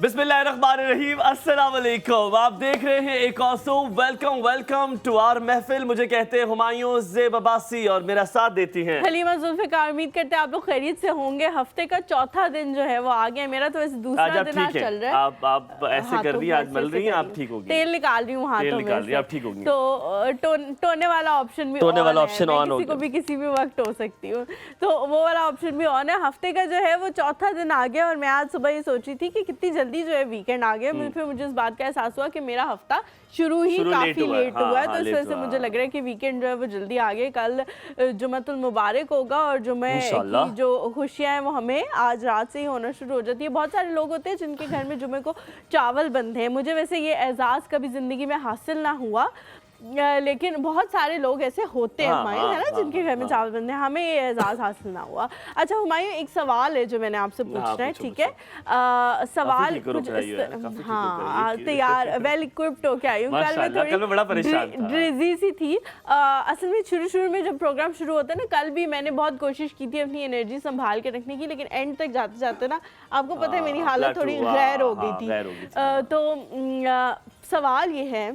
बिस्मिल्लाहिर्रहमानिर्रहीम, अस्सलाम वालेकुम। आप देख रहे हैं एक और शो वेलकम टू आवर महफिल। मुझे कहते हैं हुमायूं ज़ेब अब्बासी और मेरा साथ देती हैं हलीमा जुल्फ़िकार। उम्मीद करते हैं आप लोग खैरियत से होंगे। हफ्ते का चौथा दिन जो है वो आ गया। मेरा तो वैसे दूसरा दिन आज चल रहा है। आप ऐसे कर रही हैं, आज मल रही हैं, आप ठीक होगी। तेल निकाल रही हूँ हाथों में से, आप ठीक होगी। तो टोने वाला ऑप्शन भी टोने वाला ऑन ऑप्शन है। ऑन हो किसी को भी किसी भी वक्त हो सकती हूँ, तो वो वाला ऑप्शन भी ऑन है। हफ्ते का जो है वो चौथा दिन आ गया और मैं आज सुबह ये सोच रही थी कि कितनी जल्दी जो है वीकेंड आ गया। फिर मुझे इस बात का एहसास हुआ कि मेरा हफ्ता शुरू ही काफी लेट हुआ है। तो इस वजह से मुझे लग रहा है कि वीकेंड जो है वो जल्दी आ गए। कल जुम्मतुल मुबारक होगा और जुम्मे की जो खुशियां हैं वो हमें आज रात से ही होना शुरू हो जाती है। बहुत सारे लोग होते हैं जिनके घर में जुम्मे को चावल बनते हैं। मुझे वैसे ये एजाज़ कभी ज़िंदगी में हासिल ना हुआ, लेकिन बहुत सारे लोग ऐसे होते हैं हुमायूं, है ना, जिनके घर में चावल बनते हैं। हमें ये एजाज़ हासिल ना हुआ। अच्छा हुमायूं, एक सवाल है जो मैंने आपसे पूछना है, ठीक है? सवाल कुछ हाँ तैयार वेल इक्विप्ड हो के आई हूँ। कल मैं थोड़ी ड्रिजी सी थी। असल में शुरू में जब प्रोग्राम शुरू होता है ना, कल भी मैंने बहुत कोशिश की थी अपनी एनर्जी संभाल के रखने की, लेकिन एंड तक जाते जाते ना आपको पता है मेरी हालत थोड़ी गैर हो गई थी। तो सवाल ये है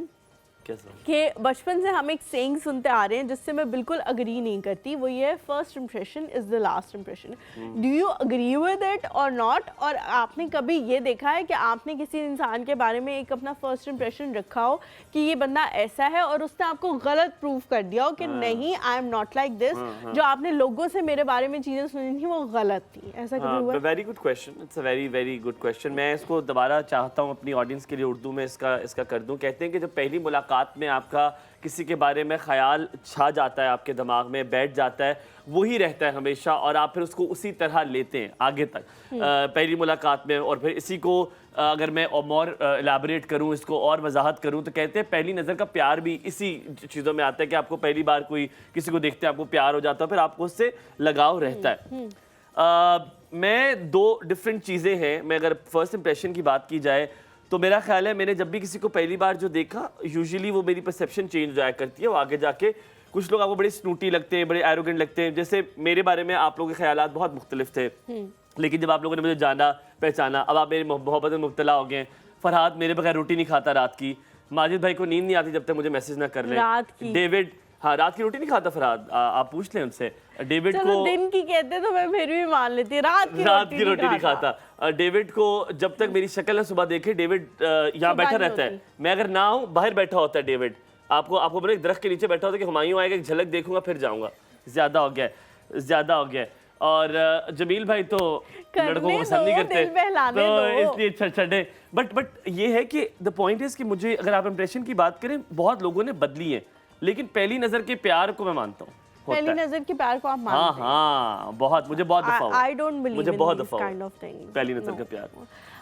कि बचपन से हम एक सेइंग सुनते आ रहे हैं जिससे मैं बिल्कुल अग्री नहीं करती। वो ये है, first impression is the last impression. Do you agree with it और नॉट? और आपने कभी ये देखा है कि आपने किसी इंसान के बारे में एक अपना फर्स्ट इंप्रेशन रखा हो कि ये बंदा ऐसा है और उसने आपको गलत प्रूव कर दिया हो कि नहीं, आई एम नॉट लाइक दिस, जो आपने लोगों से मेरे बारे में चीज़ें सुनी थी वो गलत थी? ऐसा कभी हुआ? Very good question, it's a very good question. मैं इसको दोबारा चाहता हूँ अपनी ऑडियंस के लिए उर्दू में इसका कर दूँ। कहते हैं कि जब पहली मुलाकात में आपका किसी के बारे में ख्याल छा जाता है, आपके दिमाग में बैठ जाता है, वही रहता है हमेशा और आप फिर उसको उसी तरह लेते हैं आगे तक पहली मुलाकात में। और फिर इसी को अगर मैं और इलाबरेट करूं, इसको और वजाहत करूं, तो कहते हैं पहली नज़र का प्यार भी इसी चीज़ों में आता है कि आपको पहली बार कोई किसी को देखते हैं आपको प्यार हो जाता है, फिर आपको उससे लगाव रहता है। मैं दो डिफरेंट चीज़ें हैं। मैं अगर फर्स्ट इंप्रेशन की बात की जाए तो मेरा ख्याल है मैंने जब भी किसी को पहली बार जो देखा, यूजुअली वो मेरी परसेप्शन चेंज हो जाया करती है। वो आगे जाके कुछ लोग आपको बड़े स्नूटी लगते हैं, बड़े एरोगेंट लगते हैं। जैसे मेरे बारे में आप लोगों के ख्यालात बहुत मुख्तलिफ थे, लेकिन जब आप लोगों ने मुझे जाना पहचाना, अब आप मेरी मोहब्बत में मुब्तला हो गए। फरहाद मेरे बगैर रोटी नहीं खाता रात की। माजिद भाई को नींद नहीं आती जब तक मुझे मैसेज ना कर ले। डेविड, हाँ, रात की रोटी नहीं खाता फरहाद, आप पूछ लें उनसे। डेविड को दिन की कहते तो मैं फिर भी मान लेती, रात की रोटी नहीं खाता। डेविड को जब तक मेरी शक्ल ना सुबह देखे, डेविड यहाँ बैठा रहता है, मैं अगर ना हूँ बाहर बैठा होता है डेविड। आपको मेरे दरख्त के नीचे बैठा होता है कि हुमायूं आएगा, एक झलक देखूंगा फिर जाऊंगा। ज्यादा हो गया। और जमील भाई तो लड़कों को पसंद नहीं करते, तो इसलिए छठे। बट ये है कि द पॉइंट इज कि मुझे, अगर आप इंप्रेशन की बात करें, बहुत लोगों ने बदली है, लेकिन पहली नजर के प्यार को मैं मानता हूँ। पहली नजर के प्यार को आप मानते हैं? हाँ, मुझे बहुत दफा हुआ। I don't believe मुझे बहुत दफा kind of thing. पहली नजर का प्यार।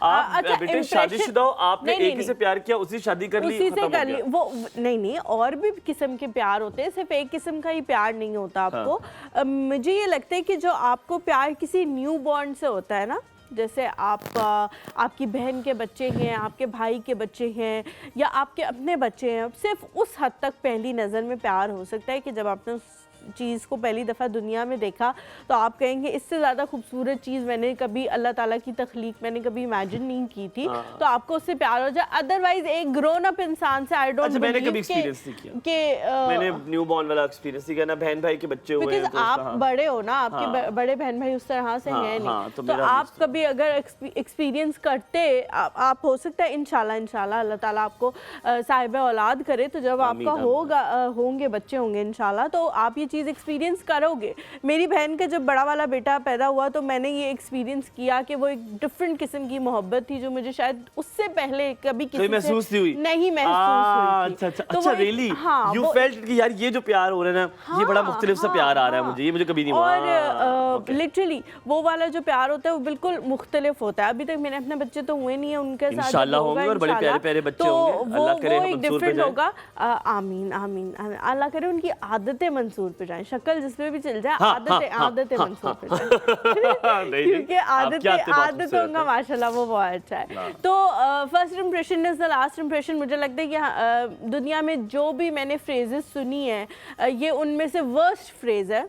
आप बेटे शादीशुदा हो, आपने एक ही से प्यार किया, उसी से शादी कर ली, उसी से कर ली। वो नहीं, और भी किस्म के प्यार होते हैं, सिर्फ एक किस्म का ही प्यार नहीं होता आपको। मुझे ये लगता है कि जो आपको प्यार किसी न्यू बॉर्न से होता है ना, जैसे आपकी बहन के बच्चे हैं, आपके भाई के बच्चे हैं, या आपके अपने बच्चे हैं, सिर्फ उस हद तक पहली नज़र में प्यार हो सकता है कि जब आपने उस चीज़ को पहली दफ़ा दुनिया में देखा तो आप कहेंगे इससे ज़्यादा खूबसूरत चीज़ मैंने कभी, अल्लाह ताला की तख्लीक मैंने कभी इमेजिन नहीं की थी। तो आपको उससे प्यार हो जाए। अदरवाइज एक ग्रोन अप इंसान से आई डोंट मैंने कभी एक्सपीरियंस नहीं किया। मैंने न्यू बॉर्न वाला एक्सपीरियंस नहीं किया, ना बहन भाई के बच्चे हुए हैं, तो आप बड़े हो ना, आपके बड़े बहन भाई उस तरह से हैं नहीं। तो आप कभी अगर एक्सपीरियंस करते, आप हो सकता है इंशाल्लाह अल्लाह ताला आपको साहिब औलाद करे, तो जब आपका होंगे बच्चे होंगे इंशाल्लाह, तो आप ये चीज़ एक्सपीरियंस करोगे। मेरी बहन का जब बड़ा वाला बेटा पैदा हुआ तो मैंने ये एक्सपीरियंस किया कि वो एक डिफरेंट किस्म की मोहब्बत थी जो मुझे शायद उससे पहले कभी किसी से महसूस नहीं हुई। अच्छा रियली यू फेल्ट कि यार ये जो प्यार हो रहा है ना, ये बड़ा मुख्तलिफ सा प्यार आ रहा है मुझे, ये मुझे कभी नहीं हुआ। और लिटरली वो वाला जो प्यार होता है वो बिल्कुल मुख्तलिफ होता है। अभी तक मैंने अपने बच्चे तो हुए नहीं है, उनके साथ इंशाल्लाह होंगे और बड़े प्यारे प्यारे बच्चे होंगे, अल्लाह करे वो एक डिफरेंट होगा। आमीन आमीन, अल्लाह करे उनकी आदतें मंसूर पे जाएं, शक्ल जिस पे भी चल जाए, हाँ, आदतें हाँ, मंसूर पे जाएं। क्योंकि आदतों का माशाल्लाह वो बहुत अच्छा है। तो first impression is the last impression. मुझे लगता है कि दुनिया में जो भी मैंने फ्रेजेस सुनी है, ये उनमें से वर्स्ट फ्रेज है,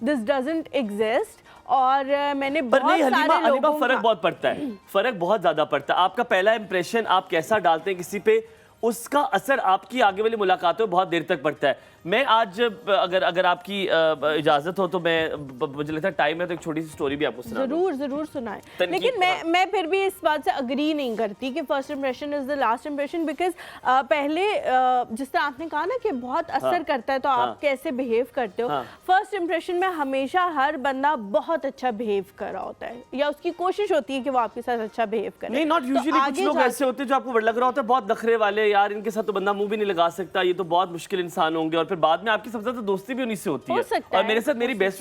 दिस डजंट एग्जिस्ट। और मैंने पर बहुत नहीं हलीमा, सारे हलीमा लोगों फर्क का बहुत पड़ता है, फर्क बहुत ज्यादा पड़ता है। आपका पहला इंप्रेशन आप कैसा डालते हैं किसी पे, उसका असर आपकी आगे वाली मुलाकातों में बहुत देर तक पड़ता है। मैं आज अगर आपकी इजाजत हो तो मुझे लगता है टाइम है तो एक छोटी सी स्टोरी भी आपको सुना दूं। जरूर सुनाएं। लेकिन मैं फिर भी इस बात से अग्री नहीं करती कि first impression is the last impression, because पहले जिस तरह आपने कहा ना कि बहुत असर करता है तो आप कैसे बिहेव करते हो। फर्स्ट इंप्रेशन में हमेशा हर बंदा बहुत अच्छा बिहेव कर रहा होता है, या उसकी कोशिश होती है कि वो आपके साथ अच्छा बिहेव करे। नहीं, नॉट यूजुअली। कुछ लोग ऐसे होते हैं जो आपको लग रहा होता है बहुत नखरे वाले, यार इनके साथ तो बंदा मुंह भी नहीं लगा सकता, ये तो बहुत मुश्किल इंसान होंगे, और फिर बाद में आपकी सबसे ज्यादा दोस्ती भी उन्हीं से होती है। और मेरे साथ मेरी बेस्ट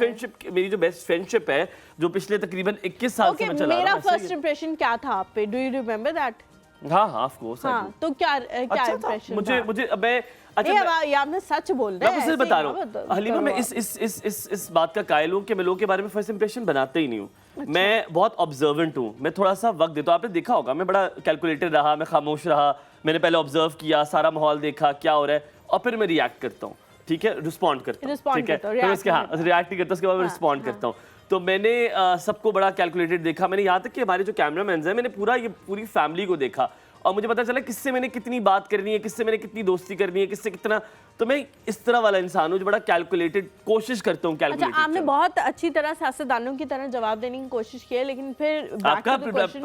फ्रेंडशिप है जो पिछले तकरीबन 21 साल से मैं चला रहा हूं। मेरा फर्स्ट इंप्रेशन क्या था आप पे, डू यू रिमेंबर दैट? हाँ ऑफ कोर्स। हाँ, तो क्या इंप्रेशन मुझे मैं ये आपने सच बोल रहे हैं। मैं आपको बता रहा हूँ हलीमा, मैं इस बात का कायल हूँ कि मैं लोगों के बारे में फर्स्ट इंप्रेशन बनाते ही नहीं हूँ। अच्छा। मैं बहुत ऑब्जर्वेंट हूँ, मैं थोड़ा सा वक्त देता हूँ। आपने देखा होगा मैं बड़ा कैलकुलेटेड रहा, मैं खामोश रहा, मैंने पहले ऑब्जर्व किया, सारा माहौल देखा क्या हो रहा है, और फिर मैं रिएक्ट करता हूँ। ठीक है, रिस्पॉन्ड करता हूँ, ठीक है, फिर उसके रिएक्ट नहीं करता, उसके बाद मैं रिस्पॉन्ड करता हूँ। तो मैंने सबको बड़ा कैलकुलेटेड देखा। मैंने यहाँ तक कि हमारे जो कैमरामैन हैं, मैंने पूरी फैमिली को देखा, और मुझे पता चला किससे मैंने कितनी बात करनी है, किससे मैंने कितनी दोस्ती करनी है, किससे कितना। तो मैं इस तरह वाला इंसान हूँ जो बड़ा कैलकुलेटेड कोशिश करता हूँ। अच्छा, आपने बहुत अच्छी तरह सियासतदानों की तरह जवाब देने की कोशिश की है, लेकिन फिर आपका फर्स्ट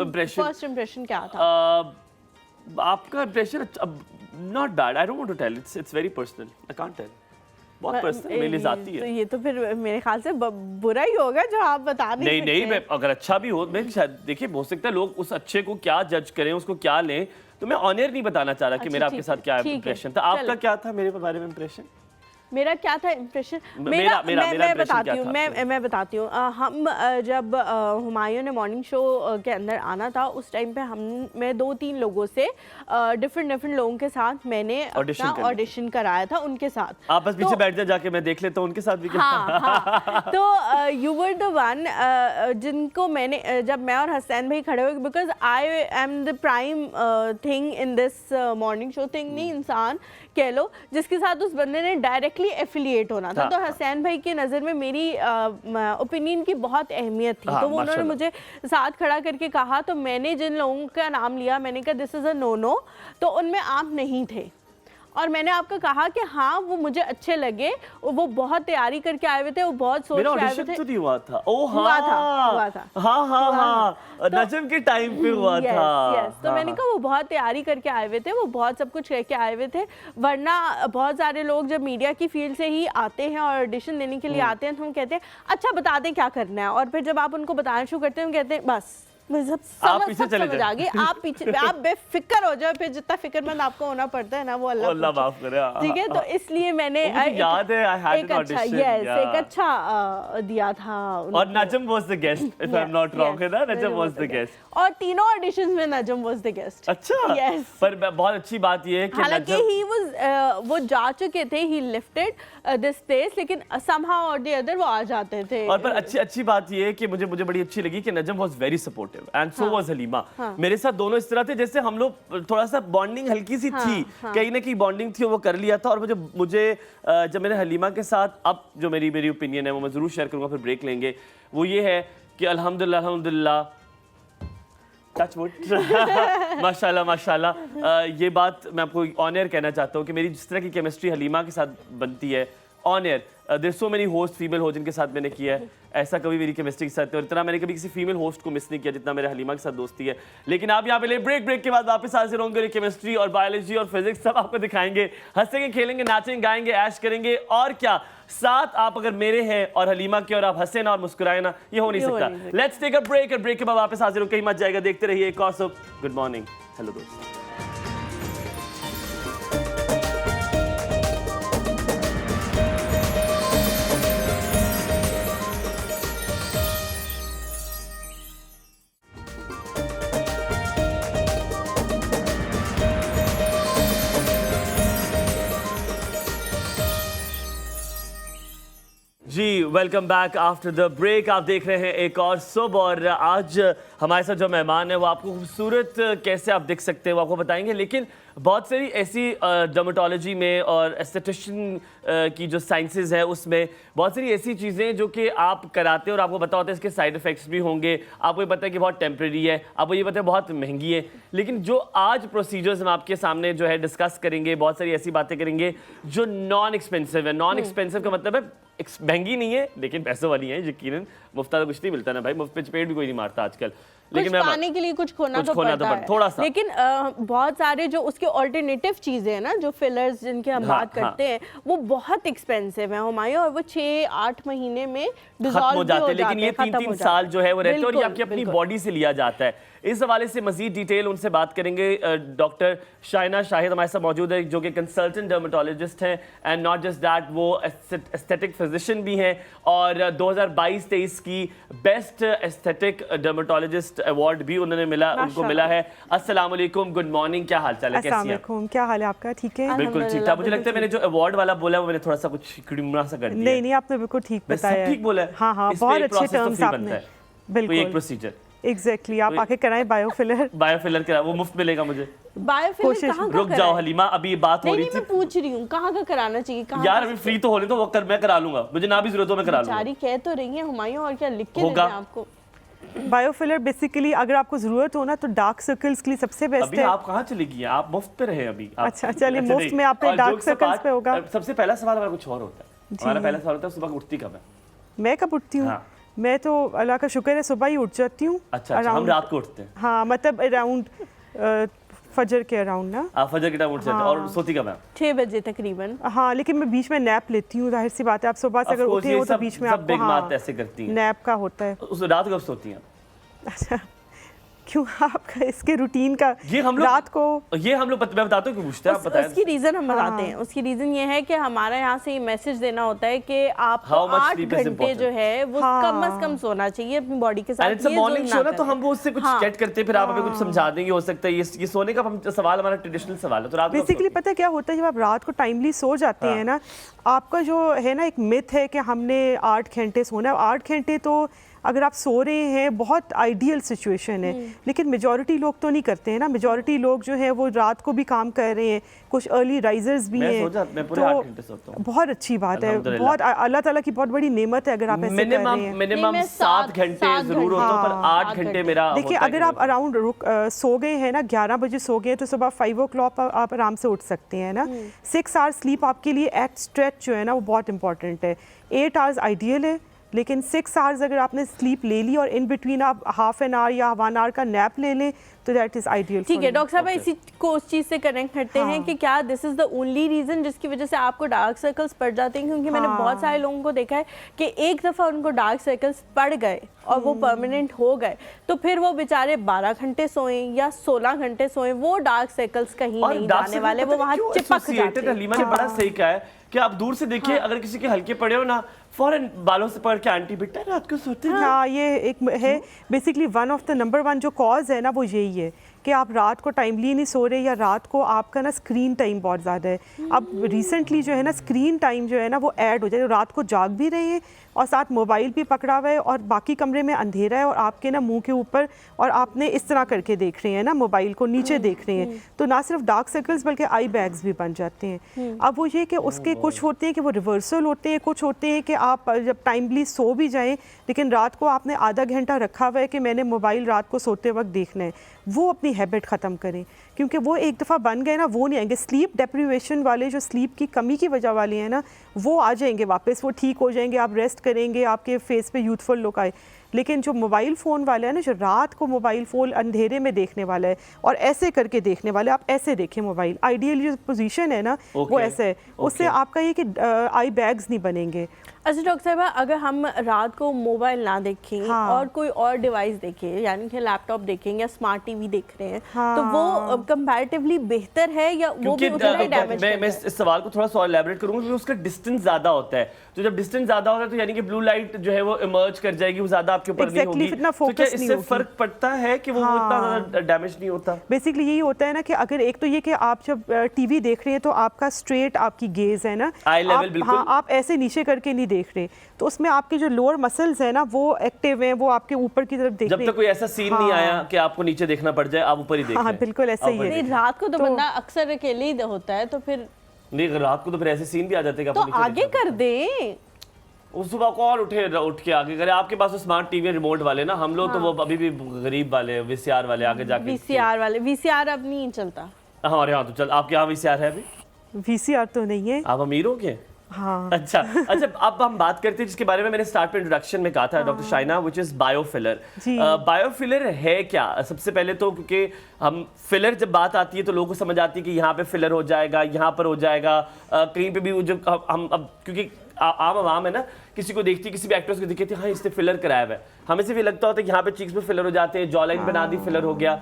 इंप्रेशन क्या था? आपका impression not bad, I don't want to tell, it's very personal, I can't tell, बहुत पर्सनल मेरे लिए जाती है। तो ये तो फिर मेरे ख्याल से बुरा ही होगा जो आप बता नहीं सकते। नहीं, मैं अगर अच्छा भी हो, मैं शायद देखिए हो सकता है लोग उस अच्छे को क्या जज करें, उसको क्या लें, तो मैं ऑनर नहीं बताना चाह रहा कि मेरा आपके साथ क्या इंप्रेशन था। आपका क्या था मेरे बारे में इंप्रेशन? मेरा क्या था इंप्रेशन? मैं बताती हूँ। हम जब हुमायूं ने मॉर्निंग शो के अंदर आना था, उस टाइम पे मैं 2-3 लोगों से डिफरेंट लोगों के साथ मैंने ऑडिशन कराया था उनके साथ। आप बस पीछे बैठ जाए, जाके मैं देख लेता हूँ उनके साथ भी क्या। हाँ। तो यू वर द वन जिनको मैंने, जब मैं और हसैन भाई खड़े हुए, because I am the prime thing in this morning show thing, नहीं इंसान कह लो, जिसके साथ उस बंदे ने डायरेक्टली एफिलिएट होना था। तो हसैन भाई की नज़र में मेरी ओपिनियन की बहुत अहमियत थी। तो वो उन्होंने मुझे साथ खड़ा करके कहा, तो मैंने जिन लोगों का नाम लिया, मैंने कहा दिस इज़ अ नो, तो उनमें आप नहीं थे। और मैंने आपको कहा कि हाँ वो मुझे अच्छे लगे, वो बहुत तैयारी करके आए हुए थे, वो बहुत सोच के आए हुए थे। तो नहीं हुआ था। ओह हुआ था। हाँ नजम के टाइम पे हुआ था। तो मैंने कहा वो बहुत तैयारी करके आए हुए थे, वो बहुत सब कुछ करके आए हुए थे, वरना बहुत सारे लोग जब मीडिया की फील्ड से ही आते हैं और ऑडिशन देने के लिए आते हैं तो हम कहते हैं अच्छा बता दें क्या करना है, और फिर जब आप उनको बताना शुरू करते हैं हम कहते हैं बस आप पीछे चले जाइए, आगे आप पीछे, आप बेफिक्र हो जाओ। फिर जितना फिक्रमंद आपको होना पड़ता है ना, वो अल्लाह माफ करे। ठीक है, तो इसलिए मैंने याद है आई हैड एन ऑडिशन, एक अच्छा दिया था, और Najam was the guest, if I am not wrong, है ना, नजम वाज द गेस्ट, और तीनों ऑडिशंस में नजम वाज द गेस्ट। अच्छा, यस। पर बहुत अच्छी बात ये है कि हालांकि ही वाज, वो जा चुके थे, ही लिफ्टेड दिस स्पेस, लेकिन समहाउ और द अदर वो आ जाते थे। और पर अच्छी बात ये है कि मुझे बड़ी अच्छी लगी कि Najam was very supportive and so was Halima. मेरे साथ दोनों इस तरह थे जैसे हम लोग थोड़ा सा बॉन्डिंग हल्की सी थी, कहीं ना कहीं बॉन्डिंग थी, वो कर लिया था। और मुझे जब मैंने हलीमा के साथ, अब जो मेरी ओपिनियन है वो मैं जरूर शेयर करूंगा, फिर ब्रेक लेंगे, वो ये है कि अल्हम्दुलिल्लाह टच वुड माशाल्लाह ये बात मैं आपको ऑनर कहना चाहता हूँ कि मेरी जिस तरह की केमिस्ट्री हलीमा के साथ बनती है, honour. There so many host female हो जिनके साथ मैंने किया है, ऐसा कभी मेरी केमिस्ट्री के साथ, और इतना मैंने कभी किसी फीमेल होस्ट को मिस नहीं किया जितना मेरे हलीमा के साथ दोस्ती है। लेकिन आप यहाँ पे ब्रेक के बाद वापस हाजिर होंगे, केमिस्ट्री और बायोलॉजी और फिजिक्स सब आपको दिखाएंगे, हंसेंगे, खेलेंगे, नाचेंगे, गाएंगे, ऐश करेंगे, और क्या साथ आप अगर मेरे हैं और हलीमा के, और आप हंसे ना और मुस्कुराए ना, ये हो नहीं सकता। लेट्स टेक अ ब्रेक, और ब्रेक के बाद वापस हाजिर हो, कहीं मत जाएगा, देखते रहिए एक और सब। गुड मॉर्निंग, हेलो दोस्तों। Welcome back after the break. आप देख रहे हैं एक और सुबह, और आज हमारे साथ जो मेहमान है वो आपको खूबसूरत कैसे आप दिख सकते हैं वो आपको बताएंगे, लेकिन बहुत सारी ऐसी डर्मेटोलॉजी में और एस्थेटिशियन की जो साइंसेज है उसमें बहुत सारी ऐसी चीज़ें जो कि आप कराते हैं और आपको पता होता है इसके साइड इफ़ेक्ट्स भी होंगे, आपको ये पता है कि बहुत टेम्प्रेरी है, आपको ये पता है बहुत महंगी है, लेकिन जो आज प्रोसीजर्स हम आपके सामने जो है डिस्कस करेंगे, बहुत सारी ऐसी बातें करेंगे जो नॉन एक्सपेंसिव है। नॉन एक्सपेंसिव का मतलब है महंगी नहीं है लेकिन पैसों वाली है। यकीनन मुफ्त तो कुछ नहीं मिलता ना भाई, मुफ्त पे चपेट भी कोई नहीं मारता आजकल, लेकिन कुछ पाने के लिए कुछ खोना तो पड़ता है थोड़ा सा। लेकिन बहुत सारे जो उसके ऑल्टरनेटिव चीजें हैं ना, जो फिलर्स जिनके हम बात करते हैं वो बहुत एक्सपेंसिव है हुमायूं, और वो 6-8 महीने में खत्म हो जाते हैं, लेकिन ये 3-3 साल जो है वो रहते हैं और ये आपकी अपनी बॉडी से लिया जाता है। इस हवाले से मजीद डिटेल उनसे बात करेंगे। डॉक्टर शाइना शाहिद हमारे साथ मौजूद है जो कि कंसल्टेंट डर्मेटोलॉजिस्ट हैं, एंड नॉट जस्ट दैट वो एस्थेटिक फिजिशियन भी हैं, और 2022-23 की बेस्ट एस्थेटिक डर्मेटोलॉजिस्ट अवार्ड भी उनको मिला है। अस्सलाम वालेकुम, गुड मॉर्निंग, क्या हाल चाल है, कैसी हैं आप? क्या हाल है आपका? ठीक है, बिल्कुल ठीक ठाक। मुझे लगता है मैंने जो अवार्ड वाला बोला वो मैंने थोड़ा सा कुछ क्रिमिनल सा कर दिया। नहीं आपने बिल्कुल ठीक बताया, ठीक बोला है। हाँ, बहुत अच्छे टर्म्स आपने, बिल्कुल एक प्रोसीजर एग्जैक्टली। आप आके कराएं बायोफिलर करा, वो मुफ्त मिलेगा मुझे। बायोफिलर कहाँ रुक जाओ हलीमा, अभी बात हो रही थी, मैं पूछ रही हूँ कहाँ का कराना चाहिए, कहाँ यार अभी फ्री तो होने तो वो मैं करा लूंगा, मुझे ना भी जरूरत हो मैं करा लूंगा। बेचारी कह तो रही है हुमायूं, और क्या लिख के देते हैं आपको। बायोफिलर बेसिकली अगर आपको जरूरत हो ना तो डार्क सर्कल्स के लिए सबसे बेस्ट अभी है। आप कहाँ चली गई हैं? आप मुफ्त पे रहे अभी। अच्छा चलिए, मुफ्त में आपने डार्क सर्कल्स पे होगा। सबसे पहला सवाल हमारा कुछ और होता है। हमारा पहला सवाल होता है सुबह उठती कब है? मैं कब उठती हूँ? मैं तो अल्लाह का शुक्र है सुबह ही उठ जाती हूँ। अच्छा, हम रात को उठते हैं। हाँ, मतलब अराउंड फजर के अराउंड ना। आप फजर के टाइम उठ जाते हैं, और सोती कब है? 6 बजे तकरीबन। हाँ, लेकिन मैं बीच में नैप लेती हूँ, जाहिर सी बात है। आप सुबह से अगर उठे हो तो बीच में आपको ऐसे करती हैं, नैप का होता है। उस रात कब सोती हैं? अच्छा, क्यों आपका इसके रूटीन का ये हम लोग रात को मैं बताता हूँ क्यों पूछते हैं, आप बताएं। उसकी रीजन हम बताते हैं। उसकी रीजन ये है कि हमारा यहाँ से ये मैसेज देना होता है कि आपको 8 घंटे जो है वो कम से कम सोना चाहिए अपनी बॉडी के साथ। ये मॉर्निंग शो ना, तो हम वो उससे कुछ चैट करते हैं, फिर आप हमें कुछ समझा देंगे, हो सकता है ये सोने का सवाल हमारा ट्रेडिशनल सवाल है। तो रात बेसिकली पता है क्या होता है, जब आप रात को टाइमली सो जाते हैं ना, आपका जो है ना एक मिथ है कि हमने 8 घंटे सोना है। 8 घंटे तो अगर आप सो रहे हैं बहुत आइडियल सिचुएशन है, लेकिन मेजॉरिटी लोग तो नहीं करते हैं ना। मेजॉरिटी लोग जो है वो रात को भी काम कर रहे हैं, कुछ अर्ली राइजर्स भी हैं, मैं पूरे 8 घंटे सोता हूं। बहुत अच्छी बात है, बहुत अल्लाह ताला की बहुत बड़ी नेमत है अगर आप ऐसे कर रहे हैं। मिनिमम 7 घंटे जरूर होता है, पर 8 घंटे मेरा। देखिए अगर आप अराउंड सो गए हैं ना, 11 बजे सो गए तो सुबह 5 o'clock आप आराम से उठ सकते हैं ना। 6 आवर्स स्लीप आपके लिए एट स्ट्रेच जो है ना वो बहुत इंपॉर्टेंट है। 8 आवर्स आइडियल है, लेकिन 6 आवर्स अगर आपने स्लीप ले ली और इन बिटवीन आप हाफ एन आवर या 1 आवर का नैप ले लें तो दैट इज आइडियल। ठीक है डॉक्टर साहब, इसी को उस चीज़ से कनेक्ट करते हैं कि क्या this is the only reason जिसकी वजह से आपको डार्क सर्कल्स पड़ जाते हैं? क्योंकि मैंने बहुत सारे लोगों को देखा है कि एक दफ़ा उनको डार्क सर्कल्स पड़ गए और वो परमानेंट हो गए, तो फिर वो बेचारे 12 घंटे सोएं या 16 घंटे सोएं, वो डार्क सर्कल्स कहीं नहीं जाने वाले, वो वहाँ चिपक जाते हैं। हलीमा ने बड़ा सही कहा है कि आप दूर से देखिए, अगर किसी के हल्के पड़े हो ना, फौरन बालों से पकड़ के आंटी बेटा रात को सोते हैं। हाँ, ये एक है basically one of the number 1 जो कॉज है ना वो यही है कि आप रात को टाइमली नहीं सो रहे, या रात को आपका ना स्क्रीन टाइम बहुत ज़्यादा है। अब रिसेंटली जो है ना स्क्रीन टाइम जो है ना वो ऐड हो जाए, रात को जाग भी रहे हैं और साथ मोबाइल भी पकड़ा हुआ है और बाकी कमरे में अंधेरा है और आपके ना मुंह के ऊपर और आपने इस तरह करके देख रहे हैं ना, मोबाइल को नीचे देख रहे हैं, तो ना सिर्फ डार्क सर्कल्स बल्कि आई बैग्स भी बन जाते हैं। अब वो ये कि उसके कुछ होते हैं कि वो रिवर्सल होते हैं, कुछ होते हैं कि आप जब टाइमली सो भी जाएं लेकिन रात को आपने आधा घंटा रखा हुआ है कि मैंने मोबाइल रात को सोते वक्त देखना है, वो अपनी हैबिट ख़त्म करें, क्योंकि वो एक दफ़ा बन गए ना वो नहीं आएंगे। स्लीप डेप्रीवेशन वाले जो स्लीप की कमी की वजह वाले हैं ना वो आ जाएंगे वापस, वो ठीक हो जाएंगे, आप रेस्ट करेंगे, आपके फेस पे यूथफुल लुक आए। लेकिन जो मोबाइल फ़ोन वाला है ना, जो रात को मोबाइल फ़ोन अंधेरे में देखने वाला है और ऐसे करके देखने वाले, आप ऐसे देखें मोबाइल, आइडियल जो पोजीशन है ना वो ऐसे है, उससे आपका ये कि आई बैग्स नहीं बनेंगे। अच्छा डॉक्टर साहब, अगर हम रात को मोबाइल ना देखें और कोई और डिवाइस देखें, यानी कि लैपटॉप देखें या स्मार्ट टीवी देख रहे हैं, तो वो कंपैरेटिवली बेहतर है या वो भी उतना ही डैमेज? मैं इस सवाल को थोड़ा सा एलैबोरेट करूंगा क्योंकि उसका डिस्टेंस ज़्यादा होता है, तो जब डिस्टेंस ज़्यादा होता है तो यानी कि ब्लू लाइट जो है वो इमर्ज कर जाएगी, वो ज़्यादा आपके ऊपर नहीं होगी, तो क्या इससे फर्क पड़ता है कि वो इतना ज़्यादा डैमेज नहीं होता? बेसिकली यही होता है ना कि अगर एक तो ये कि आप जब टीवी देख रहे हैं तो आपका स्ट्रेट आपकी गेज है ना, आई लेवल, बिल्कुल आप ऐसे नीचे करके नहीं देख रहे, तो उसमें आपके जो लोअर मसल्स हैं ना वो एक्टिव हैं, वो आपके ऊपर की तरफ देख जब रहे तक कोई ऐसा सीन नहीं आया कि आपको नीचे देखना पड़ जाए, आप ऊपर ही देख हाँ रहे हैं। बिल्कुल ऐसा ही ऊपर है। नहीं, रात को तो बंदा अक्सर अकेले ही होता है, तो फिर नहीं, अगर रात को तो फिर ऐसे सीन भी आ जाते हैं कि तो आपको नीचे आगे देखना कर दे। उस सुबह कौन उठ के आगे करे। आपके पास तो स्मार्ट टीवी रिमोट वाले ना, हम लोग तो वो अभी भी गरीब वाले वीसीआर वाले आगे जाके। वीसीआर वाले, वीसीआर अब नहीं चलता। हमारे यहाँ तो चल, आपके यहाँ वीसीआर है अभी? VCR तो नहीं है। आप अमीर हो क्या? हाँ अच्छा अच्छा, अब हम बात करते हैं जिसके बारे में मैंने स्टार्ट में इंट्रोडक्शन में कहा था डॉक्टर शाइना, विच इज बायोफिलर। जी। बायोफिलर है क्या? सबसे पहले तो क्योंकि हम फिलर जब बात आती है तो लोगों को समझ आती है कि यहाँ पे फिलर हो जाएगा, यहाँ पर हो जाएगा, कहीं पे भी वो जो हम अब क्योंकि आम आवाम है ना, किसी को देखती है, किसी भी एक्ट्रेस को देखती है, हाँ इसने फिलर कराया हुआ है, हमें से भी लगता होता है कि यहाँ पे चीक्स पे फिलर हो जाते हैं, जॉ लाइन बना दी, फिलर हो गया।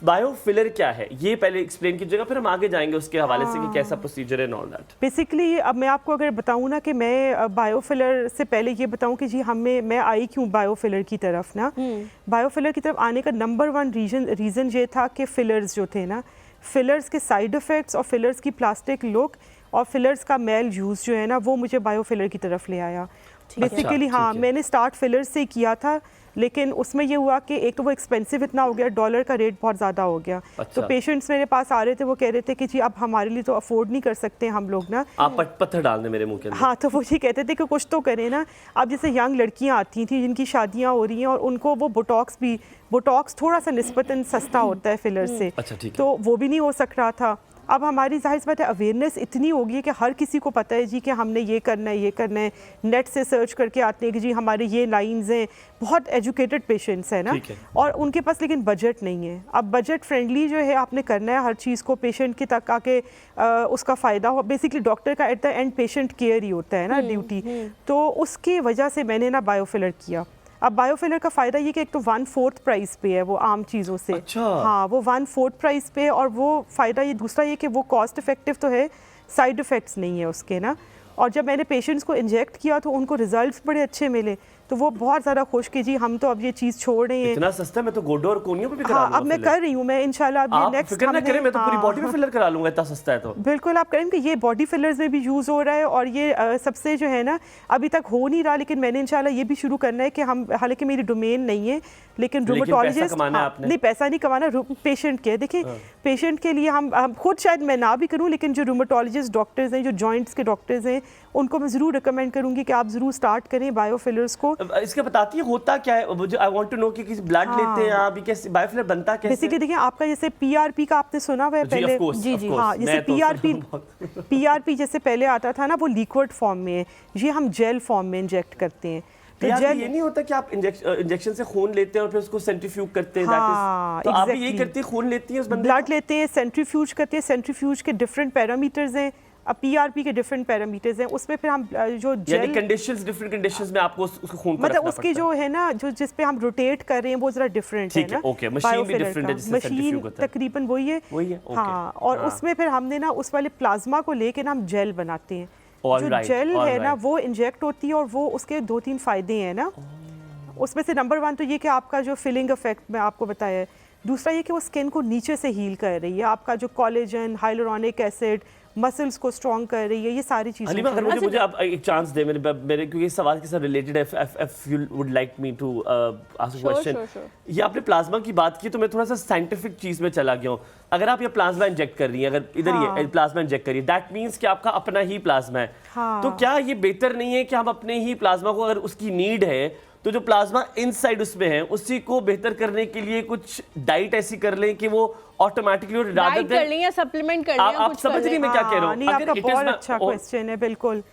बायोफिलर क्या है ये पहले एक्सप्लेन कीजिएगा, फिर हम आगे जाएंगे उसके हवाले से कि कैसा प्रोसीजर है एंड ऑल दैट। बेसिकली अब मैं आपको अगर बताऊँ ना कि मैं बायोफिलर से पहले ये बताऊँ कि जी मैं आई क्यों बायोफिलर की तरफ ना। बायोफिलर की तरफ आने का नंबर 1 रीज़न ये था कि फिलर्स जो थे ना, फिलर्स के साइड इफ़ेक्ट्स और फिलर्स की प्लास्टिक लुक और फिलर्स का मेल यूज़ जो है ना, वो मुझे बायोफिलर की तरफ ले आया। बेसिकली अच्छा, हाँ, ठीक है। मैंने स्टार्ट फिलर्स से किया था, लेकिन उसमें ये हुआ कि एक तो वो एक्सपेंसिव इतना हो गया, डॉलर का रेट बहुत ज़्यादा हो गया। अच्छा। तो पेशेंट्स मेरे पास आ रहे थे, वो कह रहे थे कि जी अब हमारे लिए तो अफोर्ड नहीं कर सकते हम लोग ना। आप पत्थर डाल दें मेरे मुंह के अंदर। हाँ, तो वो ये कहते थे कि कुछ तो करें ना। अब जैसे यंग लड़कियां आती थी जिनकी शादियां हो रही हैं और उनको वो बोटॉक्स थोड़ा सा निस्बतन सस्ता होता है फिलर से, अच्छा, ठीक है। तो वो भी नहीं हो सक रहा था। अब हमारी जाहिर सी बात है अवेयरनेस इतनी हो गई है कि हर किसी को पता है जी कि हमने ये करना है, ये करना है। नेट से सर्च करके आते हैं कि जी हमारे ये लाइंस हैं, बहुत एजुकेटेड पेशेंट्स हैं ना, ठीक है। और उनके पास लेकिन बजट नहीं है। अब बजट फ्रेंडली जो है आपने करना है हर चीज़ को, पेशेंट के तक आके उसका फ़ायदा हो। बेसिकली डॉक्टर का at the end patient care ही होता है ना, ड्यूटी। तो उसकी वजह से मैंने ना बायोफिलर किया। अब बायोफिलर का फ़ायदा ये कि एक तो 1/4 प्राइस पे है वो आम चीज़ों से। अच्छा। हाँ, वो 1/4 प्राइस पे है, और वो फ़ायदा ये दूसरा ये कि वो कॉस्ट इफेक्टिव तो है, साइड इफ़ेक्ट्स नहीं है उसके ना। और जब मैंने पेशेंट्स को इंजेक्ट किया तो उनको रिजल्ट्स बड़े अच्छे मिले, तो वो बहुत ज़्यादा खुश कि जी हम तो अब ये चीज़ छोड़ रहे हैं। इतना सस्ता, मैं तो गोडो और कोनियों पे भी करा हाँ, लूंगा अब मैं फिलर। कर रही हूँ, मैं इंशाल्लाह अब ये आप नेक्स्ट फिक्र ना करें, मैं तो पूरी बॉडी में फिलर करा लूंगा, इतना सस्ता है तो। बिल्कुल आप करें कि ये बॉडी फिलर्स में भी यूज़ हो रहा है, और ये सबसे जो है ना अभी तक हो नहीं रहा, लेकिन मैंने इंशाल्लाह ये भी शुरू करना है कि हम, हालांकि मेरी डोमेन नहीं है, लेकिन पैसा रूमेटोलॉजिस्ट, कमाना है आपने। नहीं पैसा नहीं कमाना, पेशेंट के देखिए, पेशेंट के लिए हम खुद शायद मैं ना भी करूं, लेकिन जो रूमेटोलॉजिस्ट डॉक्टर्स हैं, जो जॉइंट्स के डॉक्टर्स हैं, उनको मैं ज़रूर रिकमेंड करूंगी कि आप ज़रूर स्टार्ट करें बायोफिलर्स को। अब इसका बताती है होता क्या है मुझे, आई वांट टू नो कि किसी ब्लड लेते हैं आप, कैसे बायोफिलर बनता कैसे? बेसिकली देखिए, आपका जैसे PRP का आपने सुना हुआ है जी, पहले? of course, ji of ji course, हाँ, जैसे मैं तो PRP सुना बहुत। PRP जैसे पहले आता था ना, वो लिक्विड फॉर्म में है, ये हम जेल फॉर्म में इंजेक्ट करते हैं। तो यार, जेल ये नहीं होता कि आप इंजेक्शन से खून लेते हैं और फिर उसको सेंट्रीफ्यूज करते हैं, हाँ, तो आप भी यही exactly। करती है, खून लेती है उस बंदे ब्लड लेते हैं, सेंट्रीफ्यूज करते हैं, सेंट्रीफ्यूज के डिफरेंट पैरामीटर्स हैं। अब PRP के डिफरेंट पैरामीटर्स हैं, उसमें फिर हम जो यानी जेल, कंडीशंस, डिफरेंट कंडीशंस में आपको उसको खून को मतलब रखना उसकी पड़ता जो है ना, जो जिस पे हम रोटेट कर रहे हैं वो जरा डिफरेंट है ठीक है, ना। okay, machine भी बायोफिलर different का। है जिससे centrifuge मशीन होता है। तकरीबन वही है। okay, हाँ, और हाँ। उसमें फिर हमने ना उस वाले प्लाज्मा को लेके ना हम जेल बनाते हैं। All जो right, जेल all है ना right। वो इंजेक्ट होती है, और वो उसके 2-3 फ़ायदे हैं ना। उसमें से नंबर 1 तो ये कि आपका जो फिलिंग इफेक्ट मैं आपको बताया है, दूसरा ये कि वो स्किन को नीचे से हील कर रही है, आपका जो कोलेजन, हाइलुरोनिक एसिड, मसल्स को स्ट्रॉन्ग कर रही है, ये सारी चीज़ें। हलीमा, अगर मुझे आप एक चांस दे मेरे क्योंकि इस सवाल के साथ रिलेटेड है, if you would like me to ask a question. sure। ये आपने प्लाज्मा की बात की तो मैं थोड़ा सा साइंटिफिक चीज में चला गया हूँ। अगर आप ये प्लाज्मा इंजेक्ट कर रही हैं, अगर इधर हाँ। ये प्लाज्मा इंजेक्ट करिए, दैट मींस कि आपका अपना ही प्लाज्मा है। हाँ। तो क्या ये बेहतर नहीं है कि हम अपने ही प्लाज्मा को, अगर उसकी नीड है तो जो प्लाज्मा इनसाइड उसमें है उसी को बेहतर करने के लिए कुछ डाइट ऐसी कर लें कि वो ऑटोमेटिकली डाइट कर लें या सप्लीमेंट कर लें, आप कुछ समझ कर रही लें। हैं मैं क्या कह रहा हूँ? नहीं, अगर आपका it is बहुत not- अच्छा क्वेश्चन है, बिल्कुल।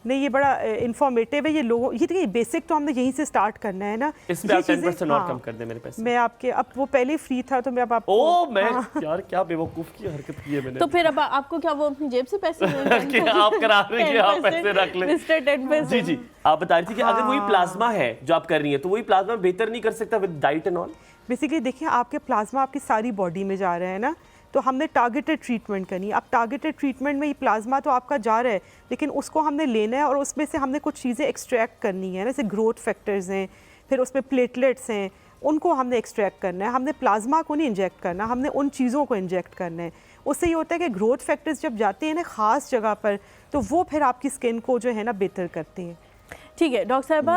नहीं, ये बड़ा इंफॉर्मेटिव है। ये लोगों, ये देखिए बेसिक तो हमने यहीं से स्टार्ट करना है ना। इस पे ये आप 10% चीज़ें- और हाँ, कम कर दें मेरे पैसे। मैं आपके, अब वो पहले फ्री था तो मैं अब आपको, ओ मैं यार क्या बेवकूफ की हरकत की है मैंने। तो फिर अब आपको क्या वो अपनी जेब से पैसे कि आप करा रहे हैं कि आप पैसे रख लें। मिस्टर 10%। जी जी, आप बता रही थी कि अगर वही प्लाज्मा है जो आप कर रही हैं तो वही प्लाज्मा बेहतर नहीं कर सकता with diet and all? Basically देखिए, आपके प्लाज्मा आपकी सारी बॉडी में जा रहा है ना, तो हमने टारगेटेड ट्रीटमेंट करनी है। अब टारगेटेड ट्रीटमेंट में ये प्लाज्मा तो आपका जा रहा है, लेकिन उसको हमने लेना है और उसमें से हमने कुछ चीज़ें एक्सट्रैक्ट करनी है, जैसे ग्रोथ फैक्टर्स हैं, फिर उसमें प्लेटलेट्स हैं, उनको हमने एक्सट्रैक्ट करना है। हमने प्लाज्मा को नहीं इंजेक्ट करना, हमने उन चीज़ों को इंजेक्ट करना है। उससे ये होता है कि ग्रोथ फैक्टर्स जब जाते हैं ना ख़ास जगह पर, तो वो फिर आपकी स्किन को जो है ना बेहतर करते हैं। ठीक है डॉक्टर साहिबा,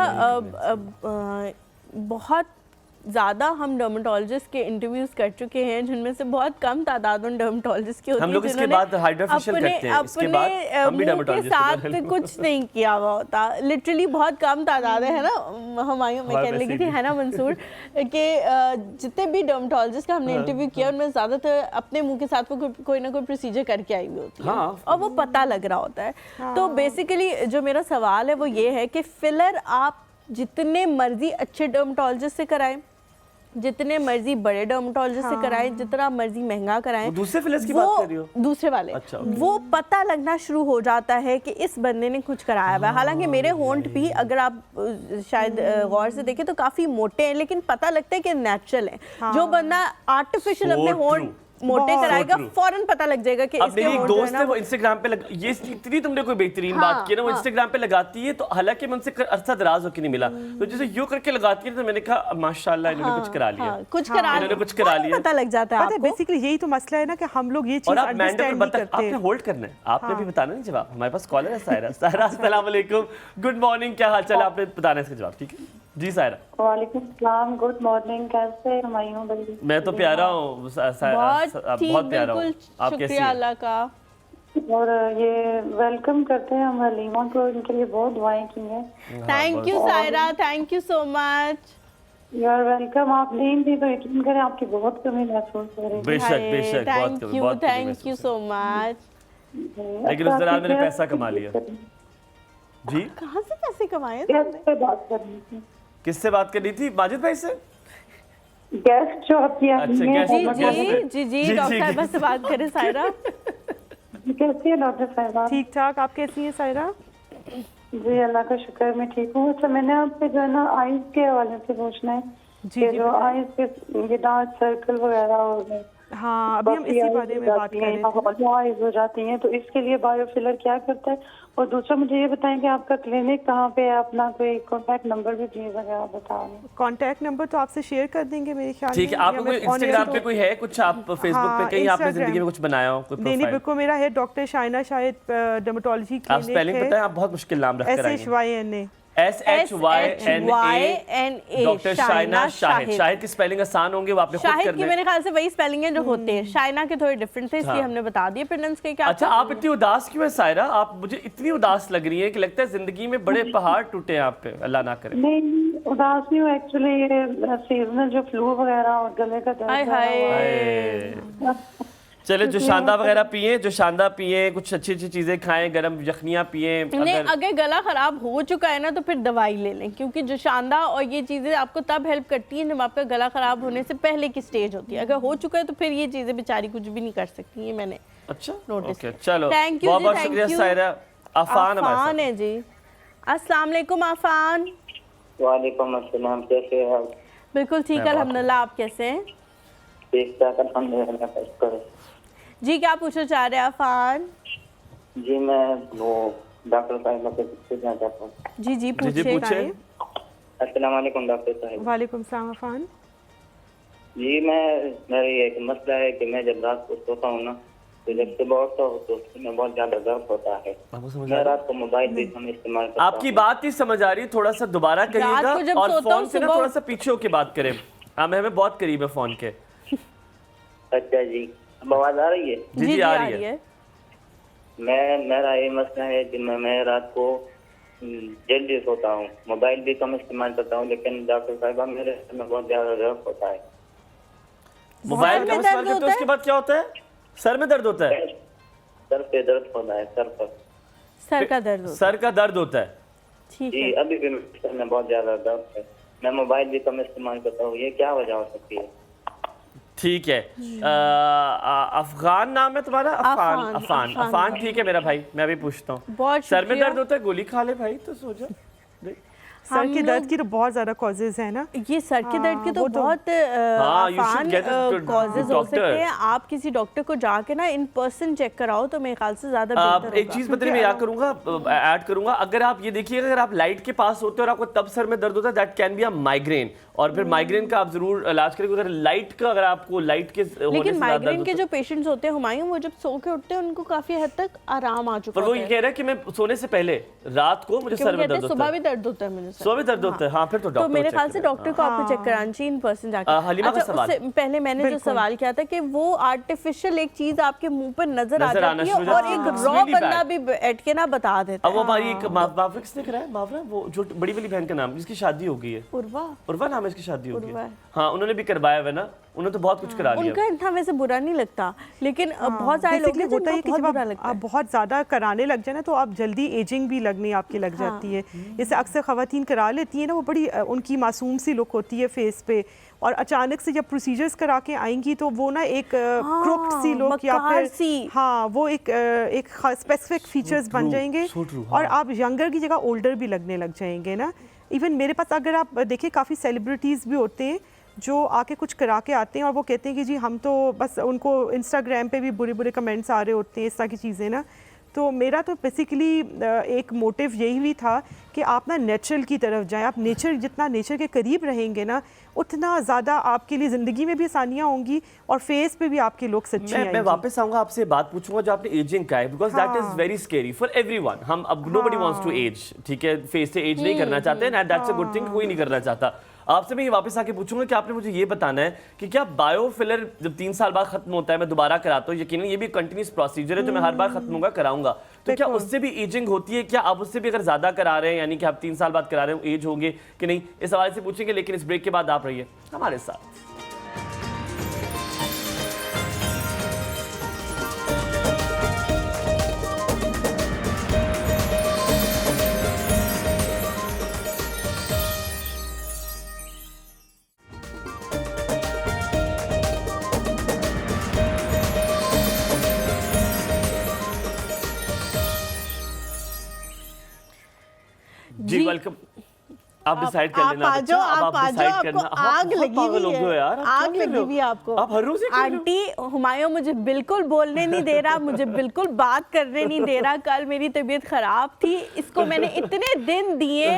बहुत ज़्यादा हम डर्मेटोलॉजिस्ट के इंटरव्यूज़ कर चुके हैं जिनमें से बहुत कम तादाद उन डर्मेटोलॉजिस्ट की होती है हम लोग इसके बाद हाइड्रोफेशियल करते हैं, इसके बाद हम भी मुंह के डर्मेटोलॉजिस्ट साथ कुछ नहीं किया हुआ होता, लिटरली बहुत कम तादाद है ना हमायूं, मैं कहने लगी थी है ना मंसूर कि जितने भी डर्मेटोलॉजिस्ट का हमने इंटरव्यू किया उनमें ज़्यादातर अपने मुंह के साथ वो कोई ना कोई प्रोसीजर करके आई हुई होती है और वो पता लग रहा होता है। तो बेसिकली जो मेरा सवाल है वो ये है कि फिलर आप जितने मर्जी अच्छे डर्मेटोलॉजिस्ट से कराएं, जितने मर्जी बड़े डर्मेटोलॉजिस्ट से कराएं, जितना मर्जी महंगा कराएं, दूसरे फिलर्स की बात कर रही हो? दूसरे वाले अच्छा, वो पता लगना शुरू हो जाता है कि इस बंदे ने कुछ कराया हुआ है। हालांकि मेरे होंठ भी अगर आप शायद गौर से देखें तो काफी मोटे हैं, लेकिन पता लगता है कि नेचुरल है। जो बंदा आर्टिफिशियल अपने होंठ मोटे कराएगा फौरन पता लग जाएगा कि अब इसके मेरी एक होंठ जो है दोस्त ना है वो इंस्टाग्राम पे ये इतनी तुमने कोई बेहतरीन बात की ना, वो इंस्टाग्राम पे लगाती है तो हालांकि मैं उनसे अरसा दराज होकर नहीं मिला, तो जैसे यूं करके लगाती है तो मैंने कहा माशाल्लाह इन्होंने कुछ करा लिया, कुछ करा इन्होंने कुछ करा लिया, पता लग जाता है आपको। बेसिकली यही तो मसला है ना कि हम लोग ये और चीज आप मैंने अंडरस्टैंड नहीं करते। आपने होल्ड करना है, आपने भी बताना नहीं जवाब। हमारे पास कॉलर है सायरा। सायरा अस्सलाम वालेकुम, गुड मॉर्निंग, क्या हाल चाल है? आपने बताना है इसका जवाब, ठीक है जी सायरा? वालेकुम सलाम, गुड मॉर्निंग, कैसे हमायूं बल्दी? मैं तो प्यारा हूँ, बहुत प्यारा हूँ, आप कैसी शुक्रिया हैं? अल्लाह का। और ये वेलकम करते हैं हम हलीमा को, इनके लिए बहुत दुआएं की हैं। Thank you Saira, thank you so much. You are welcome. आप नहीं भी तो यकीन करें आपकी बहुत कमी महसूस हो रही है। बेशक बेशक, बहुत थैंक यू, बहुत थैंक यू सो मच। लेकिन उस दौरान मैंने पैसा कमा लिया जी। कहाँ से पैसे कमाए? गेस्ट से बात करनी थी, किससे बात करनी थी? माजिद भाई से? गेस्ट जो आपकी आई अच्छा, हैं, गेस्ट। जी वो जी, जी जी जी जी, डॉक्टर जी। साहिबा से बात करें सायरा। कैसी है डॉक्टर साहिबा? ठीक ठाक, आप कैसी हैं सायरा? जी अल्लाह का शुक्र, मैं ठीक हूँ। अच्छा, मैंने आपसे जो है ना आइज के हवाले से पूछना है जी, कि जी, जो आइज के ये डार्क सर्कल वगैरह हो गए, हाँ अभी हम इसी बारे में बात कर रहे थे। आइज हो जाती हैं, तो इसके लिए बायोफिलर क्या करता है? और दूसरा मुझे ये बताएं कि आपका क्लिनिक कहाँ पे है, अपना कोई कॉन्टैक्ट नंबर भी प्लीज अगर आप बता दें। कॉन्टैक्ट नंबर तो आपसे शेयर कर देंगे मेरे ख्याल ठीक है। में, आपको या कोई मैं on इंस्टाग्राम air पे कोई है कुछ, आप फेसबुक पे हाँ, कहीं आपने Instagram। जिंदगी में कुछ बनाया हो, कोई नहीं नहीं, प्रोफाइल? बिल्कुल मेरा है डॉक्टर शाइना शाहिद डर्मेटोलॉजी आप स्पेलिंग क्लिनिक बताएं, आप बहुत मुश्किल नाम रख कर आई हैं। SHYNA। SHYNA, doctor Shaina Shahid. Shahid की स्पेलिंग आसान होंगे, वो आपने खुद शाहिद की करने। मेरे ख्याल से वही स्पेलिंग है जो होते हैं, शाइना के थोड़े डिफरेंट थे इसलिए हाँ। हमने बता दिए प्रोनाउंस के। क्या अच्छा, आप इतनी उदास क्यों है सायरा? आप मुझे इतनी उदास लग रही है कि लगता है जिंदगी में बड़े पहाड़ टूटे हैं आप पे, अल्लाह ना करे। नहीं उदास नहीं हूँ, एक्चुअली ये सीजनल जो फ्लू वगैरह और गले का दर्द हाय वगैरह हाय। चले जो शानदा वगैरह पिए, जो शानदा पिए, कुछ अच्छी अच्छी चीजें खाएं, गरम यखनियाँ पिए। नहीं, अगर गला खराब हो चुका है ना तो फिर दवाई ले लें, क्योंकि जो शानदा और ये चीज़ें आपको तब हेल्प करती हैं जब आपका गला खराब होने से पहले की स्टेज होती है। अगर हो चुका है तो फिर ये चीज़ें बेचारी कुछ भी नहीं कर सकती हैं, मैंने अच्छा नोटिस। ओके, चलो थैंक यू बहुत जी, बहुत थैंक शुक्रिया यू। सायरा। अफान हमारे आफान साथ। है जी। अस्सलाम वालेकुम आफान। वालेकुम अस्सलाम, कैसे हैं आप? बिल्कुल ठीक, अल्हम्दुलिल्लाह, आप कैसे हैं? ठीक ठाक अल्हम्दुलिल्लाह। जी क्या पूछना चाह रहे हैं आफान? जी मैं वो डॉक्टर साहिबा से पूछना चाहता हूँ। जी जी पूछे। पूछिए। अस्सलाम वालेकुम डॉक्टर साहिबा। वालेकुम सलाम अफान। जी मेरा एक मसला है कि मैं जब रात को सोता हूँ ना, तो जब सुबह उठता हूँ तो उसमें बहुत ज्यादा दर्द होता है। आपको समझ आ मैं रहा है? रात को मोबाइल भी कम इस्तेमाल करता आपकी हूँ। बात ही समझ आ रही है, थोड़ा सा दोबारा करिएगा को जब और सोता फोन हूँ से ना सुबह- थोड़ा सा पीछे होके बात करें। हमें बहुत करीब है फोन के। अच्छा जी, अब आवाज आ रही है? जी जी आ रही है। मेरा ये मसला है कि मैं रात को जल्दी सोता हूँ, मोबाइल भी कम इस्तेमाल करता हूँ, लेकिन डॉक्टर साहिबा मेरे सर में बहुत ज्यादा दर्द होता है। मोबाइल में कम दर्द इस्तेमाल करते होता हो, उसके बाद क्या होता है? सर में दर्द होता है? सर पे दर्द होता है, सर पर। सर का दर्द होता सर का दर्द होता है? है। ठीक जी है। अभी भी मेरे सर में बहुत ज्यादा दर्द है। मैं मोबाइल भी कम इस्तेमाल करता हूँ, ये क्या वजह हो सकती है? ठीक है। अफगान नाम है तुम्हारा? अफान। अफान अफान ठीक है मेरा भाई, मैं अभी पूछता हूँ। बहुत सर में शुक्रिया। दर्द होता है, गोली खा ले भाई तो सो जा। सर के दर्द की तो बहुत ज़्यादा कॉजेज़ है ना। ये सर के दर्द के तो वो तो- बहुत you should आसान get it to कॉजेज हो doctor. सकते हैं। आप किसी डॉक्टर को जाके ना इन पर्सन चेक कराओ तो मेरे ख्याल से ज्यादा बेहतर एक चीज बताइए, मैं याद करूंगा, ऐड करूंगा, अगर आप ये देखिएगा, अगर आप लाइट के पास होते हो और आपको तब सर में दर्द होता है, that can be a migraine, और फिर माइग्रेन का आप जरूर इलाज करेंगे। अगर लाइट का, अगर आपको लाइट के होने से लेकिन ज्यादा माइग्रेन दर्द के होता जो पेशेंट्स होते हैं हुमायूं, वो जब सो के उठते हैं उनको काफी हद तक आराम आ है, चुका पर वो होता ये है। कह रहा है कि मैं सोने से पहले रात को मुझे क्यों सर में कहते हैं दर्द होता सुबह है, भी दर्द होता है मुझे सर। सुबह भी दर्द होता है। हाँ, फिर तो तो डॉक्टर मेरे को ख्याल check से करें। डॉक्टर को आपको चेक कराना चाहिए इन पर्सन जाके। हलीमा का सवाल। उससे पहले मैंने जो सवाल किया था कि वो आर्टिफिशियल एक चीज आपके मुंह पर नजर आ नजर आना जाती है शुरू हो और जाती एक है। It's रॉ really बंदा bad. भी बैठ के ना बता देता अब वो है। हमारी एक मावरा किसने कराया, मावरा वो जो बड़ी वाली बहन का नाम, जिसकी शादी हो गई है, उर्वा, उर्वा नाम है, इसकी शादी हो गई उर्वा है। है। हाँ, उन्होंने भी करवाया हुआ है ना, उन्होंने तो बहुत कुछ करा लिया। उनका इतना वैसे बुरा नहीं लगता, लेकिन बहुत सारे लोग बेसिकली हैं होता है जिनको कि बहुत जब बुरा लगता आप है। बहुत ज़्यादा कराने लग जाए ना तो आप जल्दी एजिंग भी लगने आपकी लग जाती है। जैसे अक्सर ख़वातीन करा लेती हैं ना, वो बड़ी उनकी मासूम सी लुक होती है फेस पे, और अचानक से जब प्रोसीजर्स करा के आएंगी तो वो ना एक क्रुक्ड सी लुक या मक्कार फिर सी। हाँ वो एक स्पेसिफिक फीचर्स बन true, जाएंगे so true, और आप यंगर की जगह ओल्डर भी लगने लग जाएंगे ना। इवन मेरे पास अगर आप देखिए काफ़ी सेलिब्रिटीज़ भी होते हैं जो आके कुछ करा के आते हैं और वो कहते हैं कि जी हम तो बस, उनको इंस्टाग्राम पे भी बुरे बुरे कमेंट्स आ रहे होते हैं, इस तरह की चीज़ें ना। तो मेरा तो बेसिकली एक मोटिव यही भी था कि आप ना नेचुरल की तरफ जाएं। आप नेचर, जितना नेचर के करीब रहेंगे ना उतना ज़्यादा आपके लिए ज़िंदगी में भी आसानियाँ होंगी और फेस पे भी आपके लोग सच्ची मैं आएंगी। वापस आऊंगा, आपसे बात पूछूंगा जो आपने एजिंग का है, because that is very scary for everyone. हम अब नोबडी वांट्स टू एज, ठीक है, फेस से एज नहीं करना चाहते हैं, दैट्स अ गुड थिंग, कोई नहीं करना चाहता। आपसे मैं ये वापस आके पूछूंगा कि आपने मुझे ये बताना है कि क्या बायोफिलर जब 3 साल बाद खत्म होता है, मैं दोबारा कराता हूँ, यकीनन ये भी कंटिन्यूस प्रोसीजर है जो मैं हर बार खत्म होगा कराऊंगा, तो क्या उससे भी एजिंग होती है? क्या आप उससे भी अगर ज्यादा करा रहे हैं, यानी कि आप 3 साल बाद करा रहे हो, एज होंगे कि नहीं, इस हवाले से पूछेंगे, लेकिन इस ब्रेक के बाद आप रहिए हमारे साथ। जी वेलकम। आप डिसाइड कर लेना, आप आ जाओ, आप आ जाओ, decide आपको करना। आप आग बहुत लगी पागल हो हुई गए हो है, यार, आप आग क्या कर लगी रहे हो? हुई है आपको। आप हर रोज ये कर रहे हो? आंटी हुमायूं मुझे बिल्कुल बोलने नहीं दे रहा, मुझे बिल्कुल बात करने नहीं दे रहा। कल मेरी तबीयत खराब थी, इसको मैंने इतने दिन दिए,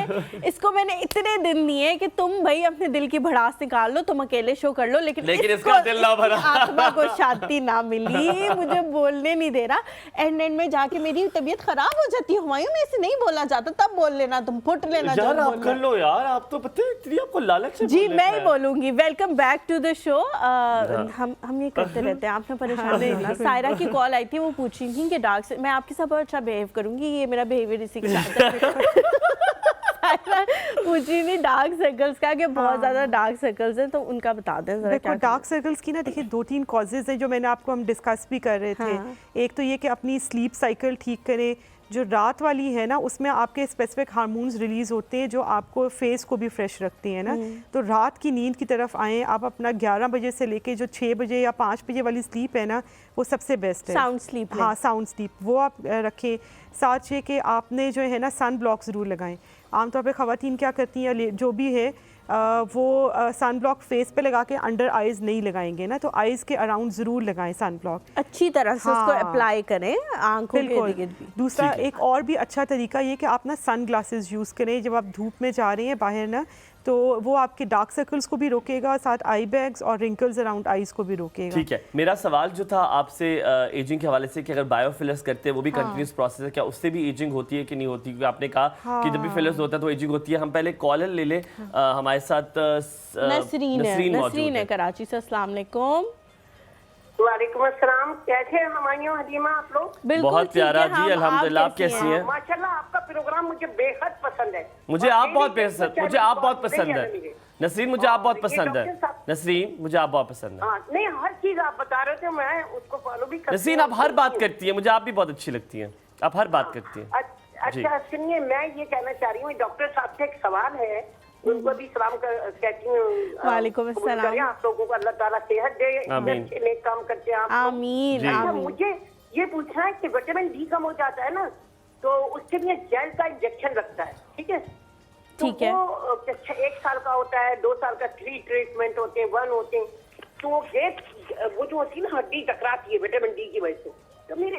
इसको मैंने इतने दिन दिए कि तुम भाई अपने दिल की भड़ास निकाल लो, तुम अकेले शो कर लो, लेकिन इसका दिल ना भरा। आत्मा को शांति ना मिली, मुझे बोलने नहीं दे रहा। एंड में जाके मेरी तबीयत खराब हो जाती है। हुमायूं में ऐसे नहीं बोलना चाहता, तब बोल लेना, तुम फुट लेना यार जब आप बोलना। कर लो यार, आप तो पता है इतनी आपको लालच है जी बोलने मैं का ही है। बोलूंगी। Welcome back to the show. हम ये करते रहते हैं, आपने परेशान नहीं होना। सायरा की कॉल आई थी, वो पूछ रही थी कि डार्क से मैं आपके साथ बहुत अच्छा बिहेव करूंगी, ये मेरा बिहेवियर इसी के साथ है। सायरा पूछ रही थी डार्क सर्कल्स का, कि बहुत ज्यादा डार्क सर्कल्स हैं, तो उनका बता दें जरा। देखो डार्क सर्कल्स की ना देखिए 2-3 कॉजेज़ हैं जो मैंने आपको हम डिस्कस भी कर रहे थे। हाँ। एक तो ये कि अपनी स्लीप साइकिल ठीक करें। जो रात वाली है ना उसमें आपके स्पेसिफिक हार्मोन्स रिलीज होते हैं जो आपको फेस को भी फ्रेश रखती हैं ना। तो रात की नींद की तरफ आएँ आप। अपना 11 बजे से लेके जो 6 बजे या 5 बजे वाली स्लीप है ना वो सबसे बेस्ट है। Sound sleep. हाँ साउंड स्लीप वो आप रखें। साथ ये कि आपने जो है ना सन ब्लॉक ज़रूर लगाएं। आमतौर पे ख़वातीन क्या करती हैं, जो भी है वो सन ब्लॉक फेस पे लगा के अंडर आइज़ नहीं लगाएंगे ना, तो आइज़ के अराउंड ज़रूर लगाएं सन ब्लॉक अच्छी तरह से उसको हाँ। अप्लाई करें आंखों के बिल्कुल। इर्द गिर्द भी। दूसरा एक और भी अच्छा तरीका ये कि आप ना सन ग्लासेस यूज़ करें जब आप धूप में जा रहे हैं बाहर ना, तो वो आपके डार्क सर्कल्स को भी रोकेगा, साथ आई बैग्स और रिंकल्स अराउंड आईज को भी रोकेगा। ठीक है, मेरा सवाल जो था आपसे एजिंग के हवाले से कि अगर बायोफिलर्स करते हैं वो भी कंटिन्यूस प्रोसेस है, क्या उससे भी एजिंग होती है कि नहीं होती? क्योंकि आपने कहा कि जब भी फिलर्स होता है तो एजिंग होती है। हम पहले कॉलर ले ले। हमारे साथ नसरीन है कराची से। अस्सलाम वालेकुम। वालेकुम अस्सलाम। कैसे हैं हुमायूं, हलीमा, आप लोग? बिल्कुल बहुत ठीक प्यारा है, जी, हम। अल्हम्दुलिल्लाह। आप कैसी हैं? माशाल्लाह आपका प्रोग्राम मुझे बेहद पसंद है। मुझे आप बहुत पसंद, मुझे आप बहुत पसंद है नहीं नसरीन, मुझे आप बहुत ये पसंद है डॉक्टर साहब- नसरीन, मुझे आप बहुत पसंद है। हाँ, नहीं हर चीज आप बता रहे थे, मैं उसको फॉलो भी करती नसरीन हूँ। आप हर बात करती हैं, मुझे आप भी बहुत अच्छी लगती हैं, आप हर बात करती हैं। अच्छा सुनिए, मैं ये कहना चाह रही हूँ, डॉक्टर साहब से एक सवाल है, उनको भी सलाम कहती हूँ। वालेकुम अस्सलाम। आप लोगों को अल्लाह ताला सेहत दे, आमीन। अच्छे नेक काम करते हैं आप लोग। आमीन जी। अच्छा, आमीन। मुझे ये पूछना है कि विटामिन डी कम हो जाता है ना, तो उसके लिए जेल का इंजेक्शन लगता है, ठीक है? ठीक है। वो 1 साल का होता है, 2 साल का 3 ट्रीटमेंट होते हैं, 1 होते हैं। तो वो जो होती है ना, हड्डी टकराती है विटामिन डी की वजह से। तो मेरे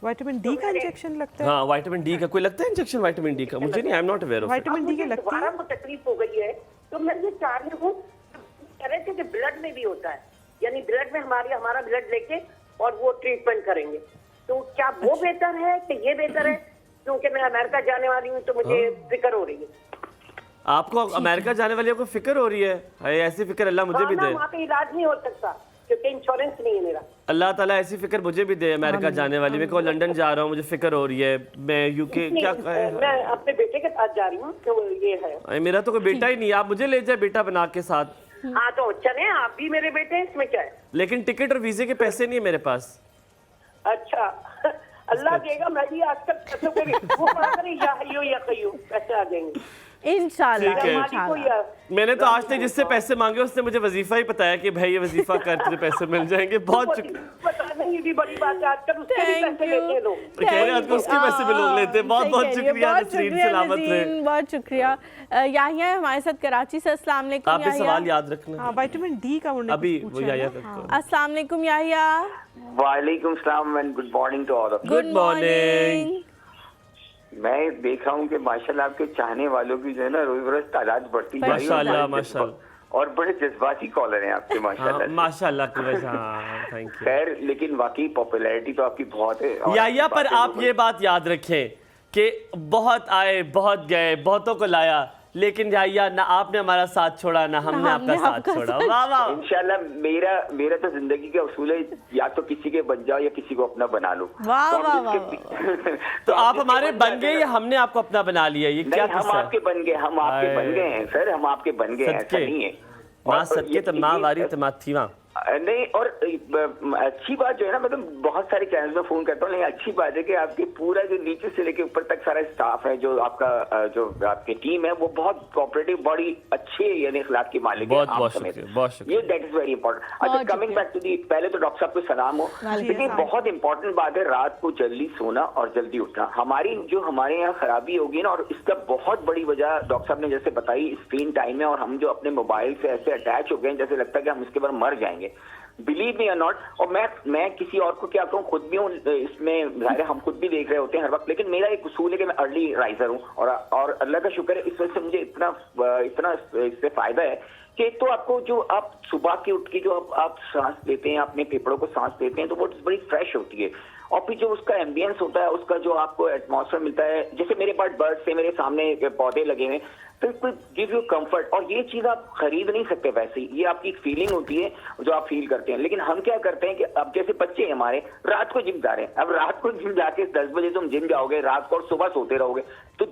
विटामिन डी का इंजेक्शन लगता है? हाँ, विटामिन डी का कोई लगता है इंजेक्शन विटामिन डी का? मुझे नहीं, आई am not aware of. Vitamin D के लगती दोबारा है? को तकलीफ हो गई है, तो मैं ये चाह रही हूँ कह रहे थे कि ब्लड में भी होता है, यानी ब्लड में हमारा ब्लड लेके और वो ट्रीटमेंट करेंगे। तो क्या वो बेहतर है कि ये बेहतर है? क्योंकि मैं अमेरिका जाने वाली हूँ तो मुझे फिक्र हो रही है। आपको अमेरिका जाने वाले को फिक्र हो रही है? हाय, ऐसी फिक्र अल्लाह मुझे भी दे। वहाँ पे इलाज नहीं हो सकता क्योंकि इंश्योरेंस नहीं है मेरा। अल्लाह ताला ऐसी फिक्र मुझे भी दे। अमेरिका जाने वाली, मैं को लंदन जा रहा हूँ, मुझे फिक्र हो रही है। मैं यूके क्या मैं अपने बेटे के साथ जा रही हूँ, तो ये है। अरे मेरा तो कोई बेटा ही नहीं है, आप मुझे ले जाए बेटा बना के साथ। हाँ तो चले, आप भी मेरे बेटे हैं, इसमें क्या है? लेकिन टिकट और वीजे के पैसे नहीं है मेरे पास। अच्छा अल्लाह देगा, मैं भी आज तक पैसों के वो या पैसे आ जाएंगे इंशाल्लाह ठीक है। इंशाल्लाह। मैंने तो आज तक जिससे पैसे मांगे उसने मुझे वजीफा ही बताया कि भाई ये वजीफा कर, तुझे पैसे मिल जाएंगे। बहुत पता नहीं, ये भी बड़ी बात है, आजकल उसके भी पैसे लेते हैं लोग। कह रहे हैं आजकल उसके पैसे भी लोग लेते हैं। बहुत बहुत शुक्रिया नसरीन, सलामत रहे। बहुत शुक्रिया। याहिया है हमारे साथ कराची से। अस्सलाम वालेकुम आप भी याहिया। सवाल याद रखना। हाँ, विटामिन डी का उन्होंने अभी कुछ वो पूछा है याहिया ना। तक। अस्सलाम वालेकुम याहिया। वालेकुम सलाम and good morning to all of you. Good morning. मैं देखा हूँ कि माशाल्लाह आपके चाहने वालों की जो है ना रोज बरोज तादाद बढ़ती जा रही है। माशाल्लाह माशाल्लाह। और बड़े जज्बाती कॉलर हैं आपके माशाल्लाह हाँ, से। माशाल्लाह की वजह। हाँ, थैंक यू। खैर लेकिन वाकई पॉपुलैरिटी तो आपकी बहुत है। और याहिया पर बातें आप तो ये बात याद रखें कि बहुत आए, बहुत गए, बहुतों को लाया, लेकिन याहिया ना आपने हमारा साथ छोड़ा ना हमने आपका साथ छोड़ा। वाह वाह। इंशाल्लाह मेरा तो जिंदगी का उसूल है, या तो किसी के बन जाओ या किसी को अपना बना लो। वाह, तो हम वाह, जिसके- तो आप जिसके हमारे बन जाते गए हैं या हमने आपको अपना बना लिया? ये क्या नहीं, हम किस्सा है? आपके बन गए, हम आपके बन गए हैं सर, हम आपके बन गए हैं, ऐसा सदके। नहीं है। माँ और सदके तो माँ वारी तो माँ थी वहाँ। नहीं, और अच्छी बात जो है ना, मतलब बहुत सारे चैनल में फोन करता हूँ, लेकिन अच्छी बात है कि आपके पूरा जो नीचे से लेके ऊपर तक सारा स्टाफ है, जो आपका जो आपकी टीम है, वो बहुत कोऑपरेटिव, बड़ी अच्छे यानी अखलाक की मालिक है। बहुत आप बहुत समेत। शुक्रिया, बहुत शुक्रिया। ये दैट इज वेरी इंपॉर्टेंट। अच्छा, कमिंग बैक टू दी, पहले तो डॉक्टर साहब को सलाम हो। लेकिन बहुत इंपॉर्टेंट बात है रात को जल्दी सोना और जल्दी उठना। हमारे यहाँ खराबी होगी ना, और इसका बहुत बड़ी वजह डॉक्टर साहब ने जैसे बताई स्क्रीन टाइम है, और हम जो अपने मोबाइल से ऐसे अटैच हो गए हैं, जैसे लगता है कि हम इसके बाद मर जाएंगे। बिलीव मी और नॉट, और मैं किसी और को क्या कहूँ, खुद भी हूँ इसमें, जाहिर है हम खुद भी देख रहे होते हैं हर वक्त, लेकिन मेरा एक उसूल है कि मैं अर्ली राइजर हूँ, और अल्लाह का शुक्र है इस वजह से मुझे इतना इससे फायदा है कि तो आपको जो आप सुबह की उठ के जो आप सांस लेते हैं, अपने फेफड़ों को सांस लेते हैं, तो वो बड़ी फ्रेश होती है। और फिर जो उसका एम्बियंस होता है, उसका जो आपको एटमॉस्फेयर मिलता है, जैसे मेरे पास बर्ड्स है, मेरे सामने पौधे लगे हैं, तो it will give you comfort. और ये चीज आप खरीद नहीं सकते वैसे ही, ये आपकी एक फीलिंग होती है जो आप फील करते हैं। लेकिन हम क्या करते हैं कि अब जैसे बच्चे हमारे रात को जिम जा रहे हैं, अब रात को जिम जाके 10 बजे तुम जिम जाओगे रात को और सुबह सोते रहोगे, तो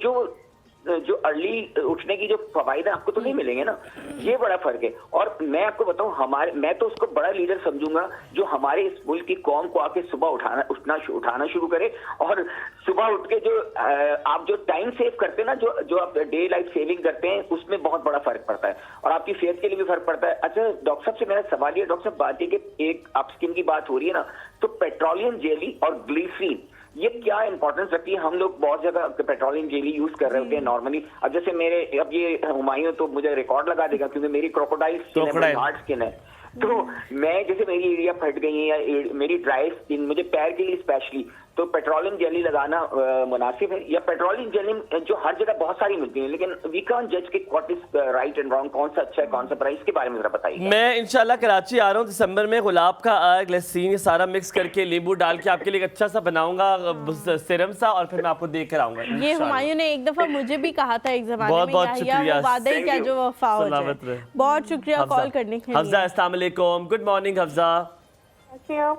जो अर्ली उठने की जो फवायद है आपको तो नहीं मिलेंगे ना। ये बड़ा फर्क है। और मैं आपको बताऊं, मैं तो उसको बड़ा लीडर समझूंगा जो हमारे इस मुल्क की कौम को आके सुबह उठाना शुरू करे, और सुबह उठ के जो आप जो टाइम सेव करते हैं ना, जो आप डे लाइफ सेविंग करते हैं, उसमें बहुत बड़ा फर्क पड़ता है, और आपकी सेहत के लिए भी फर्क पड़ता है। अच्छा, डॉक्टर साहब से मेरा सवाल ये, डॉक्टर साहब बात है कि एक आप स्किन की बात हो रही है ना, तो पेट्रोलियम जेली और ग्लिसरीन ये क्या इंपॉर्टेंस रखती है? हम लोग बहुत जगह पेट्रोलियम जेली यूज कर रहे होते हैं नॉर्मली। अब जैसे अब ये हुमायूं तो मुझे रिकॉर्ड लगा देगा क्योंकि मेरी क्रोकोडाइल स्किन है, हार्ड स्किन है, तो मैं जैसे मेरी एरिया फट गई है या मेरी ड्राई स्किन, मुझे पैर के लिए स्पेशली, तो पेट्रोलियम जेली लगाना मुनासिब है? या पेट्रोलियम जेली जो हर जगह बहुत सारी मिलती है, लेकिन वी कांट जज कि what is right and wrong, कौन सा अच्छा है कौन सा प्राइस, इसके बारे में जरा बताइए। मैं इंशाल्लाह कराची आ रहा हूँ दिसंबर में, गुलाब का ग्लिसरीन ये सारा मिक्स करके नींबू डाल के आपके लिए एक अच्छा सा बनाऊंगा सिरम सा, और फिर मैं आपको दे कर आऊंगा। ये हुमायूं ने एक दफा मुझे भी कहा था एक जमाने बहुत में, बहुत याहिया शुक्रिया। वो वादा ही क्या जो वफा हो सलामत जाए। रहे। बहुत शुक्रिया कॉल करने के हफ्जा, लिए। अस्सलाम वालेकुम। Good morning Hafza. कैसे हो?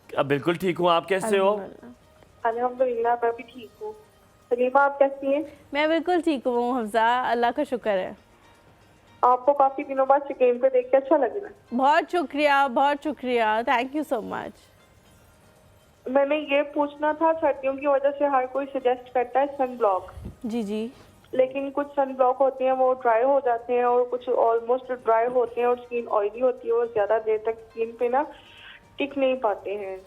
अब बिल्कुल ठीक हूँ, आप कैसे हो? अल्हम्दुलिल्लाह, मैं भी ठीक हूँ। सलीमा, आप कैसी हैं? मैं बिल्कुल ठीक हूँ हफ्जा, अल्लाह का शुक्र है। आपको काफी दिनों बाद स्क्रीन पे देख के अच्छा लग रहा है। बहुत शुक्रिया, थैंक यू सो मच। मैंने ये पूछना था, सर्दियों की वजह से हर कोई सजेस्ट करता है सन ब्लॉक, जी लेकिन कुछ सन ब्लॉक होते हैं वो ड्राई हो जाते हैं, और कुछ ऑलमोस्ट ड्राई होते हैं, और स्किन ऑयली होती है, और ज्यादा देर तक स्किन पे ना टिक नहीं पाते हैं।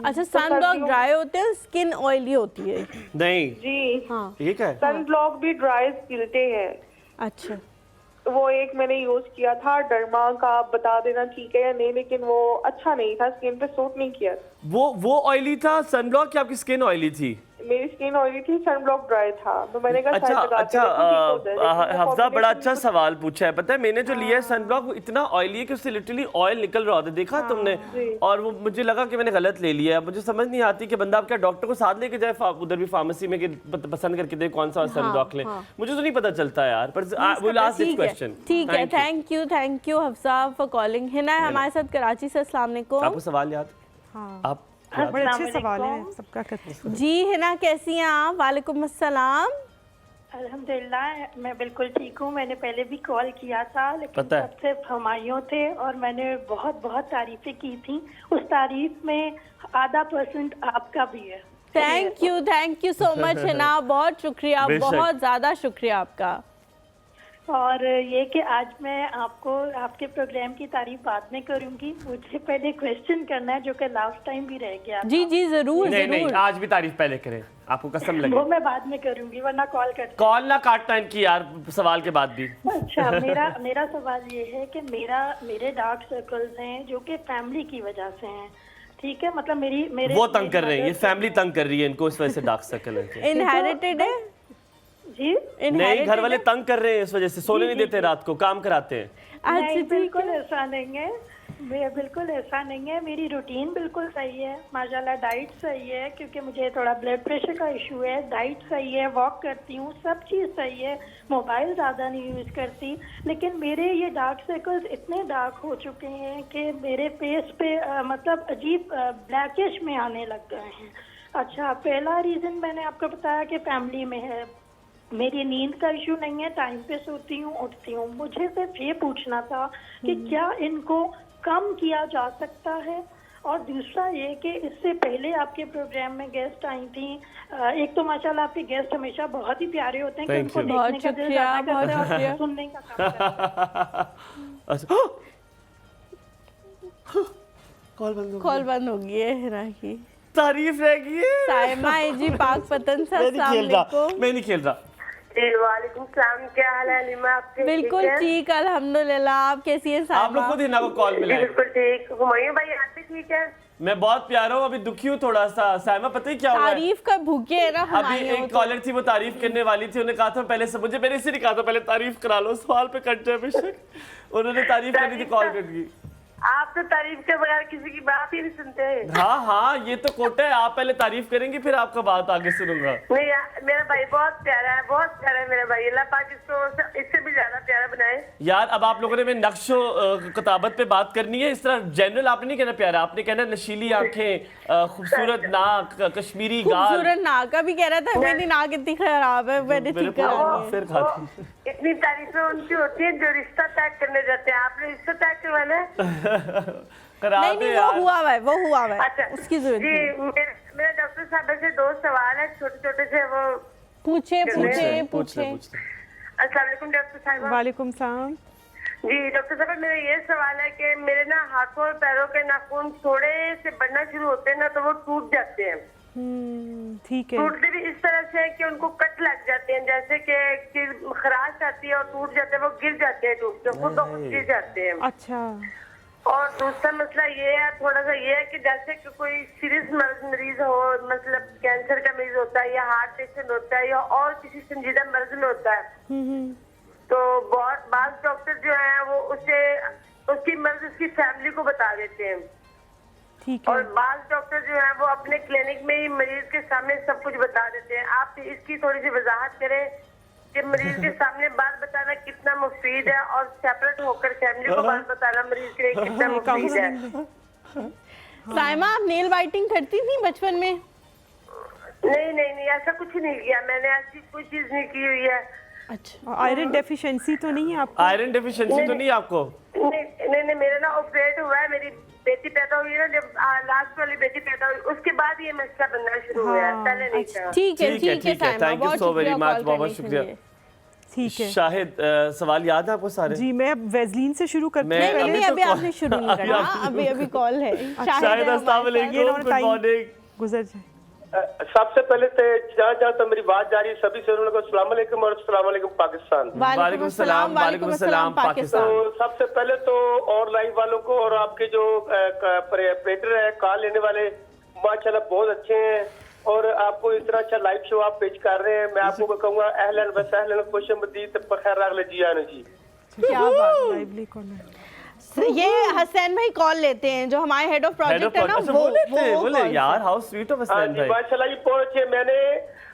अच्छा, सन ब्लॉक ड्राई होते हैं, स्किन ऑयली होती है। नहीं, जी हाँ, ठीक है। सन ब्लॉक भी ड्राई स्किल्टे हैं। अच्छा। वो एक मैंने यूज किया था डर्मा का, आप बता देना ठीक है या नहीं, लेकिन वो अच्छा नहीं था, स्किन पे सूट नहीं किया। वो ऑयली था सनब्लॉक या आपकी स्किन ऑयली थी? मेरी स्किन ऑयली थी, सन ब्लॉक ड्राई था, तो मैंने कहा अच्छा शायद लगा के अच्छा, देखूं ठीक हो जाए, लेकिन वो हफ्सा बड़ा combination अच्छा सवाल पूछा है। पता है मैंने जो लिया है सनब्लॉक वो इतना ऑयली है कि उससे लिटरली ऑयल निकल रहा होता है, देखा तुमने? और वो मुझे लगा कि मैंने गलत ले लिया है। मुझे समझ नहीं आती कि बंदा आप क्या डॉक्टर को साथ लेके जाए उधर भी फार्मेसी में कि पसंद करके दे कौन सा सनब्लॉक ले। मुझे तो नहीं पता चलता यार, पर वो लास्ट दिस क्वेश्चन। ठीक है, thank you Hafsa for calling. Hina है हमारे साथ कराची से। अस्सलाम वालेकुम। आपको सवाल याद? हाँ, आप बड़े अच्छे सवाल हैं, सबका करते हैं। जी हिना, कैसी हैं आप? वालेकुम अस्सलाम। अल्हम्दुलिल्लाह, मैं बिल्कुल ठीक हूँ। मैंने पहले भी कॉल किया था, लेकिन पता है। सबसे हमायूं थे और मैंने बहुत बहुत तारीफें की थी। उस तारीफ में आधा % आपका भी है। Thank you so much Hina, बहुत शुक्रिया, बेशक। बहुत ज़्यादा शुक्रिया आपका। और ये कि आज मैं आपको आपके प्रोग्राम की तारीफ बाद में करूंगी। मुझे पहले क्वेश्चन करना है जो कि लास्ट टाइम भी रह गया था। जी जी, जरूर नहीं नहीं, जरूर। आज भी तारीफ पहले करें, आपको कसम वो लगे। मैं बाद में करूंगी, वरना कॉल करते। कॉल ना काटना इनकी यार, सवाल के बाद भी। अच्छा, मेरा सवाल ये है कि मेरे डार्क सर्कल्स हैं जो कि फैमिली की वजह से हैं। ठीक है, मतलब मेरे वो तंग कर रहे हैं, ये फैमिली तंग कर रही है इनको, इस वजह से डार्क सर्कल है। इनहेरिटेड है? जी नहीं, घर वाले तंग कर रहे हैं इस वजह से, सोने नहीं देते, रात को काम कराते हैं। अच्छा नहीं, ठीक बिल्कुल है। ऐसा नहीं है, बिल्कुल ऐसा नहीं है। मेरी रूटीन बिल्कुल सही है माशाल्लाह, डाइट सही है क्योंकि मुझे थोड़ा ब्लड प्रेशर का इशू है, डाइट सही है, वॉक करती हूँ, सब चीज़ सही है, मोबाइल ज़्यादा नहीं यूज़ करती। लेकिन मेरे ये डार्क सर्कल्स इतने डार्क हो चुके हैं कि मेरे फेस पे मतलब अजीब ब्लैकिश में आने लग गए हैं। अच्छा, पहला रीज़न मैंने आपको बताया कि फैमिली में है। मेरी नींद का इशू नहीं है, टाइम पे सोती हूँ, उठती हूँ। मुझे सिर्फ ये पूछना था कि क्या इनको कम किया जा सकता है? और दूसरा ये कि इससे पहले आपके प्रोग्राम में गेस्ट आई थी, एक तो माशाल्लाह आपके गेस्ट हमेशा बहुत ही प्यारे होते हैं कि Thank उनको you. देखने का दिल ज़्यादा करता है बहुत और शुक्रिया। सुनने का काम करता है। अच्छा, कॉल बंद हो कॉल बंद हो गई है हिना की। तारीफ रह गई है। साइमा जी पाक पतन से, मैं नहीं अस्सलाम खेल रहा, वालेकुम। मैं नहीं खेल रहा। वालेकुम सलाम, क्या हाल है अलीमा? आपके बिल्कुल ठीक, अल्हम्दुलिल्लाह। आप कैसी हैं आप लोग साइमा? खुद हिना को कॉल जी मिलाएं। बिल्कुल ठीक। हुमायूं भाई आप भी ठीक है? मैं बहुत प्यारा हूँ, अभी दुखी हूँ थोड़ा सा। साइमा पता ही क्या हुआ है? तारीफ का भूखे है ना अभी हमारे। एक कॉलर थी, वो तारीफ करने वाली थी, उन्होंने कहा था पहले से, मुझे मैंने इसी कहा था पहले तारीफ करा लो, सवाल पे कट जाए बेशक। उन्होंने तारीफ करनी थी, कॉल कर दी। आप तो तारीफ के बगैर किसी की बात ही नहीं सुनते। हाँ हाँ, ये तो कोटा है, आप पहले तारीफ करेंगी फिर आपका बात आगे सुनूंगा। नहीं यार, मेरा भाई बहुत प्यारा है, बहुत प्यारा है मेरा भाई। अल्लाह पाक इसको इससे भी ज्यादा प्यारा बनाए। यार अब आप लोगों ने में नक्शो किताबत पे बात करनी है, इस तरह जनरल आपने नहीं कहना प्यारा, आपने कहना नशीली आंखें, खूबसूरत नाक, कश्मीरी गाल। खूबसूरत नाक का भी कह रहा था, मेरी नाक इतनी खराब है, मैंने ठीक करानी है। फिर खाती इतनी तारीफें उनकी होती है जो रिश्ता तय करने जाते हैं। आपने रिश्ता तय करवाना है? करा नहीं दे नहीं, वो यार। हुआ हुआ है, वो हुआ हुआ है, अच्छा उसकी जरूरत जी, नहीं। मेरे डॉक्टर साहब से 2 सवाल है, छोटे छोटे से। वो पूछे पूछ पूछे ले। पूछे। अस्सलाम वालेकुम डॉक्टर साहब। वालेकुम सलाम। जी डॉक्टर साहब, मेरा ये सवाल है कि मेरे ना हाथों और पैरों के नाखून थोड़े से बढ़ना शुरू होते हैं ना, तो वो टूट जाते हैं। ठीक है। टूटते भी इस तरह से कि उनको कट लग जाते हैं, जैसे कि खराश आती है और टूट जाते हैं, वो गिर जाते हैं, टूट के खुद ब खुद गिर जाते हैं। अच्छा, और दूसरा मसला ये है, थोड़ा सा ये है कि जैसे कि कोई सीरियस मरीज हो, मतलब कैंसर का मरीज होता है या हार्ट पेशेंट होता है या और किसी संजीदा मर्ज में होता है, तो बहुत बात डॉक्टर जो है वो उसकी मर्ज उसकी फैमिली को बता देते हैं। ठीक और है। बाल डॉक्टर जो है वो अपने क्लिनिक में ही मरीज के सामने सब कुछ बता देते हैं। आप इसकी थोड़ी सी वजाहत करें कि मरीज के सामने बात बताना कितना मुफीद है और सेपरेट होकर फैमिली को बात बताना मरीज के लिए कितना मुफीद है। साइमा, आप नेल बाइटिंग करती थी बचपन में? नहीं, ऐसा कुछ नहीं किया मैंने, ऐसी कोई चीज नहीं की हुई है। अच्छा, आयरन डेफिशिएंसी तो नहीं है आपको? आयरन डेफिशिएंसी तो नहीं है आपको? नहीं, मेरा ना ऑपरेट हुआ है, मेरी बेटी पैदा हुई है ना, जब लास्ट वाली बेटी पैदा हुई उसके बाद ये मसला बनना शुरू हुआ है, पहले नहीं था। ठीक है ठीक है, साइमा, थैंक यू बहुत सो वेरी शुक्रिया मच, कॉल बहुत करने के शुक्रिया। लिए। ठीक है शाहिद सवाल याद है आपको सारे? जी, मैं अब वेज़लीन से शुरू करती मैं- हूँ। नहीं अभी तो अभी कॉल- आपने शुरू नहीं अभी करना, आपने- अभी कॉल है। शाहिद है अस्सलाम हमारे ये वालेकुम, इन्होंने गुड टाइम मॉर्निंग। गुजर जाए। सबसे पहले तो जहाँ तक मेरी बात जा रही है सभी से उन्होंने अस्सलाम वालेकुम और अस्सलाम वालेकुम पाकिस्तान। वालेकुम अस्सलाम, वालेकुम अस्सलाम, पाकिस्तान। तो सबसे पहले तो और लाइव वालों को और आपके जो ऑपरेटर है कॉल लेने वाले माशाल्लाह बहुत अच्छे हैं और आपको इतना अच्छा लाइव शो आप पेश कर रहे हैं। मैं आपको कहूँगा अहलन व सहलन खुशमदीद बखैर रागले जी आने जी। क्या बात लाइवली कॉल है। ये हसैन भाई कॉल लेते हैं जो हमारे हेड ऑफ प्रोजेक्ट है ना, अच्छा, वो लेते हैं, बोले call यार हाउ स्वीट ऑफ हाँ हसन जी भाई। माशाल्लाह ये बहुत अच्छे।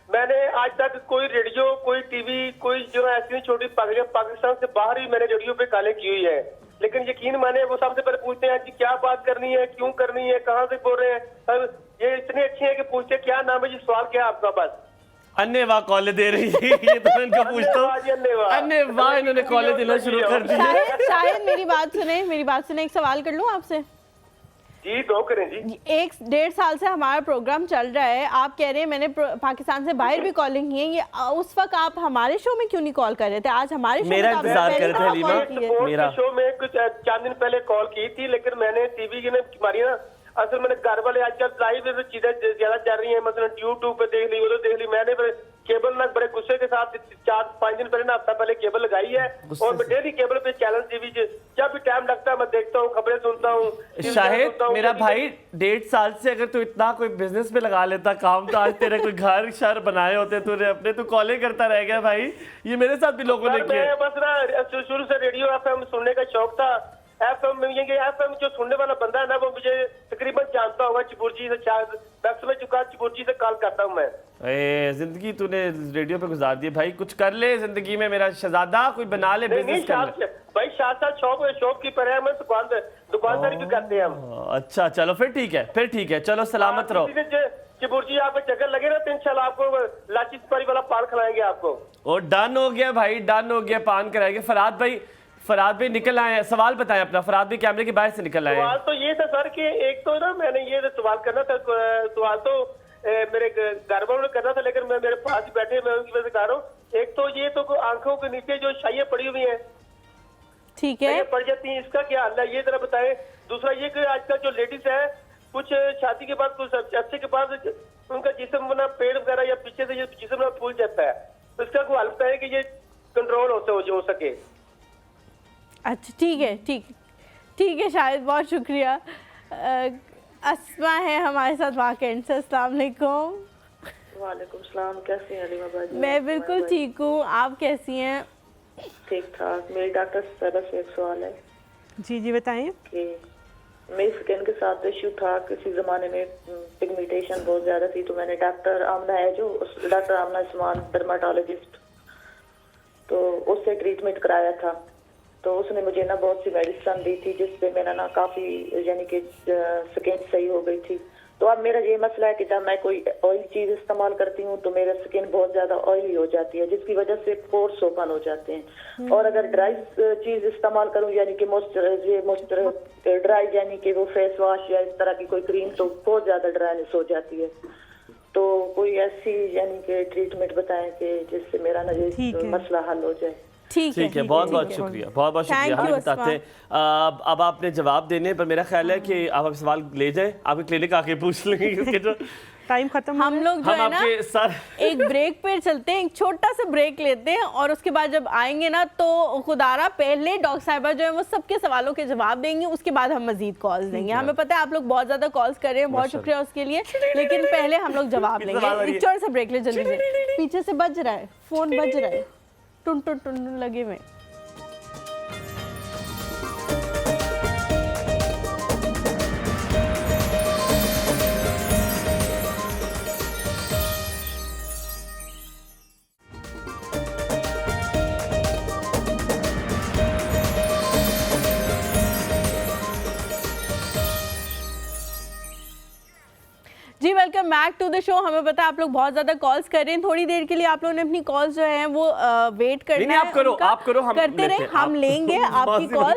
मैंने आज तक कोई रेडियो कोई टीवी कोई जो है ऐसी छोटी पाकिस्तान से बाहर ही मैंने रेडियो पे कॉलें की हुई है, लेकिन यकीन माने वो सबसे पहले पूछते हैं जी क्या बात करनी है, क्यों करनी है, कहाँ से बोल रहे हैं। अब ये इतने अच्छे हैं कि पूछते क्या नाम है जी, सवाल क्या है आपका। बस अन्य वाह कॉलेज दे रही है ये तो मैं इनको पूछता हूँ। अन्य वाह इन्होंने कॉलेज देना शुरू कर दिया। शायद मेरी बात सुने, एक सवाल कर लूं आपसे। जी दो करें जी। 1-1.5 साल से हमारा प्रोग्राम चल रहा है, आप कह रहे हैं मैंने पाकिस्तान से बाहर भी कॉलिंग की है, ये उस वक्त आप हमारे शो में क्यों नहीं कॉल कर रहे थे? आज हमारे शो मेरा में तो आपने इंतजार पहले कर रहे थे कॉल हलीमा। की है। मेरा शो में कुछ 4 दिन पहले कॉल की थी, लेकिन मैंने टीवी की मारी ना, असल मैंने घर वाले आजकल लाइव चीजें ज्यादा चल रही है, मतलब यूट्यूब पे देख ली, वो देख ली। मैंने केबल ना बड़े गुस्से के साथ 4-5 दिन पहले ना हफ्ता पहले केबल लगाई है और मैं डेली केबल पे चैनल टीवी जब भी टाइम लगता है मैं देखता हूँ, खबरें सुनता हूँ। शाहिद मेरा भाई 1.5 साल से अगर तू इतना कोई बिजनेस पे लगा लेता काम तो आज तेरे कोई घर शहर बनाए होते तूने अपने, तू कॉलेज करता रह गया भाई। ये मेरे साथ भी लोगों ने किया। मैं बस ना शुरू से रेडियो एफएम सुनने का शौक था। एफएम जो सुनने वाला बंदा है ना वो मुझे तकरीबन जानता होगा चिपुर्जी से, शायद मैक्सिमम चुका चिपुर्जी से कॉल करता हूँ मैं। जिंदगी तूने रेडियो पे गुजार दी भाई, कुछ कर ले जिंदगी में मेरा शहजादा, कोई बना ले, बिजनेस कर ले भाई। साथ शॉपकीपर है, मैं दुकानदारी भी करते हैं हम। अच्छा चलो फिर ठीक है, चलो सलामत रहो। चिपुर्जी आपको चक्कर लगे ना तो इंशाल्लाह आपको लाची सुपारी वाला पान खिलाएंगे आपको। और डन हो गया भाई, डन हो गया, पान कराएंगे। फराद भाई निकल आए हैं, सवाल बताएं अपना। फराद भाई कैमरे के बाहर से निकल आए हैं। सवाल तो ये था सर कि एक तो ना मैंने ये सवाल करना था, सवाल तो मेरे घर वालों ने करना था, लेकिन मैं मेरे पास ही बैठे मैं उनकी वजह से कर रहा हूँ। एक तो ये तो आंखों के नीचे जो शाइयां पड़ी हुई हैं, ठीक है, पड़ जाती हैं, इसका क्या हल है ये जरा बताएं। दूसरा ये कि आजकल जो लेडीज है कुछ शादी के बाद कुछ अच्छे के बाद उनका जिस्म बना पेड़ वगैरह या पीछे से जिस्म ना फूल जाता है, तो इसका कोई हल बताएं कि ये कंट्रोल हो सके। अच्छा ठीक है शायद, बहुत शुक्रिया। अस्मा है हमारे साथ वाकई से। अस्सलाम वालेकुम। वालेकुम सलाम, कैसी हैं अलीमा बाजी? मैं बिल्कुल ठीक हूँ, आप कैसी हैं? ठीक ठाक। मेरी डॉक्टर साहब से एक सवाल है जी बताएं। कि मेरी स्किन के साथ इशू था, किसी ज़माने में पिगमेंटेशन बहुत ज़्यादा थी, तो मैंने डॉक्टर आमना है जो डॉक्टर आमना उस्मान डर्माटोलॉजिस्ट, तो उससे ट्रीटमेंट कराया था। तो उसने मुझे ना बहुत सी मेडिसिन दी थी जिससे मेरा ना काफ़ी यानी कि स्किन सही हो गई थी। तो अब मेरा ये मसला है कि जब मैं कोई ऑयल चीज़ इस्तेमाल करती हूँ तो मेरा स्किन बहुत ज़्यादा ऑयली हो जाती है, जिसकी वजह से पोर्स ओपन हो जाते हैं। और अगर ड्राई चीज़ इस्तेमाल करूँ यानी कि मॉइस्चराइजर ड्राई यानी कि वो फेस वॉश या इस तरह की कोई क्रीम, तो बहुत ज़्यादा ड्राइनेस हो जाती है। तो कोई ऐसी यानी कि ट्रीटमेंट बताएं कि जिससे मेरा ना ये मसला हल हो जाए। ठीक है, बहुत शुक्रिया, बहुत शुक्रिया। हम बताते हैं अब आपने जवाब देने पर मेरा ख्याल है कि आप सवाल ले जाएं, आपके क्लिनिक आके पूछ लेंगे क्योंकि जो टाइम खत्म, हम लोग जो है ना एक ब्रेक पे चलते हैं, एक छोटा सा ब्रेक लेते हैं और उसके बाद जब आएंगे ना तो खुदारा पहले डॉक्टर साहिबा जो है वो सबके सवालों के जवाब देंगे, उसके बाद हम मजीद कॉल्स देंगे। हमें पता है आप लोग बहुत ज्यादा कॉल्स कर रहे हैं, बहुत शुक्रिया उसके लिए, लेकिन पहले हम लोग जवाब लेंगे। एक छोटा सा ब्रेक ले, जल्दी से। पीछे से बज रहा है फोन, बज रहा है, टुन टुन टुन लगे हुए। जी welcome welcome back to the show. हमें पता है आप लोग बहुत ज्यादा कॉल्स कर रहे हैं, थोड़ी देर के लिए आप लोगों ने अपनी कॉल्स जो है वो वेट करना है। आप करो, हम करते रहे, हम लेंगे आपकी कॉल।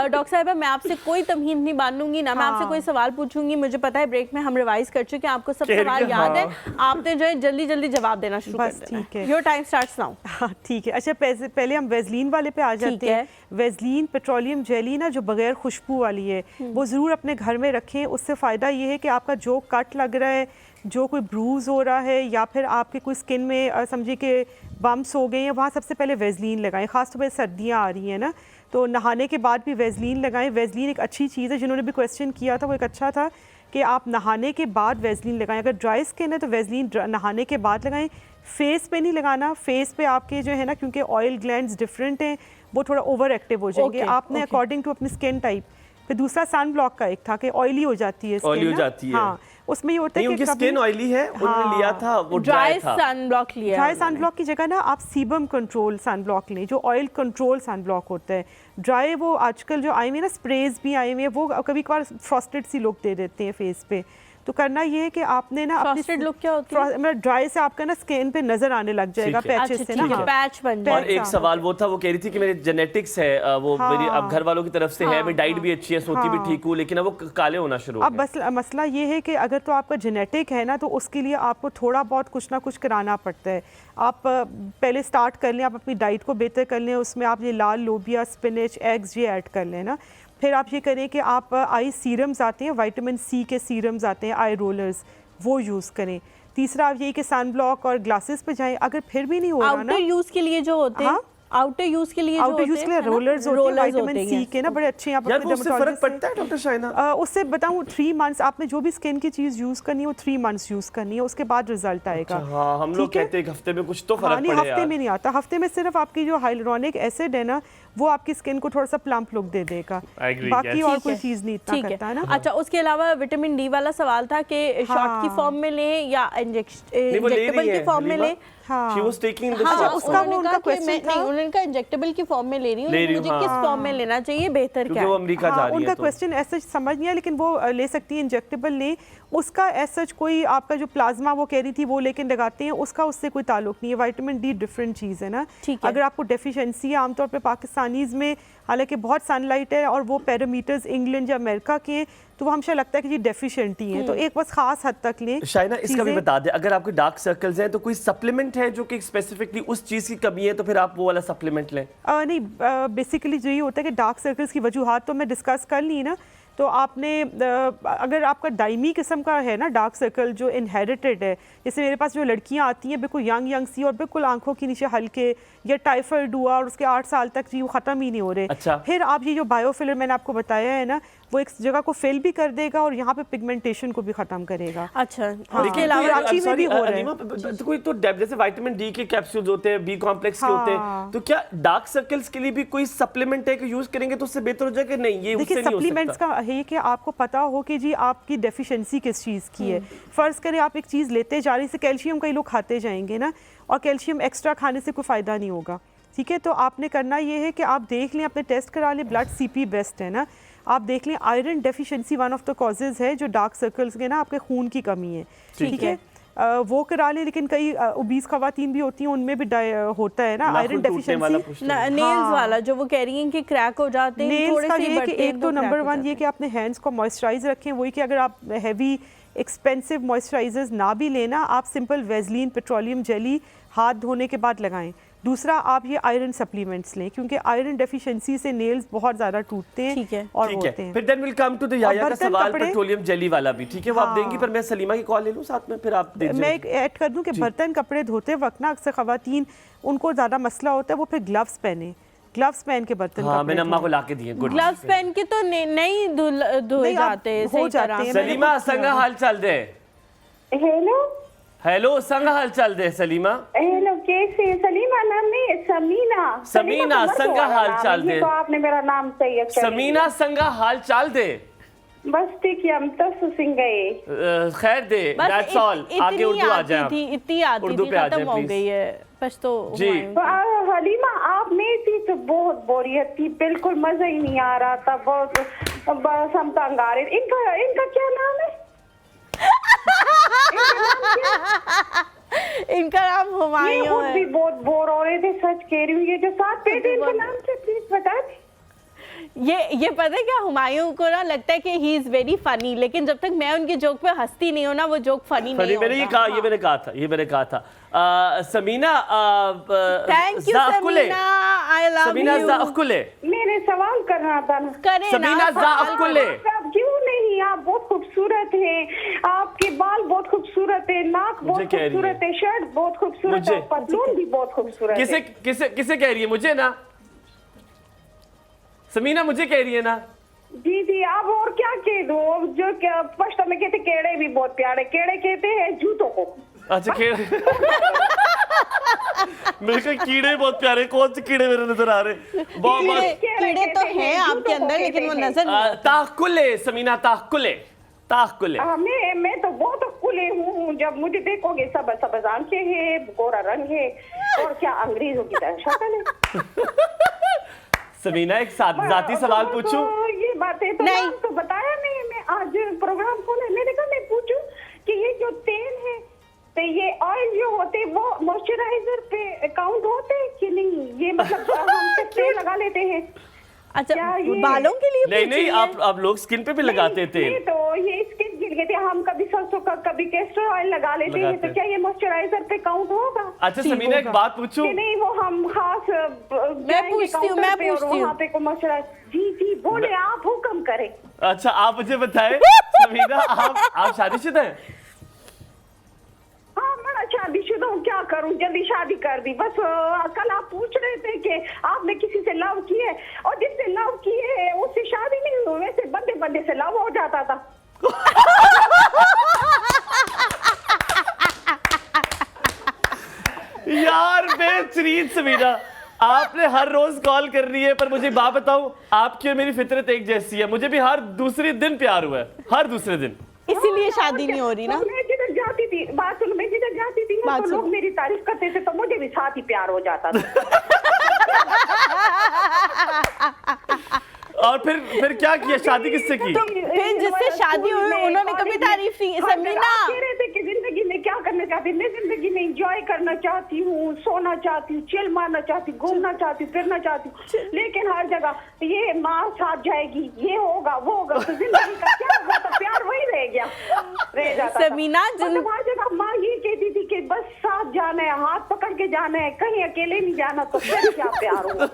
डॉक्टर साहिबा, मैं आपसे कोई तमहीद नहीं बांधूंगी ना, मैं आपसे कोई सवाल पूछूंगी। मुझे पता है ब्रेक में हम रिवाइज कर चुके हैं, आपको सब सवाल याद है, आपने जो है जल्दी जल्दी जवाब देना शुरू कर देना। ठीक है, योर टाइम स्टार्ट्स नाउ। हाँ ठीक है। अच्छा, पहले हम वेज़लीन वाले पे आ जाते हैं। वेज़लीन पेट्रोलियम जेली ना, जो बगैर खुशबू वाली है, वो ज़रूर अपने घर में रखें। उससे फ़ायदा ये है कि आपका जो कट लग रहा है, जो कोई ब्रूज़ हो रहा है, या फिर आपके कोई स्किन में समझिए कि बम्प्स हो गए हैं, वहाँ सबसे पहले वेज़लीन लगाएं। ख़ासतौर पर सर्दियाँ आ रही हैं ना, तो नहाने के बाद भी वेज़लीन लगाएं। वेज़लीन एक अच्छी चीज़ है, जिन्होंने भी क्वेश्चन किया था वो एक अच्छा था कि आप नहाने के बाद वेज़लीन लगाएं। अगर ड्राई स्किन है तो वेज़लीन नहाने के बाद लगाएं, फेस पे नहीं लगाना। फेस पे आपके जो है ना, क्योंकि ऑयल ग्लैंड्स डिफरेंट हैं, वो थोड़ा ओवर एक्टिव हो जाएंगे। आपने अकॉर्डिंग टू अपनी स्किन टाइप। फिर दूसरा सन ब्लॉक का एक था कि ऑयली हो जाती है स्किन, हो जाती है। हाँ, उसमें ये होता है कि स्किन ऑयली है, उन्होंने लिया था वो ड्राई था। सन ब्लॉक लिया। ड्राई सन ब्लॉक की जगह ना आप सीबम कंट्रोल सन ब्लॉक लें, जो ऑयल कंट्रोल सन ब्लॉक होता है। ड्राई वो आजकल जो आई हुई ना स्प्रेज भी आई हुई है, वो कभी कभार फ्रॉस्टेड सी लुक दे देते हैं फेस पे। तो करना ये है कि आपने ना फ्रॉस्टेड लुक क्या होती है? मतलब ड्राई से आपका ना स्किन पे नजर आने लग जाएगा पैचेस से ना। हाँ, पैच बन जाएगा। और एक सवाल वो था, वो कह रही थी कि मेरे जेनेटिक्स है, वो मेरी अब घर वालों की तरफ से है, मेरी डाइट भी अच्छी है, सोती भी ठीक हूँ, लेकिन अब वो काले होना शुरू हो गए। अब बस मसला ये है कि अगर तो आपका जेनेटिक है ना, तो उसके लिए आपको थोड़ा बहुत कुछ ना कुछ कराना पड़ता है। आप पहले स्टार्ट कर लें, आप अपनी डाइट को बेहतर कर लें, उसमें आप ये लाल लोबिया, स्पिनच, एग्स ये ऐड कर लें ना। फिर आप ये करें कि आप आई सीरम्स आते हैं, विटामिन सी के सीरम्स आते हैं, आई रोलर्स, वो यूज़ करें। तीसरा आप यही कि सन ब्लॉक और ग्लासेस पे जाएं। अगर फिर भी नहीं हो रहा ना, आउटर यूज के लिए जो होते हैं, आउटर यूज के लिए आउटर यूज के लिए रोलर्स होते हैं, विटामिन सी के ना, बड़े अच्छे हैं। यार उससे फर्क पड़ता है डॉक्टर शाइना? उससे बताऊं 3 मंथ्स आपने जो भी स्किन की चीज यूज करनी है वो 3 मंथ्स यूज करनी है, उसके बाद रिजल्ट आएगा। हाँ, हम लोग कहते हैं एक हफ्ते में कुछ तो फर्क नहीं, पड़ेगा। हफ्ते में नहीं आता। हफ्ते में सिर्फ आपकी जो हाइलुरोनिक एसिड है ना, वो आपकी स्किन को थोड़ा सा प्लम्प लुक दे देगा, बाकी और कोई चीज नहीं इतना करता है ना। अच्छा, उसके अलावा विटामिन डी वाला सवाल था कि शॉट की फॉर्म में लें या इंजेक्टेबल की फॉर्म में लें। She was taking the अच्छा, shot. उसका वो उनका क्वेश्चन था। उन्होंने कहा इंजेक्टेबल की फॉर्म में ले रही हूँ, मुझे किस फॉर्म में लेना चाहिए, बेहतर क्या है? वो अमेरिका जा रही है, उनका तो क्वेश्चन ऐसा समझ नहीं है, लेकिन वो ले सकती है इंजेक्टेबल लें। उसका ऐसा कोई आपका जो प्लाज्मा वो कह रही थी वो लेकिन लगाते हैं, उसका उससे कोई ताल्लुक नहीं है। विटामिन डी डिफरेंट चीज़ है ना। अगर आपको डेफिशिएंसी है, आमतौर पे पाकिस्तानीज़ में हालांकि बहुत सनलाइट है और वो पैरामीटर्स इंग्लैंड या अमेरिका के हैं, तो वो हमेशा लगता है कि ये डेफिशिएंटी है, तो एक बस खास हद तक लें। शाइना, इसका भी बता दें, अगर आपके डार्क सर्कल्स हैं तो कोई सप्लीमेंट है जो कि स्पेसिफिकली उस चीज़ की कमी है, तो फिर आप वो वाला सप्लीमेंट लें? नहीं, बेसिकली जो ये होता है कि डार्क सर्कल्स की वजूहात तो मैं डिस्कस कर ली ना। तो आपने अगर आपका दायमी किस्म का है ना डार्क सर्कल जो इनहेरिटेड है, जैसे मेरे पास जो लड़कियां आती हैं बिल्कुल यंग सी और बिल्कुल आंखों के नीचे हल्के, या टाइफाइड हुआ और उसके 8 साल तक जी वो ख़त्म ही नहीं हो रहे। अच्छा। फिर आप ये जो बायोफिलर मैंने आपको बताया है ना, वो एक जगह को फिल भी कर देगा और यहाँ पे पिगमेंटेशन को भी खत्म करेगा। अच्छा, इसके अलावा कराची में भी हो रहा है। तो कोई तो जैसे विटामिन डी के कैप्सूल्स होते हैं, बी कॉम्प्लेक्स के होते हैं, तो क्या डार्क सर्कल्स के लिए भी कोई सप्लीमेंट है कि यूज करेंगे तो उससे बेहतर हो जाएगा? नहीं, ये उससे नहीं हो सकता। सप्लीमेंट्स का है कि आपको पता हो कि जी आपकी डेफिशिएंसी किस चीज़ की है। फ़र्ज़ करें आप एक चीज़ लेते जा रही से कैल्शियम कई लोग खाते जाएंगे ना, और कैल्शियम एक्स्ट्रा खाने से कोई फ़ायदा नहीं होगा, ठीक है। तो आपने करना ये है कि आप देख लें, अपने टेस्ट करा लें, ब्लड सीपी बेस्ट है ना, आप देख लें। Iron deficiency one of the causes है जो डार्क सर्कल्स के ना आपके खून की कमी है, ठीक है। वो करा ले, लेकिन कई ओबीस खवातीन भी होती हैं, उनमें भी होता है ना आयरन डेफिशिएंसी। नेल्स वाला जो वो कह रही हैं कि क्रैक हो जाते हैं, नेल्स का ये कि एक तो नंबर 1 ये कि अपने हैंड्स को मॉइस्चराइज रखें। वही कि अगर आप हैवी एक्सपेंसिव मॉइस्चराइजर्स ना भी लेना, आप सिंपल वेज़लीन पेट्रोलियम जेली हाथ धोने के बाद लगाएं। दूसरा, आप ये आयरन सप्लीमेंट्स लें, क्योंकि आयरन डेफिशिएंसी से नेल्स बहुत ज़्यादा टूटते हैं और होते हैं। फिर then will come to the याया का सवाल पेट्रोलियम जेली वाला भी, ठीक है, वो आप देंगी, पर मैं सलीमा की कॉल ले लूं साथ में, फिर आप दे दीजिए। मैं एक ऐड कर दूं कि बर्तन कपड़े धोते वक्त ना अक्सर खवातीन उनको ज़्यादा मसला होता है, वो फिर ग्लव्स पहने, ग्लव्स पहन के बर्तन। हाँ, मैंने अम्मा को लाके दिए। ग्लव्स पहन के तो नहीं धोए जाते हैं। सलीमा, संगा हाल चाल दे। हेलो हेलो, संगा हाल चाल दे सलीमा। हेलो, कैसे? सलीमा नाम नहीं, समीना। समीना, संगा हाल चाल दे। तो आपने मेरा नाम सही है। समीना, संगा हाल चाल दे। बस ठीक है, हम तो सिंग गए। खैर दे, दैट्स ऑल। आगे उर्दू आ जाए, इतनी आती उर्दू पे आ जाए खत्म हो गई है पश्तो जी। हलीमा, आप नहीं थी तो बहुत बोरियत थी, बिल्कुल मजा ही नहीं आ रहा था, बहुत बस हम तंग आ रहे। इनका क्या नाम है? इनका नाम हुमायूं ये है। भी बहुत बोर हो रहे थे, सच कह रही हूँ। ये जो साथ पे थे इनके नाम से प्लीज बता दें। ये पता है क्या, हुमायूं को ना लगता है कि ही इज वेरी फनी, लेकिन जब तक मैं उनके जोक पे हंसती नहीं हूँ ना, वो जोक फनी नहीं होता। मैंने कहा था Samina, thank you Samina, I love Samina you. ज़ाकुले, मैंने सवाल करना था ना। करे समीना ना सवाल ज़ाकुले। आप क्यों नहीं, आप बहुत खूबसूरत हैं, आपके बाल बहुत खूबसूरत है, नाक मुझे बहुत कह रही खूबसूरत है, शर्ट बहुत खूबसूरत है, पतलून भी बहुत खूबसूरत है। किसे कह रही है? मुझे ना समीना, मुझे कह रही है ना? जी जी, आप और क्या कह दो, जो क्या फर्स्ट में कहते केड़े भी बहुत प्यारे, केड़े कहते हैं जूतों को। अच्छा मेरे को कीड़े बहुत प्यारे, कौन से कीड़े मेरे नजर आ रहे? कीड़े तो हैं आपके अंदर, लेकिन वो नजर नहीं। ताकुले समीना, ताकुले। मैं तो बहुत अक्कुले हूँ, जब मुझे देखोगे सब सबज आंखें हैं, गोरा रंग है, और क्या अंग्रेजों की तरह शक्ल है। समीना, एक जाती सवाल पूछूं? ये बातें तो नहीं, तो बताया नहीं, मैं आज प्रोग्राम खोला, मैंने कहा मैं पूछूं कि ये जो तेल है, तो ये ऑयल जो होते वो मॉइस्चराइजर पे काउंट होते हैं कि नहीं? ये मतलब हम तेल लगा लेते हैं। अच्छा, बालों के लिए नहीं, आप लोग स्किन पे भी लगाते थे। तो ये स्किन के लिए हम कभी सरसों का, कभी कैस्टर ऑयल लगा लेते हैं, तो क्या ये मॉइस्चराइजर पे काउंट होगा? अच्छा समीना, एक बात पूछूं? नहीं, वो हम खास मैं पूछती हूँ वहाँ पे को मॉइस्चराइजर। जी बोले, आप हुक्म करें। अच्छा, आप मुझे बताएं समीना, आप शादीशुदा हैं? हाँ, मैं शादीशुदा हूँ, क्या करूँ, जल्दी शादी कर दी बस। कल आप पूछ रहे थे कि आपने किसी से लव किए, और जिससे लव किए उससे शादी नहीं हुई, वैसे बंदे से लव हो जाता था। यार बेहतरीन समीना, आपने हर रोज कॉल कर रही है, पर मुझे बात बताऊं, आपकी और मेरी फितरत एक जैसी है। मुझे भी हर दूसरे दिन प्यार हुआ है, हर दूसरे दिन। इसीलिए शादी नहीं हो रही ना। मैं जिधर जाती थी, बात सुनो, मैं जिधर जाती थी ना, तो लोग मेरी तारीफ करते थे, तो मुझे भी साथ ही प्यार हो जाता था। और फिर क्या किया? शादी किससे की? तो फिर जिससे शादी हुई उन्होंने कभी तारीफ नहीं। समीना, कह रहे थे कि जिंदगी में क्या करना चाहती, मैं जिंदगी में एंजॉय करना चाहती हूँ, सोना चाहती हूँ, चिल मारना चाहती हूँ, घूमना चाहती हूँ, फिरना चाहती हूँ, लेकिन हर जगह ये माँ साथ जाएगी, ये होगा वो होगा, तो जिंदगी का क्या होगा? तो प्यार वही रह जाता। समीना, मतलब हर जगह माँ ये कहती थी कि बस साथ जाना है, हाथ पकड़ के जाना है, कहीं अकेले नहीं जाना, तो फिर क्या प्यार होगा?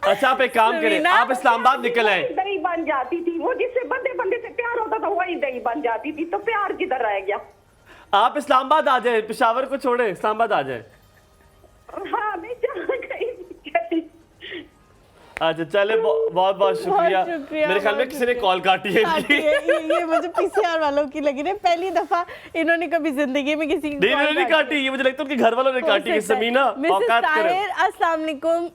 अच्छा, आप एक काम करें, आप इस्लामाबाद निकल आए। दही बन जाती थी, वो जिससे बंदे से प्यार होता था वही दही बन जाती थी, तो प्यार किधर रह गया? आप इस्लामाबाद आ जाए, पेशावर को छोड़े, इस्लामाबाद आ जाए। हाँ, मैं चला गई। अच्छा चले, बहुत बहुत शुक्रिया। मेरे ख्याल में किसी ने कॉल काटी है इनकी। ये मुझे पीसीआर वालों की लगी है, पहली दफा इन्होंने कभी जिंदगी में किसी की नहीं, नहीं काटी, ये मुझे लगता है उनके घर वालों ने काटी है। समीना, औकात करें। अस्सलाम वालेकुम।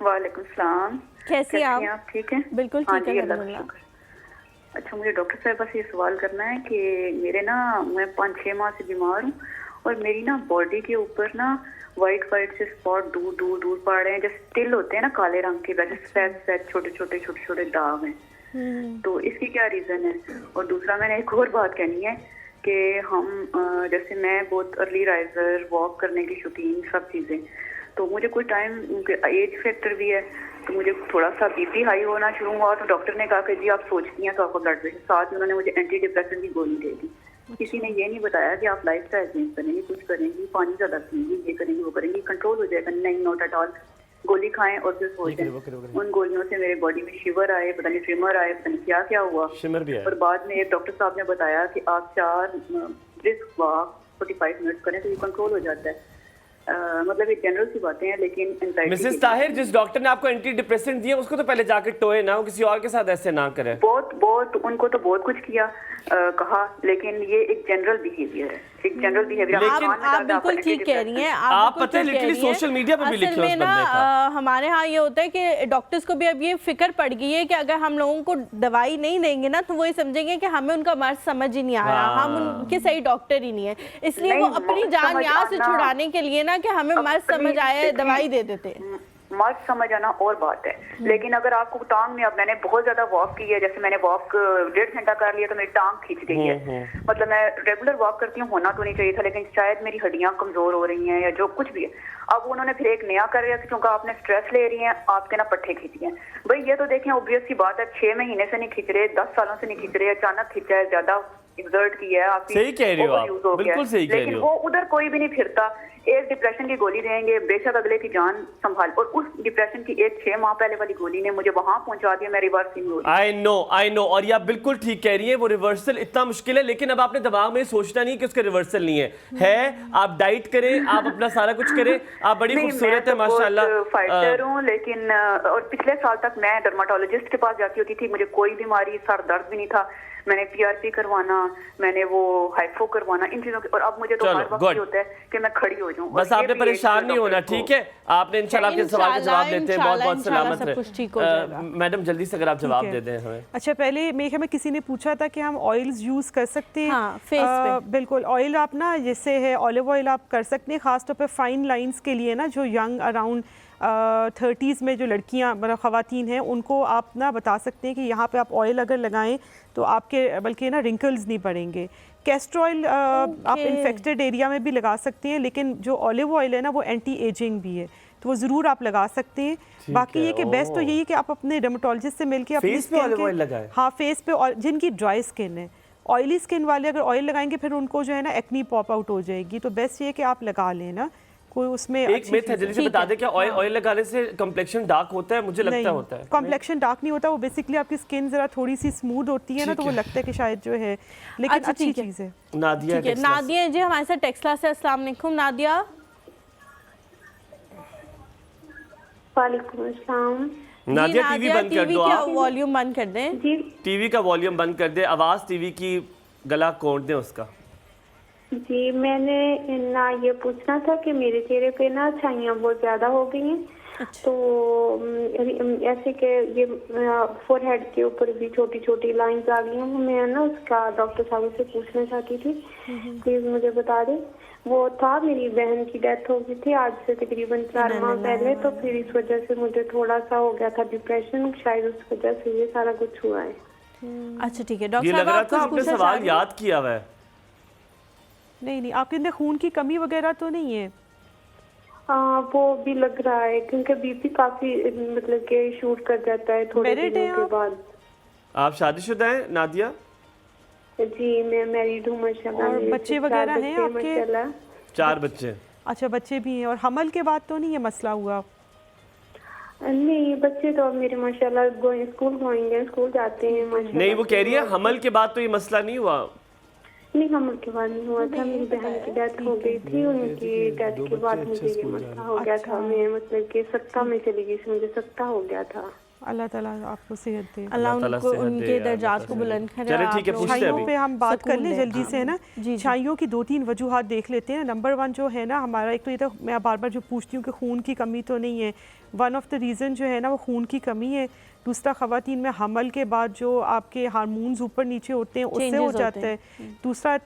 वालेकुम सलाम। कैसी हैं आप? ठीक है, बिल्कुल हाँ ठीक जी, है, अल्लाह का शुक्र। अच्छा, मुझे डॉक्टर साहब बस ये सवाल करना है कि मैं 5-6 माह से बीमार हूँ, और मेरी ना बॉडी के ऊपर ना वाइट से स्पॉट दूर पड़ रहे हैं, जैसे तिल होते हैं ना काले रंग के, वैसे सफेद छोटे दाग हैं। तो इसकी क्या रीजन है? और दूसरा, मैंने एक और बात कहनी है कि हम जैसे मैं बहुत अर्ली राइजर, वॉक करने की शौकीन, सब चीजें, तो मुझे कोई टाइम एज फैक्टर भी है, तो मुझे थोड़ा सा बीपी हाई होना शुरू हुआ, तो डॉक्टर ने कहा कि जी आप सोचती हैं तो आपको ब्लड प्रेशर, साथ में उन्होंने मुझे एंटी डिप्रेसेंट की गोली दे दी। किसी ने ये नहीं बताया कि आप लाइफ स्टाइल चेंज करेंगे, कुछ करेंगी, पानी ज्यादा पिएंगी, ये करेंगी वो करेंगी, कंट्रोल हो जाएगा। नहीं, नॉट एट ऑल। गोली खाएं और फिर सो जाएं। उन गोलियों से मेरे बॉडी में शिवर आए, पता नहीं ट्रिमर आए, पता नहीं क्या क्या हुआ। शिमर भी आया। और बाद में एक डॉक्टर साहब ने बताया कि आप 4 ब्रिस्क वॉक 45 मिनट करें तो ये कंट्रोल हो जाता है। मतलब ये जनरल सी बातें हैं, लेकिन मिसेस ताहिर, जिस डॉक्टर ने आपको एंटी डिप्रेसेंट दिया उसको तो पहले जाकर टोए ना, वो किसी और के साथ ऐसे ना करे। बहुत उनको तो बहुत कुछ किया, कहा, लेकिन ये एक जनरल बिहेवियर है, एक जनरल बिहेवियर। आप बिल्कुल ठीक कह रही हैं। आप पता है लिटरली सोशल मीडिया पे भी लिखे उस बंदे का। हमारे यहाँ ये होता है कि डॉक्टर्स को भी अब ये फिक्र पड़ गई है कि अगर हम लोगों को दवाई नहीं देंगे ना, तो वो ये समझेंगे कि हमें उनका मर्ज समझ ही नहीं आ रहा, हम उनके सही डॉक्टर ही नहीं है, इसलिए वो अपनी जान यहाँ से छुड़ाने के लिए ना कि हमें मर्ज समझ आया है दवाई दे देते हैं। मर्द समझ आना और बात है। लेकिन अगर आपको टांग में, अब मैंने बहुत ज्यादा वॉक की है, जैसे मैंने वॉक 1.5 घंटा कर लिया तो मेरी टांग खींच गई है। मतलब मैं रेगुलर वॉक करती हूँ, होना तो नहीं चाहिए था, लेकिन शायद मेरी हड्डियां कमजोर हो रही हैं या जो कुछ भी है। अब उन्होंने फिर एक नया कर दिया कि क्योंकि आपने स्ट्रेस ले रही हैं, आपके ना पट्टे खींच गए। भाई ये तो देखें ऑब्वियस सी बात है, 6 महीने से नहीं खींच रहे, 10 सालों से नहीं खींच रहे, अचानक खींचा है, ज्यादा एग्जर्ट किया है, आपकी सही कह रही हो आप, overuse हो गया है। बिल्कुल सही कह रही लेकिन हो। वो उधर कोई भी नहीं फिरता, एक डिप्रेशन की गोली देंगे, बेशक अगले की जान संभाल, और उस डिप्रेशन की एक 6 माह पहले वाली गोली ने मुझे वहां पहुंचा दिया, मैं रिवर्सिंग हो रही। आई नो, और ये आप बिल्कुल ठीक कह रही हैं, वो रिवर्सल इतना मुश्किल है, लेकिन अब आपने दिमाग में सोचना नहीं कि उसका रिवर्सल नहीं है आप डाइट करें, आप अपना सारा कुछ करें, आप बड़ी खूबसूरत है माशाल्लाह। फाइटर हूँ, लेकिन और पिछले साल तक मैं डर्माटोलॉजिस्ट के पास जाती होती थी, मुझे कोई बीमारी, सर दर्द भी नहीं था, मैंने PRP करवाना, मैंने वो हाइफो करवाना, इन चीजों के, और अब मुझे तो हर वक्त ये होता है कि मैं खड़ी हो जाऊं। बस आपने परेशान नहीं होना, ठीक है? आपने इंशाल्लाह आपके सवाल का जवाब देते हैं, बहुत बहुत सलामत रहे। मैडम जल्दी से अगर आप जवाब दे दें हमें। अच्छा, पहले मेरे ख्याल में किसी ने पूछा था कि हम ऑयल्स यूज़ कर सकते हैं। हाँ, फेस पे। बिल्कुल, ऑयल आप ना जैसे है ऑलिव ऑयल आप कर सकते हैं, ख़ासतौर पे फाइन लाइंस के लिए ना, जो यंग अराउंड 30s में जो लड़कियां मतलब ख़वातीन हैं, उनको आप ना बता सकते हैं कि यहाँ पे आप ऑयल अगर लगाएं तो आपके बल्कि ना रिंकल्स नहीं पड़ेंगे। कैस्टर ऑयल आप इन्फेक्टेड एरिया में भी लगा सकते हैं, लेकिन जो ऑलिव ऑयल है ना वो एंटी एजिंग भी है, तो वो ज़रूर आप लगा सकते हैं। बाकी ये कि बेस्ट तो यही है कि आप अपने डर्मेटोलॉजिस्ट से मिलकर अपनी स्किन पे, हाँ फेस पे, और जिनकी ड्राई स्किन है, ऑयली स्किन वाले अगर ऑयल लगाएंगे फिर उनको जो है ना एक्नी पॉप आउट हो जाएगी, तो बेस्ट ये है कि आप लगा लें ना, कोई उसमें एक मिथ है, जल्दी से बता दें, क्या ऑयल लगाने से कम्प्लेक्शन डार्क होता है? मुझे लगता होता है कम्प्लेक्शन डार्क नहीं होता, वो बेसिकली आपकी स्किन जरा थोड़ी सी स्मूथ होती है ना, तो वो लगता है कि शायद जो है, लेकिन अच्छी चीज है। नादिया जी हमारे साथ टेक्सला से, अस्सलाम वालेकुम नादिया। वालेकुम अस्सलाम। नादिया टीवी बंद कर दो, आप वॉल्यूम बंद कर दें जी, टीवी का वॉल्यूम बंद कर दे, आवाज टीवी की गला कोट दें उसका। जी मैंने ना ये पूछना था कि मेरे चेहरे पे ना छाइयाँ बहुत ज़्यादा हो गई हैं। अच्छा। तो ऐसे कि ये फोरहेड के ऊपर भी छोटी छोटी लाइंस आ गई हैं, मैं ना उसका डॉक्टर साहब से पूछना चाहती थी, प्लीज़ मुझे बता दें। वो था, मेरी बहन की डेथ हो गई थी आज से तकरीबन 4 माह पहले, तो फिर इस वजह से मुझे थोड़ा सा हो गया था डिप्रेशन, शायद उस वजह से ये सारा कुछ हुआ है। अच्छा ठीक है डॉक्टर ये लग रहा था आपने सवाल याद किया हुआ है। नहीं, आपके अंदर खून की कमी वगैरह तो नहीं है? वो भी लग रहा है क्योंकि बीपी काफी मतलब के शूट कर जाता है थोड़े दिनों के बाद। आप शादीशुदा हैं नादिया? जी मैं मैरिड हूँ माशाल्लाह। और बच्चे वगैरह हैं आपके? 4 बच्चे। अच्छा, बच्चे भी हैं। और हमल के बाद तो नहीं ये मसला हुआ? नहीं, बच्चे तो मेरे माशाल्लाह स्कूल गोइंग, स्कूल जाते हैं माशाल्लाह। नहीं, वो कह रही है हमल के बाद तो ये मसला नहीं हुआ। नहीं, हमल के बाद नहीं हुआ था, मेरी बहन की डेथ हो गई थी, उनकी डेथ के बाद मुझे ये मसला हो गया था। मैं मतलब कि सख्ता में चली गई, मुझे सख्ता हो गया था। अल्लाह ताला आपको सेहत दे, अल्लाह उनको उनके दर्जात को बुलंद करे। चलिए ठीक है, पूछते हैं छाइयों पे हम बात कर लें जल्दी से, है ना। जी। छाइयों की 2-3 वजूहात देख लेते हैं। नंबर 1 जो है ना हमारा, एक तो ये तो मैं बार बार जो पूछती हूँ कि खून की कमी तो नहीं है, वन ऑफ द रीज़न जो है ना वो खून की कमी है। दूसरा, ख़वातीन में हमल के बाद जो आपके हार्मोन्स ऊपर नीचे होते हैं उससे हो जाता है।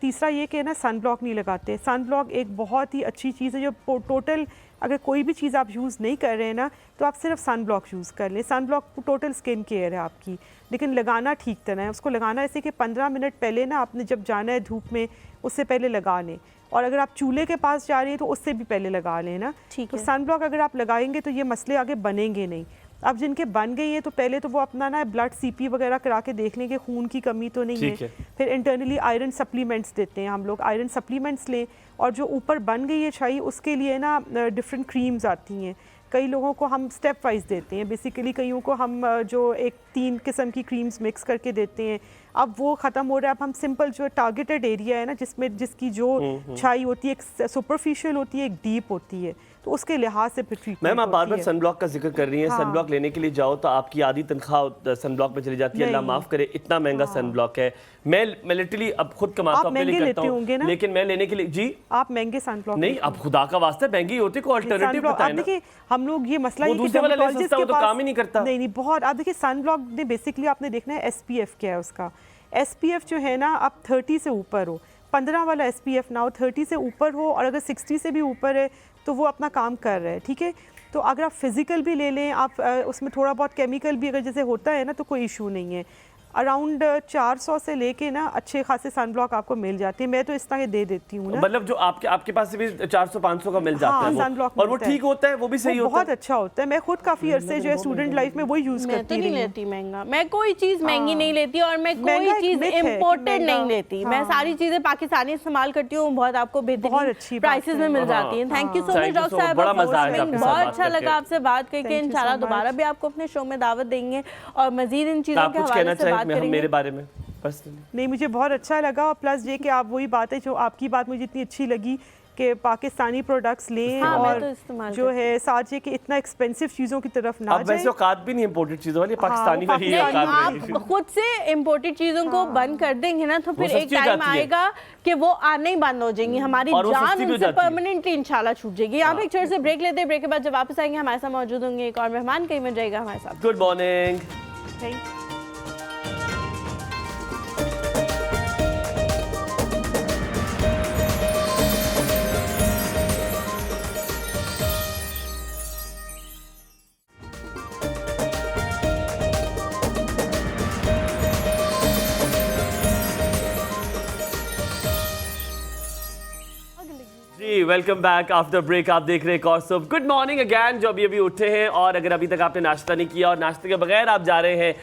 तीसरा ये कि ना सन ब्लॉक नहीं लगाते। सन ब्लॉक एक बहुत ही अच्छी चीज़ है, जो टोटल अगर कोई भी चीज़ आप यूज़ नहीं कर रहे हैं ना, तो आप सिर्फ सन ब्लॉक यूज़ कर लें। Sun block total skin care है आपकी, लेकिन लगाना ठीक तरह है। उसको लगाना ऐसे कि 15 मिनट पहले ना आपने जब जाना है धूप में, उससे पहले लगा लें। और अगर आप चूल्हे के पास जा रही हैं तो उससे भी पहले लगा लें ना। तो सन ब्लॉक अगर आप लगाएंगे तो ये मसले आगे बनेंगे नहीं। अब जिनके बन गई हैं तो पहले तो वो अपना ना ब्लड CP वगैरह करा के देख लें कि खून की कमी तो नहीं है। फिर इंटरनली आयरन सप्लीमेंट्स देते हैं हम लोग, आयरन सप्लीमेंट्स लें। और जो ऊपर बन गई है छाई, उसके लिए ना डिफरेंट क्रीम्स आती हैं। कई लोगों को हम स्टेप वाइज देते हैं, बेसिकली कईयों को हम जो 3 किस्म की क्रीम्स मिक्स करके देते हैं। अब वो ख़त्म हो रहा है, अब हम सिंपल जो टारगेटेड एरिया है ना, जिसकी जो छाई होती है, एक सुपरफिशियल होती है, एक डीप होती है, तो उसके लिहाज से फिर ट्रीटमेंट। मैम आप बार बार सन ब्लॉक का जिक्र कर रही हैं। सन ब्लॉक लेने के लिए जाओ तो आपकी आधी तनख्वाह सन ब्लॉक में चली जाती है। अल्लाह माफ़ करे, इतना महंगा सन ब्लॉक है। मैं लिटरली अब खुद कमाता हूँ, अपने लिए करता हूँ, लेकिन मैं लेने के लिए जी आप महंगे सन ब्लॉक नहीं, अब खुदा का वास्ता महंगी होती, कोई अल्टरनेटिव बताएं ना। देखिए हम लोग ये मसला दूसरे वाला ले सकता हूं तो काम ही नहीं करता। नहीं बहुत। आप देखिए सन ब्लॉक ने बेसिकली आपने देखना है SPF क्या है उसका। SPF जो है ना, आप 30 से ऊपर हो, 15 वाला SPF ना हो, 30 से ऊपर हो, और अगर 60 से भी ऊपर है तो वो अपना काम कर रहा है, ठीक है। तो अगर आप फिज़िकल भी ले लें, आप उसमें थोड़ा बहुत केमिकल भी अगर जैसे होता है ना तो कोई इशू नहीं है। अराउंड 400 से लेके ना अच्छे खासे सन ब्लॉक आपको मिल जाते हैं। मैं तो इस तरह दे देती हूँ ना, मतलब जो आपके पास से भी 400-500 का मिल जाता है वो, सन ब्लॉक और वो ठीक होता है, वो भी सही होता है, बहुत अच्छा होता है। मैं खुद काफ़ी अरसे जो है स्टूडेंट लाइफ में वही यूज़ मैं करती तो नहीं रही हूँ। लेती महंगा, मैं कोई चीज़ महंगी नहीं लेती और मैं महंगा कोई एक चीज़ myth है कि इम्पोर्टेड महंगा, नहीं लेती। मैं सारी चीज़ें पाकिस्तानी इस्तेमाल करती हूँ, बहुत आपको बहुत बेहतरीन अच्छी बात प्राइसेस में है। मिल जाती हैं। Thank you so much doctor साहब, बड़ा मजा आया आपके साथ बहुत बात अच्छा करके। लगा आपसे बात करके। Thank you so इंशाल्लाह much। दोबारा भी आपको अपने शो में दावत देंगे और मजीद इन चीज़ों आप के कुछ हवाले कहना से बात चाहिए करेंगे। मेरे बारे में पर्सनली? नहीं, मुझे बहुत अच्छा लगा, और प्लस ये कि आप वही बात है जो आपकी बात मुझे इतनी अच्छी लगी कि पाकिस्तानी प्रोडक्ट्स लें, हाँ, मैं और तो इस्तेमाल जो है साथ ये कि इतना एक्सपेंसिव चीज़ों की तरफ ना अब वैसे जाएं। औकात भी नहीं इंपोर्टेड चीज़ों वाली, पाकिस्तानी वाली नहीं, औकात आप नहीं। खुद से इम्पोर्टेड चीजों को बंद कर देंगे ना तो फिर एक सस्ती हो टाइम जाती है। आएगा कि वो आने ही बंद हो जाएंगी, हमारी और वो जान सस्ती भी हो उनसे जाती है। परमानेंटली इंशाल्लाह छूट जाएगी। यहाँ पे एक छोटे से ब्रेक लेते हैं, ब्रेक के बाद जब वापस आएंगे हमारे साथ मौजूद होंगे एक और मेहमान, कहीं मिल जाएगा हमारे साथ। Good morning. जी वेलकम बैक आफ्टर ब्रेक। आप देख रहे हैं course of good morning again. जो अभी उठे हैं और अगर अभी तक आपने नाश्ता नहीं किया और नाश्ते के बगैर आप जा रहे हैं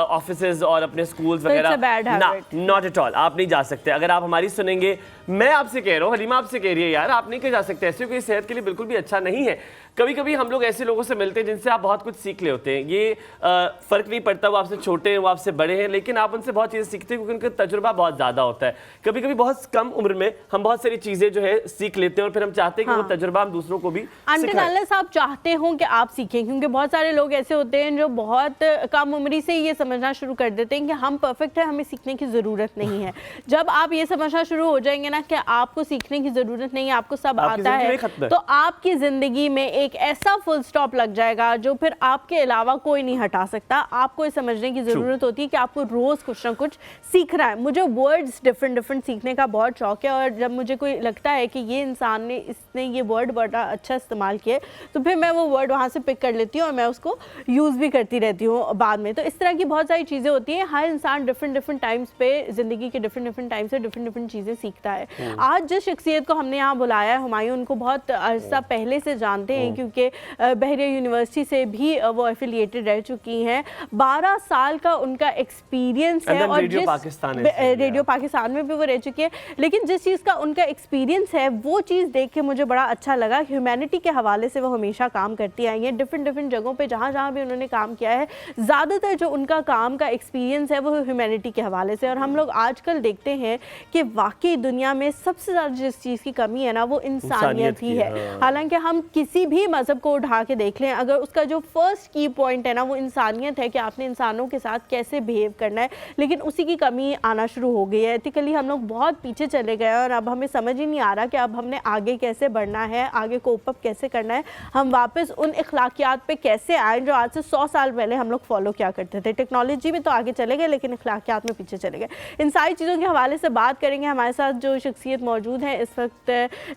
ऑफिसेज और अपने स्कूल्स वगैरह, ना, नॉट एट ऑल, आप नहीं जा सकते। अगर आप हमारी सुनेंगे, मैं आपसे कह रहा हूँ, हलीमा आपसे कह रही है, यार आप नहीं कह जा सकते, ऐसे कोई सेहत के लिए बिल्कुल भी अच्छा नहीं है। कभी कभी हम लोग ऐसे लोगों से मिलते हैं जिनसे आप बहुत कुछ सीख ले होते हैं। ये फ़र्क नहीं पड़ता वो आपसे छोटे हैं वो आपसे बड़े हैं, लेकिन आप उनसे बहुत चीज़ें सीखते हैं क्योंकि उनका तजुर्बा बहुत ज़्यादा होता है। कभी कभी बहुत कम उम्र में हम बहुत सारी चीज़ें जो है सीख लेते हैं और फिर हम चाहते हैं कि वो तजुर्बा हम दूसरों को भी अनलेस आप चाहते हो कि आप सीखें, क्योंकि बहुत सारे लोग ऐसे होते हैं जो बहुत कम उम्र से ये समझना शुरू कर देते हैं कि हम परफेक्ट है, हमें सीखने की ज़रूरत नहीं है। जब आप ये समझना शुरू हो जाएंगे ना कि आपको सीखने की ज़रूरत नहीं है, आपको सब आता है, तो आपकी ज़िंदगी में एक ऐसा फुल स्टॉप लग जाएगा जो फिर आपके अलावा कोई नहीं हटा सकता। आपको ये समझने की ज़रूरत होती है कि आपको रोज़ कुछ ना कुछ सीखना है। मुझे वर्ड्स डिफरेंट सीखने का बहुत शौक है, और जब मुझे कोई लगता है कि ये इंसान ने इसने ये वर्ड बड़ा अच्छा इस्तेमाल किया तो फिर मैं वो वर्ड वहाँ से पिक कर लेती हूँ और मैं उसको यूज़ भी करती रहती हूँ बाद में। तो इस तरह की बहुत सारी चीज़ें होती हैं। हर इंसान डिफरेंट टाइम्स पे ज़िंदगी के डिफरेंट टाइम से डिफरेंट चीज़ें सीखता है। आज जिस शख्सियत को हमने यहाँ बुलाया है, हुमायूं, उनको बहुत अरसा पहले से जानते हैं क्योंकि बहरिया यूनिवर्सिटी से भी वो एफिलिएटेड रह चुकी हैं। 12 साल का उनका एक्सपीरियंस है और रेडियो पाकिस्तान में भी वो रह चुकी है। लेकिन जिस चीज़ का उनका एक्सपीरियंस है वो चीज़ देख के मुझे बड़ा अच्छा लगा। ह्यूमैनिटी के हवाले से वो हमेशा काम करती आई हैं। डिफरेंट जगहों पे जहाँ भी उन्होंने काम किया है, ज़्यादातर जो उनका काम का एक्सपीरियंस है वो ह्यूमैनिटी के हवाले से। और हम लोग आजकल देखते हैं कि वाकई दुनिया में सबसे ज़्यादा जिस चीज़ की कमी है ना वो इंसानियत ही है। हालांकि हम किसी भी मज़हब को उठा के देख लें, अगर उसका जो फर्स्ट की पॉइंट है ना वो इंसानियत है कि आपने इंसानों के साथ कैसे बिहेव करना है, लेकिन उसी की कमी आना शुरू हो गई है। एथिकली हम लोग बहुत पीछे चले गए और अब हमें समझ ही नहीं आ रहा कि अब हमने आगे कैसे बढ़ना है, आगे कोप अप कैसे करना है, हम वापस उन इखलाकियात पे कैसे आए जो आज से 100 साल पहले हम लोग फॉलो किया करते थे। टेक्नोलॉजी में तो आगे चले गए लेकिन इखलाकियात में पीछे चले गए। इन सारी चीज़ों के हवाले से बात करेंगे। हमारे साथ जो शख्सियत मौजूद है इस वक्त,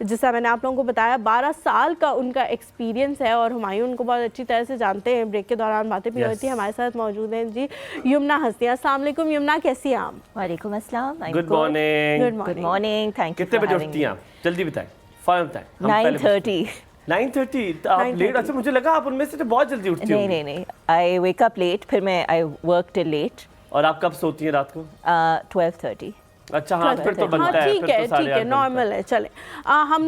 जैसा मैंने आप लोगों को बताया, 12 साल का उनका एक्सपीरियंस है और हुमायूं उनको बहुत अच्छी तरह से जानते हैं। ब्रेक के दौरान बातें भी हुई थी। हमारे साथ मौजूद हैं जी यमुना हस्तियाँ। अस्सलाम वालेकुम यमुना, कैसी हैं आप? वालेकुम अस्सलाम। Good morning. Good morning, thank you. कितने बजे उठती हैं आप? जल्दी बताएं, फौरन बताएं। 9:30। 9:30 आप लेट? अच्छा, मुझे लगा आप उनमें से तो बहुत जल्दी उठती होंगी। नहीं, आई वेक अप लेट, फिर मैं आई वर्क टिल लेट। और आप कब सोती हैं रात को? 12:30। अच्छा, हाँ, फिर तो बनता है, ठीक है, नॉर्मल है। चले हम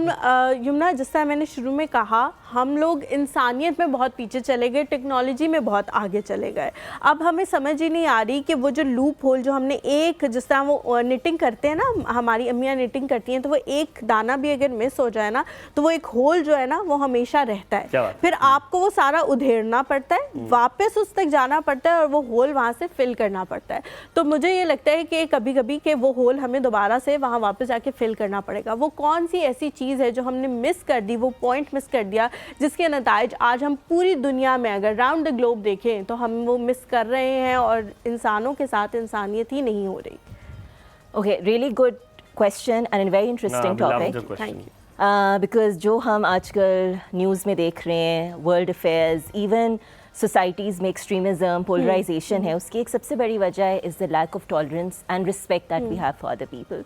यमुना, जिस तरह मैंने शुरू में कहा, हम लोग इंसानियत में बहुत पीछे चले गए, टेक्नोलॉजी में बहुत आगे चले गए। अब हमें समझ ही नहीं आ रही कि वो जो लूप होल जो हमने एक, जिस तरह वो निटिंग करते हैं ना, हमारी अम्मियाँ निटिंग करती हैं, तो वो एक दाना भी अगर मिस हो जाए ना तो वो एक होल जो है ना वो हमेशा रहता है। फिर आपको वो सारा उधेड़ना पड़ता है, वापस उस तक जाना पड़ता है और वो होल वहाँ से फिल करना पड़ता है। तो मुझे ये लगता है कि कभी कभी कि वो होल हमें दोबारा से वहाँ वापस जाके फिल करना पड़ेगा। वो कौन सी ऐसी चीज़ है जो हमने मिस कर दी, वो पॉइंट मिस कर दिया, जिसके नताइज आज हम पूरी दुनिया में अगर राउंड द ग्लोब देखें तो हम वो मिस कर रहे हैं और इंसानों के साथ इंसानियत ही नहीं हो रही। Okay, really good question and very interesting topic. Because जो हम आजकल न्यूज़ में देख रहे हैं, वर्ल्ड अफेयर्स, इवन सोसाइटीज़ में एक्सट्रीमिज़म, पोलराइजेशन है, उसकी एक सबसे बड़ी वजह is the lack of tolerance and respect that we have for the people.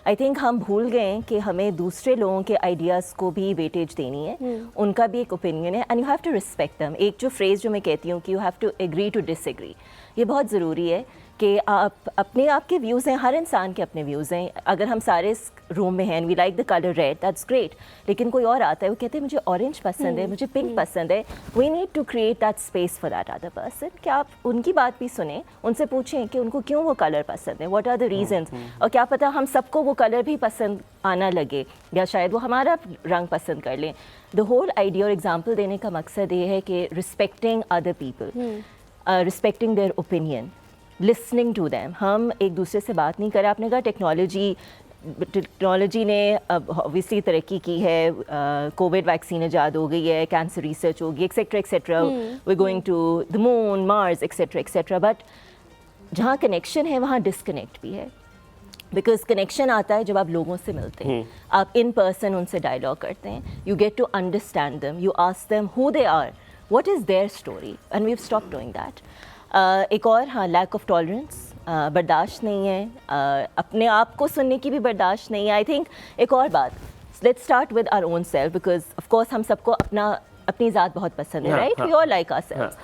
I think हम भूल गए हैं कि हमें दूसरे लोगों के आइडियाज़ को भी वेटेज देनी है, उनका भी एक ओपिनियन है, and you have to respect them. एक जो फ्रेज़ जो मैं कहती हूँ कि you have to agree to disagree, ये बहुत ज़रूरी है कि आप अपने आपके व्यूज़ हैं, हर इंसान के अपने व्यूज़ हैं. अगर हम सारे इस रूम में हैं, we like the colour red, that's great, लेकिन कोई और आता है वो कहते हैं मुझे ऑरेंज पसंद है, मुझे पिंक पसंद है. We need to create that space for that other person. कि आप उनकी बात भी सुने, उनसे पूछें कि उनको क्यों वो कलर पसंद है, व्हाट आर द रीजंस, और क्या पता हम सबको वो कलर भी पसंद आना लगे, या शायद वो हमारा रंग पसंद कर लें. द होल आइडिया और एग्जाम्पल देने का मकसद ये है कि respecting other people, respecting their opinion, listening to them. हम एक दूसरे से बात नहीं करें. आपने कहा टेक्नोलॉजी ने ऑब्वियसली तरक्की की है, कोविड वैक्सीन ईजाद हो गई है, कैंसर रिसर्च होगी, etcetera etcetera, we going to the moon, Mars, etcetera etcetera. But जहाँ कनेक्शन है वहाँ डिसकनेक्ट भी है, बिकॉज कनेक्शन आता है जब आप लोगों से मिलते हैं, आप इन पर्सन उनसे डायलॉग करते हैं, you get to understand them, you ask them who they are, what is their story, and we have stopped doing that. एक और, हाँ, लैक ऑफ टॉलरेंस, बर्दाश्त नहीं है, अपने आप को सुनने की भी बर्दाश्त नहीं है. आई थिंक एक और बात, let's start with our own self, because of course हम सबको अपनी ज़ात बहुत पसंद है, right? We all like ourselves,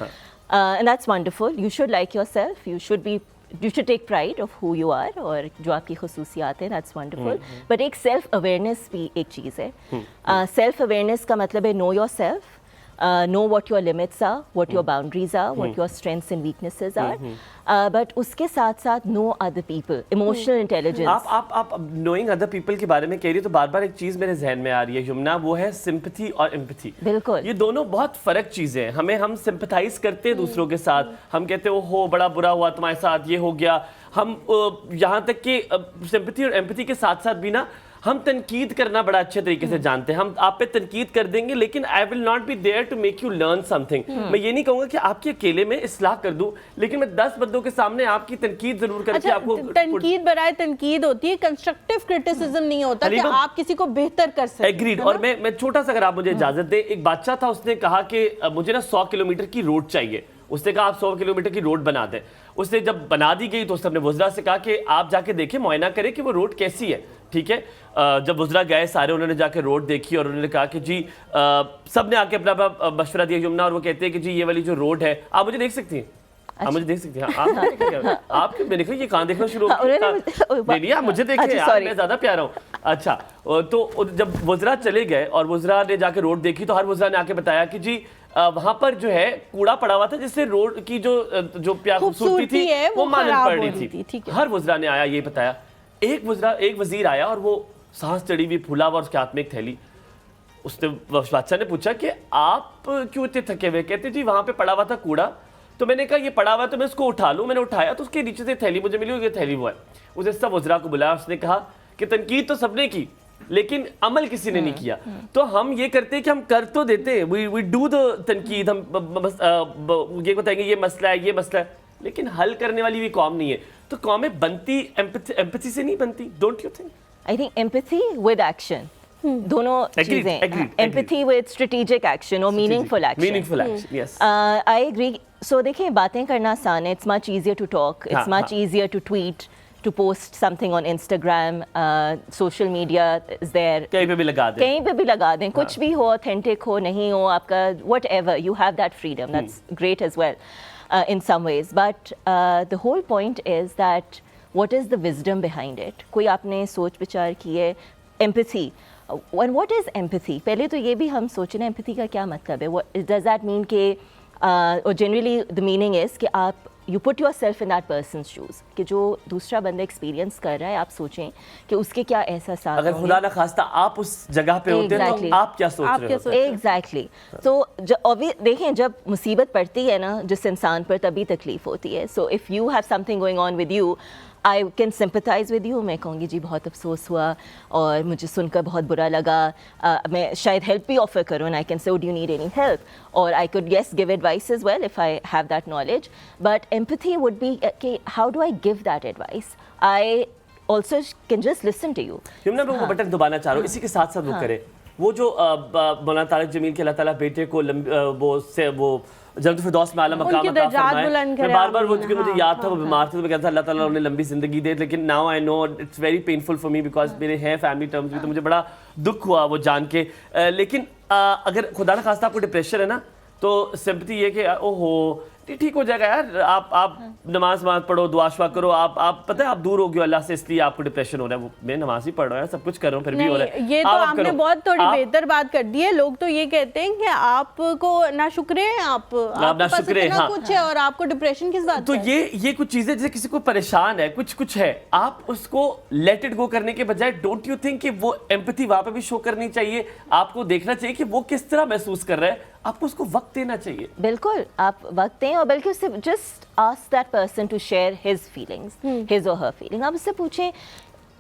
and that's wonderful. You should like yourself, you should take pride of who you are, और जो आपकी खसूसियात हैं, दैट्स वंडरफुल. बट एक सेल्फ अवेयरनेस भी एक चीज़ है. सेल्फ अवेयरनेस का मतलब है know your self, know what your limits are, what your boundaries are, what your strengths and weaknesses are, but उसके साथ साथ know other people, emotional intelligence. आप knowing other people के बारे में कह रही हो तो बार बार एक चीज़ मेरे जहन में आ रही है यमुना, वो है sympathy और empathy. बिल्कुल, ये दोनों बहुत फ़र्क चीज़ें हैं. हम sympathize करते हैं दूसरों के साथ, हम कहते हैं हो बड़ा बुरा हुआ तुम्हारे साथ, ये हो गया. हम यहाँ तक कि sympathy और empathy के साथ साथ भी ना हम तनकीद करना बड़ा अच्छे तरीके से जानते हैं. हम आप पे तनकीद कर देंगे, लेकिन I will not be there to make you learn something. मैं ये नहीं कहूँगा कि आपके अकेले में इस्लाह कर दूं, लेकिन मैं 10 बंदों के सामने आपकी तनकीद जरूर करके आपको. तनकीद बराए तनकीद होती है, कंस्ट्रक्टिव क्रिटिसिज्म नहीं होता कि आप किसी को बेहतर कर सकते. एग्रीड. और मैं छोटा सा, अगर आप मुझे इजाजत दें, एक बादशाह था, उसने कहा कि मुझे ना 100 किलोमीटर की रोड चाहिए. उसने कहा आप 100 किलोमीटर की रोड बना दें. उसने जब बना दी गई तो उसने अपने वज़रा से कहा कि आप जाके देखें, मुआयना करें कि वो रोड कैसी है. ठीक है, जब वज़रा गए सारे, उन्होंने जाके रोड देखी और उन्होंने कहा कि जी, सब ने आके अपना मशवरा दिया यमुना, और वो कहते हैं कि जी ये वाली जो रोड है आप मुझे देख सकती हैं. आप मुझे देख सकती हैं. आप मैंने कहा ये कहाँ देखना शुरू हो गया? नहीं, आप मुझे देखें यार, मैं ज़्यादा प्यारा हूँ. अच्छा, तो जब वज़रा चले गए और वज़रा ने जाके रोड देखी तो हर वज़रा ने आके बताया कि जी वहाँ पर जो है कूड़ा पड़ा हुआ था, जिससे रोड की जो खूबसूरती थी वो मानन पड़ रही थी. हर वज़रा ने आया ये बताया. एक वज़ीर आया और वो सांस चढ़ी हुई, फूला हुआ, और उसके हाथ में एक थैली. उसने बादशाह ने पूछा कि आप क्यों इतने थके हुए? कहते जी वहाँ पे पड़ा हुआ था कूड़ा, तो मैंने कहा ये पड़ा हुआ तो मैं उसको उठा लूँ. मैंने उठाया तो उसके नीचे से थैली मुझे मिली, ये थैली वो है. उसने सब वज़रा को बुलाया, उसने कहा कि तनकीद तो सबने की, लेकिन अमल किसी ने नहीं किया. तो हम ये करते हैं कि हम कर तो देते हैं, वी डू द तनकीद, हम ये बताएंगे ये मसला है, ये मसला है, लेकिन हल करने वाली भी कौम नहीं है. तो कौमें बनती एम्पैथी से नहीं बनती, don't you think? I think empathy with action, दोनों चीजें, एम्पैथी विद स्ट्रेटेजिक एक्शन और meaningful action. Yes, I agree. So देखिए, बातें करना आसान है, it's much easier to talk, it's much easier to tweet, to post something on Instagram, social media is there. कहीं पे भी लगा दें, कुछ भी हो, authentic हो, नहीं हो, आपका whatever, you have that freedom. That's great as well, in some ways. But the whole point is that what is the wisdom behind it? कोई आपने सोच विचार की है? Empathy. And what is empathy? पहले तो ये भी हम सोचना, empathy का क्या मतलब है? What does that mean कि or generally the meaning is कि आप you put yourself in that person's shoes, कि जो दूसरा बंदा एक्सपीरियंस कर रहा है, आप सोचें कि उसके क्या एहसास. अगर खुदा ना खास्ता आप उस जगह पे होते तो आप क्या सोच रहे होते? एग्जैक्टली. तो देखें, जब मुसीबत पड़ती है ना जिस इंसान पर, तभी तकलीफ होती है. So if you have something going on with you, I can sympathise with you. मैं कहूँगी जी बहुत अफसोस हुआ और मुझे सुनकर बहुत बुरा लगा. मैं शायद हेल्प भी ऑफर करूँ, and I can say do you need any help, और I could yes give advice as well if I have that knowledge. But empathy would be कि how do I give that advice? I also can just listen to you. Yamuna, मैं वो button दबाना चाह रहा हूँ, इसी के साथ साथ वो करें. वो जो मौलाना तारिक जमील के अल्लाह ताला बेटे को वो जन्नत फिरदौस में आला मकाम अता फरमाए। मैं बार-बार वो चूंकि मुझे याद था वो बीमार थे तो मैं कहता था अल्लाह ताला उन्हें लंबी ज़िंदगी दे, लेकिन now I know it's very painful for me because मेरे हैं फैमिली टर्म्स भी, तो मुझे बड़ा दुख हुआ वो जान के। लेकिन अगर खुदा न खास्ता आपको डिप्रेशन है ना तो सिंपैथी ये कि ओहो ठीक हो जाएगा यार, आप नमाज पढ़ो, दुआ शुआ करो, आप पता है आप दूर हो गए अल्लाह से, इसलिए आपको डिप्रेशन हो रहा है। मैं नमाज ही पढ़ रहा हूँ, सब कुछ कर रहा हूँ, फिर भी हो रहा है। ये तो आपने बहुत थोड़ी बेहतर बात कर दी है। लोग तो ये कहते हैं कि आपको ना शुक्र है, आप ना शुक्र है, हाँ। कुछ है और आपको डिप्रेशन किस बात तो ये कुछ चीजें, जैसे किसी को परेशान है, कुछ है, आप उसको लेट इट गो करने के बजाय डोंट यू थिंक कि वो एम्पैथी वहां पे भी शो करनी चाहिए? आपको देखना चाहिए कि वो किस तरह महसूस कर रहा है, आपको उसको वक्त देना चाहिए। बिल्कुल, आप वक्त दें और बल्कि उससे just ask that person to share his feelings, his or her feeling. आप उससे पूछें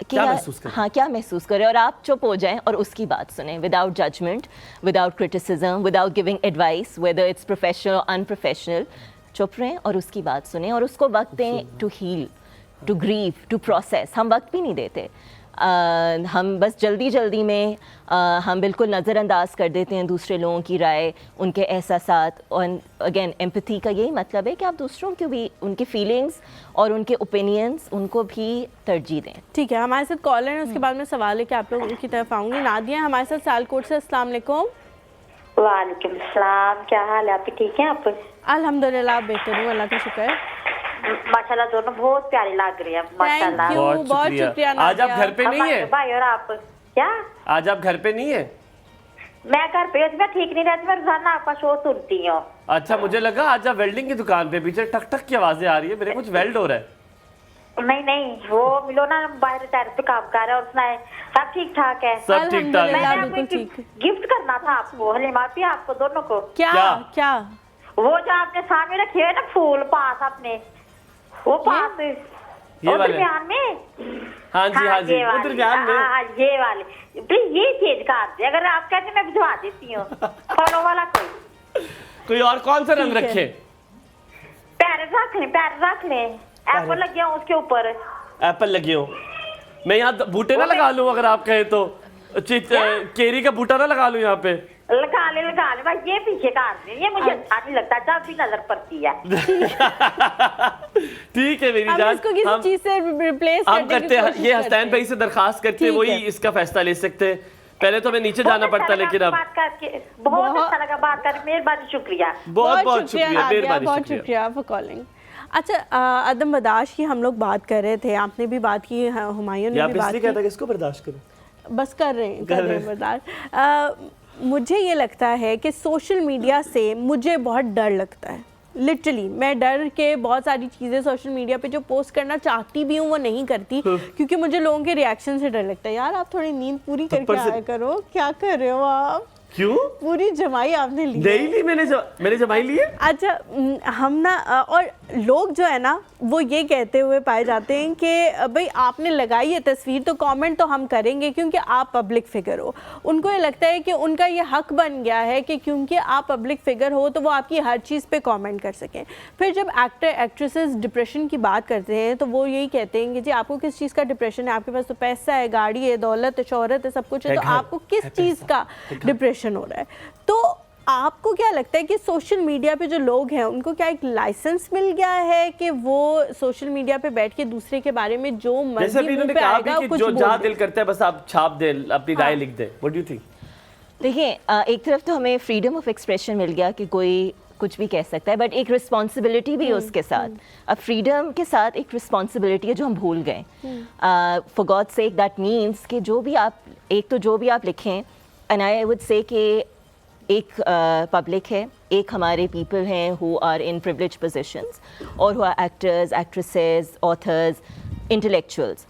कि क्या महसूस करें और आप चुप हो जाएं और उसकी बात सुनें without judgement, without criticism, without giving advice whether it's professional or unprofessional. चुप रहें और उसकी बात सुनें और उसको वक्त दें to heal, to grieve, to process. हम वक्त भी नहीं देते, हम बस जल्दी में हम बिल्कुल नज़रअंदाज कर देते हैं दूसरे लोगों की राय, उनके एहसासात। और अगेन एम्पैथी का यही मतलब है कि आप दूसरों को भी उनकी फीलिंग्स और उनके ओपिनियंस उनको भी तरजीह दें। ठीक है, हमारे साथ कॉलर है, उसके बाद में सवाल है कि आप लोग उनकी तरफ आऊँगी। नादिया हमारे साथ सियालकोट से। अस्सलाम वालेकुम। वालेकुम सलाम, क्या हाल है? आप ठीक हैं? आप? अल्हम्दुलिल्लाह बेहतर हूँ, अल्लाह का शुक्र है। माशाल्लाह दोनों बहुत प्यारी लग रही है, माशाल्लाह। बहुत शुक्रिया। आज आप घर पे नहीं है? भाई और आप क्या? आज आप घर पे नहीं है? मैं घर पे, मैं ठीक नहीं रहती, मैं रोजाना आपका शो सुनती हूँ। अच्छा, मुझे लगा आज आप वेल्डिंग की दुकान पे, पीछे टक टक की आवाजें आ रही है, मेरे कुछ वेल्ड हो रहा है। नहीं, वो मिलो ना बाहर टेरेस पे काम कर रहा है और सुनाए सब ठीक ठाक है। सब ठीक ठाक है। गिफ्ट करना था आपको, हलीमा भी आपको दोनों को। क्या वो जो आपने सामने रखे हुए ना फूल पास अपने, वो पास ये वाले दरमियान में। हाँ जी उधर दरमियान में। हाँ ये वाले प्लीज ये चेंज कर दे, अगर आप कहते मैं भिजवा देती हूँ। फलों वाला कोई और कौन सा रंग रखे? पैर रख ले, एप्पल लगे हो उसके ऊपर। एप्पल लगे हो? मैं यहाँ बूटे ना लगा लूँ अगर आप कहे तो? केरी का बूटा ना लगा लूँ यहाँ पे? लगा ले भाई, ये पीछे काट दे, ये मुझे अच्छा नहीं लगता जब भी नजर पड़ती है। ठीक है मेरी जान, इसको किसी चीज से रिप्लेस हम करते हैं। ये हसनैन भाई से दरखास्त करते हैं, वही इसका फैसला ले सकते हैं। पहले तो हमें नीचे जाना पड़ता, लेकिन अब बात करके बहुत अच्छा लगा बात करके, मेहरबानी, शुक्रिया। बहुत शुक्रिया, बहुत शुक्रिया फॉर कॉलिंग। अच्छा, अदम बर्दाश्त की हम लोग बात कर रहे थे, आपने भी बात की, हुमायूं ने भी बात की। कहता किसको बर्दाश्त करें? बस कर रहे हैं बर्दाश्त। मुझे ये लगता है कि सोशल मीडिया से मुझे बहुत डर लगता है। लिटरली मैं डर के बहुत सारी चीज़ें सोशल मीडिया पे जो पोस्ट करना चाहती भी हूँ वो नहीं करती, क्योंकि मुझे लोगों के रिएक्शन से डर लगता है। यार आप थोड़ी नींद पूरी करके आया करो, क्या कर रहे हो आप? क्यों? पूरी जमाई आपने ली? नहीं ली, मैंने जमाई ली है। अच्छा, हम ना और लोग जो है ना वो ये कहते हुए पाए जाते हैं कि भाई आपने लगाई है तस्वीर तो कमेंट तो हम करेंगे क्योंकि आप पब्लिक फिगर हो। उनको ये लगता है कि उनका ये हक बन गया है कि क्योंकि आप पब्लिक फिगर हो तो वो आपकी हर चीज़ पे कमेंट कर सकें। फिर जब एक्टर एक्ट्रेसेस डिप्रेशन की बात करते हैं तो वो यही कहते हैं कि जी आपको किस चीज़ का डिप्रेशन है? आपके पास तो पैसा है, गाड़ी है, दौलत है, शोहरत है, सब कुछ है, तो आपको किस चीज़ का डिप्रेशन हो रहा है? तो आपको क्या लगता है कि सोशल मीडिया पे जो लोग हैं उनको क्या एक लाइसेंस मिल गया है कि वो सोशल मीडिया पे बैठ के दूसरे के बारे में जो मर्जी मुंह पे आएगा कुछ जो जहाँ दिल करता है बस आप छाप दे, अपनी राय लिख दे? What do you think? देखिए, एक तरफ तो हमें फ्रीडम ऑफ एक्सप्रेशन मिल गया कि कोई कुछ भी कह सकता है, बट एक रिस्पॉन्सिबिलिटी भी है उसके साथ। अब फ्रीडम के साथ एक रिस्पॉन्सिबिलिटी है जो हम भूल गए। For God sake that means कि जो भी आप लिखें, एंड आई वुड से कि एक पब्लिक है, एक हमारे पीपल हैं who are in privilege positions और who are actors, actresses, authors, intellectuals.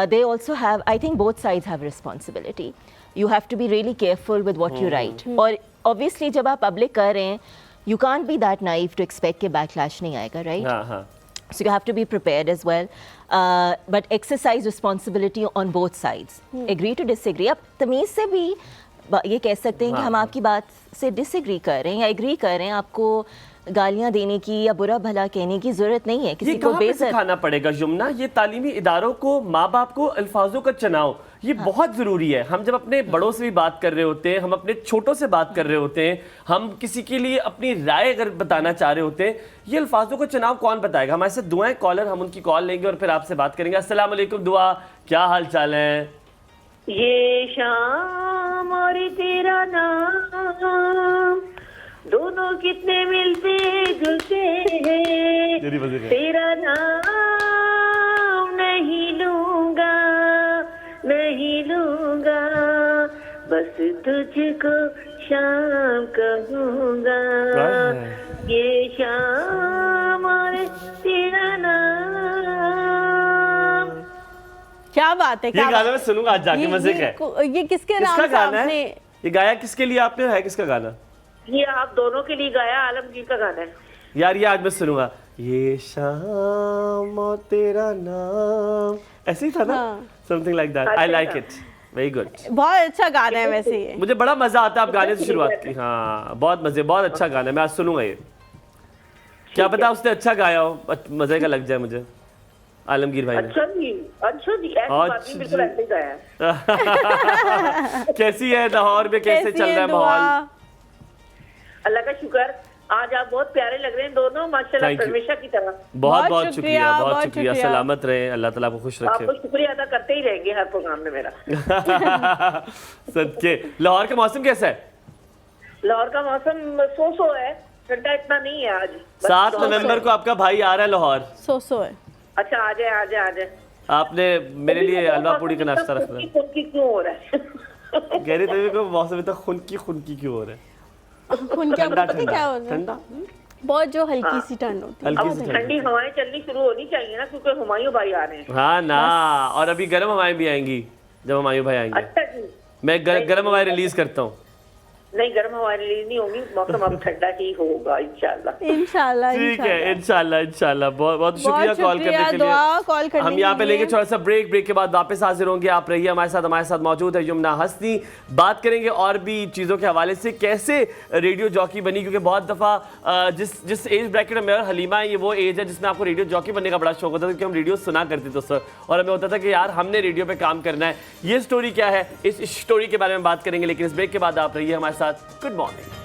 They also have, I think both sides have responsibility. You have to be really careful with what you write. और obviously जब आप public कर रहे हैं, you can't be that naive to expect कि backlash नहीं आएगा, right? So you have to be prepared as well. But exercise responsibility on both sides. Agree to disagree. अब तमीज़ से भी ये कह सकते हैं कि हम आपकी बात से डिसएग्री कर रहे हैं या एग्री कर रहे हैं, आपको गालियां देने की या बुरा भला कहने की जरूरत नहीं है किसी ये को कहाँ पे बेइज्जत। सिखाना पड़ेगा यमुना? ये तालीमी इदारों को, माँ बाप को अल्फाजों का चुनाव ये बहुत ज़रूरी है। हम जब अपने बड़ों से भी बात कर रहे होते हैं, हम अपने छोटों से बात कर रहे होते हैं, हम किसी के लिए अपनी राय अगर बताना चाह रहे होते हैं, ये अल्फाजों का चुनाव कौन बताएगा? हमारे साथ दुआएं कॉलर, हम उनकी कॉल लेंगे और फिर आपसे बात करेंगे। अस्सलाम वालेकुम दुआ, क्या हाल चाल है? ये शाम और तेरा नाम दोनों कितने मिलते जुलते हैं, तेरा नाम नहीं लूंगा नहीं लूंगा, बस तुझको शाम कहूंगा, ये शाम और तेरा नाम। क्या बात है, ये गाना मैं सुनूंगा आज जाके, मजे का। ये किसके नाम किसका से गाना आपने? है? ये गाया किसके लिए आपने, है किसका गाना? ये आप दोनों के लिए गाया, आलमगीर का गाना है। यार ये आज मैं सुनूंगा, ये शाम और तेरा नाम, ऐसे ही था ना? Something like that. I like it, very good. बहुत अच्छा गाना है वैसे ये। मुझे बड़ा मजा आता है आप गाने से शुरुआत की। हाँ बहुत मजे, बहुत अच्छा गाना है, मैं आज सुनूंगा ये। क्या पता उसने अच्छा गाया हो, मजे का लग जाए मुझे आलमगीर भाई ने। अच्छा जी, ऐसी बात नहीं, बिल्कुल ऐसे ही गाया है। कैसी है लाहौर में, कैसे चल रहा है माहौल? अल्लाह का शुक्र, आज आप बहुत प्यारे लग रहे हैं दोनों, माशाल्लाह हमेशा की तरह। बहुत बहुत शुक्रिया, बहुत शुक्रिया। सलामत रहे, अल्लाह ताला आपको खुश रखे। आपको शुक्रिया अदा करते ही रहेंगे हर प्रोग्राम में मेरा। सदके। लाहौर का मौसम कैसा है? लाहौर का मौसम सो है, ठंडा इतना नहीं है आज। 7 नवंबर को आपका भाई आ रहा है लाहौर। सो है। अच्छा आ जाए। आपने मेरे लिए हलवा पूड़ी का नाश्ता रखना है। क्यों हो रहा है? कह रही थी को मौसम इतना खुनकी क्यों हो रहा है? ठंडा क्या हो रहा है? ठंडा बहुत जो हल्की सी ठंड होती है। हल्की सी ठंडी हवाएं चलनी शुरू होनी चाहिए ना, क्योंकि हुमायूं भाई आ रहे हैं। हाँ ना, और अभी गर्म हवाएं भी आएंगी जब हुमायूं भाई आएंगे। अच्छा जी, मैं गर्म हवाएं रिलीज करता हूँ। नहीं, गर्म हवाएं रिलीज नहीं होंगी, मौसम अब ठंडा ही होगा इंशाल्लाह। इंशाल्लाह ठीक है, इंशाल्लाह। बहुत बहुत शुक्रिया कॉल करने के लिए। हम यहाँ पे लेंगे थोड़ा सा ब्रेक के बाद वापस हाजिर होंगे। आप रहिए हमारे साथ मौजूद है यमुना हस्नी। बात करेंगे और भी चीज़ों के हवाले से, कैसे रेडियो जॉकी बनी, क्योंकि बहुत दफ़ा जिस एज ब्रैकेट में मेरा हलीमा है, ये वो एज है जिसमें आपको रेडियो जॉकी बनने का बड़ा शौक होता था, क्योंकि हम रेडियो सुना करते थे सर, और हमें होता था कि यार हमने रेडियो पे काम करना है। ये स्टोरी क्या है, इस स्टोरी के बारे में बात करेंगे, लेकिन इस ब्रेक के बाद आप रहिए हमारे साथ। Good morning.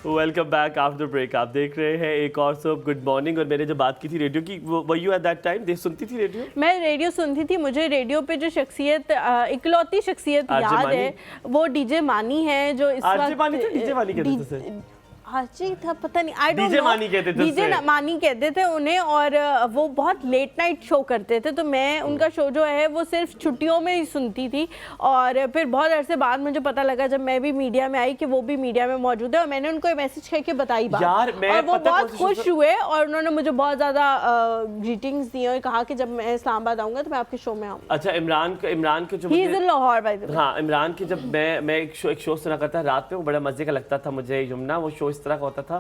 Welcome back after break. आप देख रहे हैं एक और सब गुड मॉर्निंग। और मैंने जो बात की थी रेडियो की, वो यू एट दैट टाइम देख सुनती थी रेडियो? मैं रेडियो सुनती थी। मुझे रेडियो पे जो शख्सियत, इकलौती शख्सियत याद है, वो डीजे मानी है, जो इस वक्त डीजे मानी कहते थे। हाजी था, पता नहीं, आई डोंट नो। डीजे मानी कहते थे, डीजे मानी कहते थे उन्हें, और वो बहुत लेट नाइट शो करते थे, तो मैं उनका शो जो है वो सिर्फ छुट्टियों में ही सुनती थी। और फिर बहुत अरसे बाद मुझे पता लगा जब मैं भी मीडिया में आई कि वो भी मीडिया में मौजूद है, और मैंने उनको मैसेज करके बताई बात, यार, और वो बहुत खुश हुए और उन्होंने मुझे बहुत ज़्यादा ग्रीटिंग्स दी और कहा कि जब मैं इस्लामाबाद आऊँगा तो मैं आपके शो में आऊँगा। अच्छा, इमरान के जो लाहौर भाई। हाँ, इमरान के जब मैं एक शो सुना करता रात में, वो बड़ा मजे का लगता था मुझे यमुना। वो शो इस तरह का होता था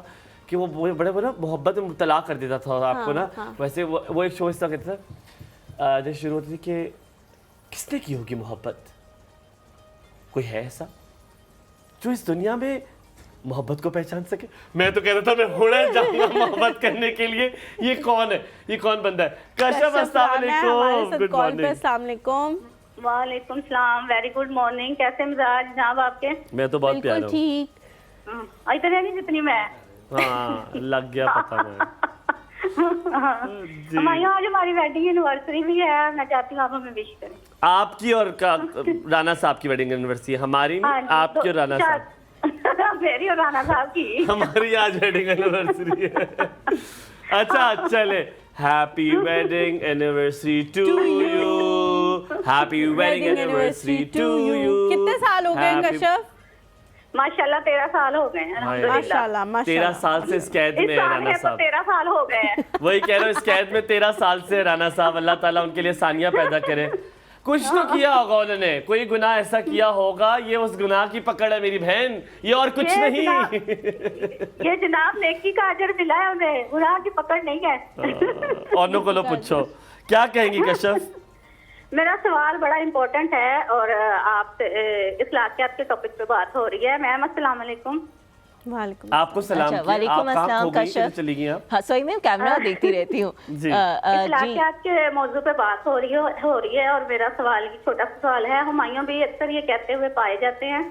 कि वो बड़े बड़ा मोहब्बत में मुब्तला कर देता था आपको। हाँ, ना हाँ। वैसे वो एक शो इस तरह कहता था, जब शुरू होती थी कि किसने की होगी मोहब्बत, कोई है ऐसा जो इस दुनिया में मोहब्बत को पहचान सके? मैं तो कहता था मैं होना जाऊंगा मोहब्बत करने के लिए। ये कौन है, ये कौन बंदा है? कश्यप, अस्सलाम वालेकुम। Good morning. अस्सलाम वालेकुम। वालेकुम सलाम, वेरी गुड मॉर्निंग। कैसे मिजाज जनाब आपके? मैं तो बहुत प्यारा हूं। ठीक। इतने नहीं जितनी मैं। हाँ, लग गया पता मैं। हमारी आज हमारी वेडिंग एनिवर्सरी भी है, मैं चाहती हूँ आप हमें विश करें। आपकी और राना साहब की वेडिंग एनिवर्सरी, हमारी नहीं, आपकी और राना साहब। मेरी और राना साहब की। हमारी आज वेडिंग एनिवर्सरी है। अच्छा चले, happy wedding anniversary to you, happy wedding anniversary to you. कितने साल हो गए कश्यप? माशाल्लाह 13 साल हो गए हैं अल्हम्दुलिल्लाह। माशाल्लाह 13 माशाल्लाह। साल से इस कैद इस में है साल राना है तो साहब। 13 साल हो गए हैं। वही कह रहे हो, इस कैद में 13 साल से राना साहब, अल्लाह ताला उनके लिए सानिया पैदा करे। कुछ तो किया होगा उन्होंने, कोई गुनाह ऐसा किया होगा, ये उस गुनाह की पकड़ है मेरी बहन, ये और कुछ नहीं। ये जनाब नेकी का अजर मिला है उन्हें, गुनाह की पकड़ नहीं है। औरों को लो पूछो, क्या कहेंगी कशफ? मेरा सवाल बड़ा इम्पोर्टेंट है और आपसे इस्लाकियात के टॉपिक पे बात हो रही है। मैम अस्सलाम वालेकुम। वालेकुम। आपको सलाम। अच्छा, वालेकुम अस्सलाम कशफ। चली गई आप? हाँ सॉरी मैं कैमरा देखती रहती हूँ। जी। इस्लाकियात के मौजू पे बात हो रही है और मेरा सवाल छोटा सा सवाल है। हुमायूं भी अक्सर ये कहते हुए पाए जाते हैं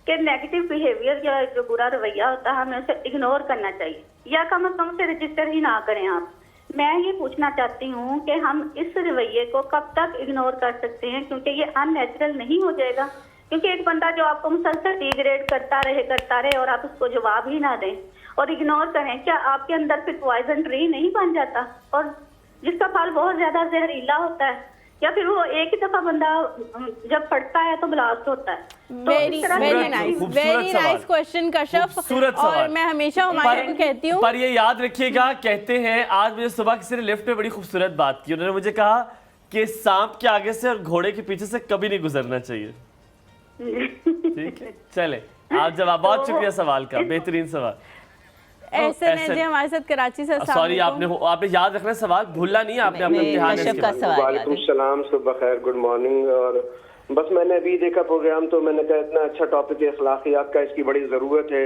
कि नेगेटिव बिहेवियर या जो बुरा रवैया होता है हमें उसे इग्नोर करना चाहिए या कम से कम उसे रजिस्टर ही ना करें आप। मैं ये पूछना चाहती हूँ कि हम इस रवैये को कब तक इग्नोर कर सकते हैं, क्योंकि ये अननेचुरल नहीं हो जाएगा? क्योंकि एक बंदा जो आपको मुसलसल डिग्रेड करता रहे और आप उसको जवाब ही ना दें और इग्नोर करें, क्या आपके अंदर फिर पॉइजन ट्री नहीं बन जाता और जिसका फल बहुत ज्यादा जहरीला होता है? या फिर वो एक ही दफा बंदा जब फटता है तो ब्लास्ट होता है? Very nice question Kashaf. और मैं हमेशा हमारे को कहती हूँ, पर ये याद रखिएगा, कहते हैं आज मुझे सुबह किसी ने लिफ्ट में बड़ी खूबसूरत बात की, उन्होंने मुझे कहा कि सांप के आगे से और घोड़े के पीछे से कभी नहीं गुजरना चाहिए। ठीक है, चले आप जवाब, बहुत शुक्रिया सवाल का, बेहतरीन सवाल। एहसन है जी हमारे साथ कराची से। सॉरी, आपने याद रखना सवाल भूलना नहीं, आपने अपना इम्तिहान है इसके बाद। वालेकुम सलाम, सुबह खैर, गुड मॉर्निंग। और बस मैंने अभी देखा प्रोग्राम तो मैंने कहा इतना अच्छा टॉपिक है अखलाकियात का, इसकी बड़ी ज़रूरत है।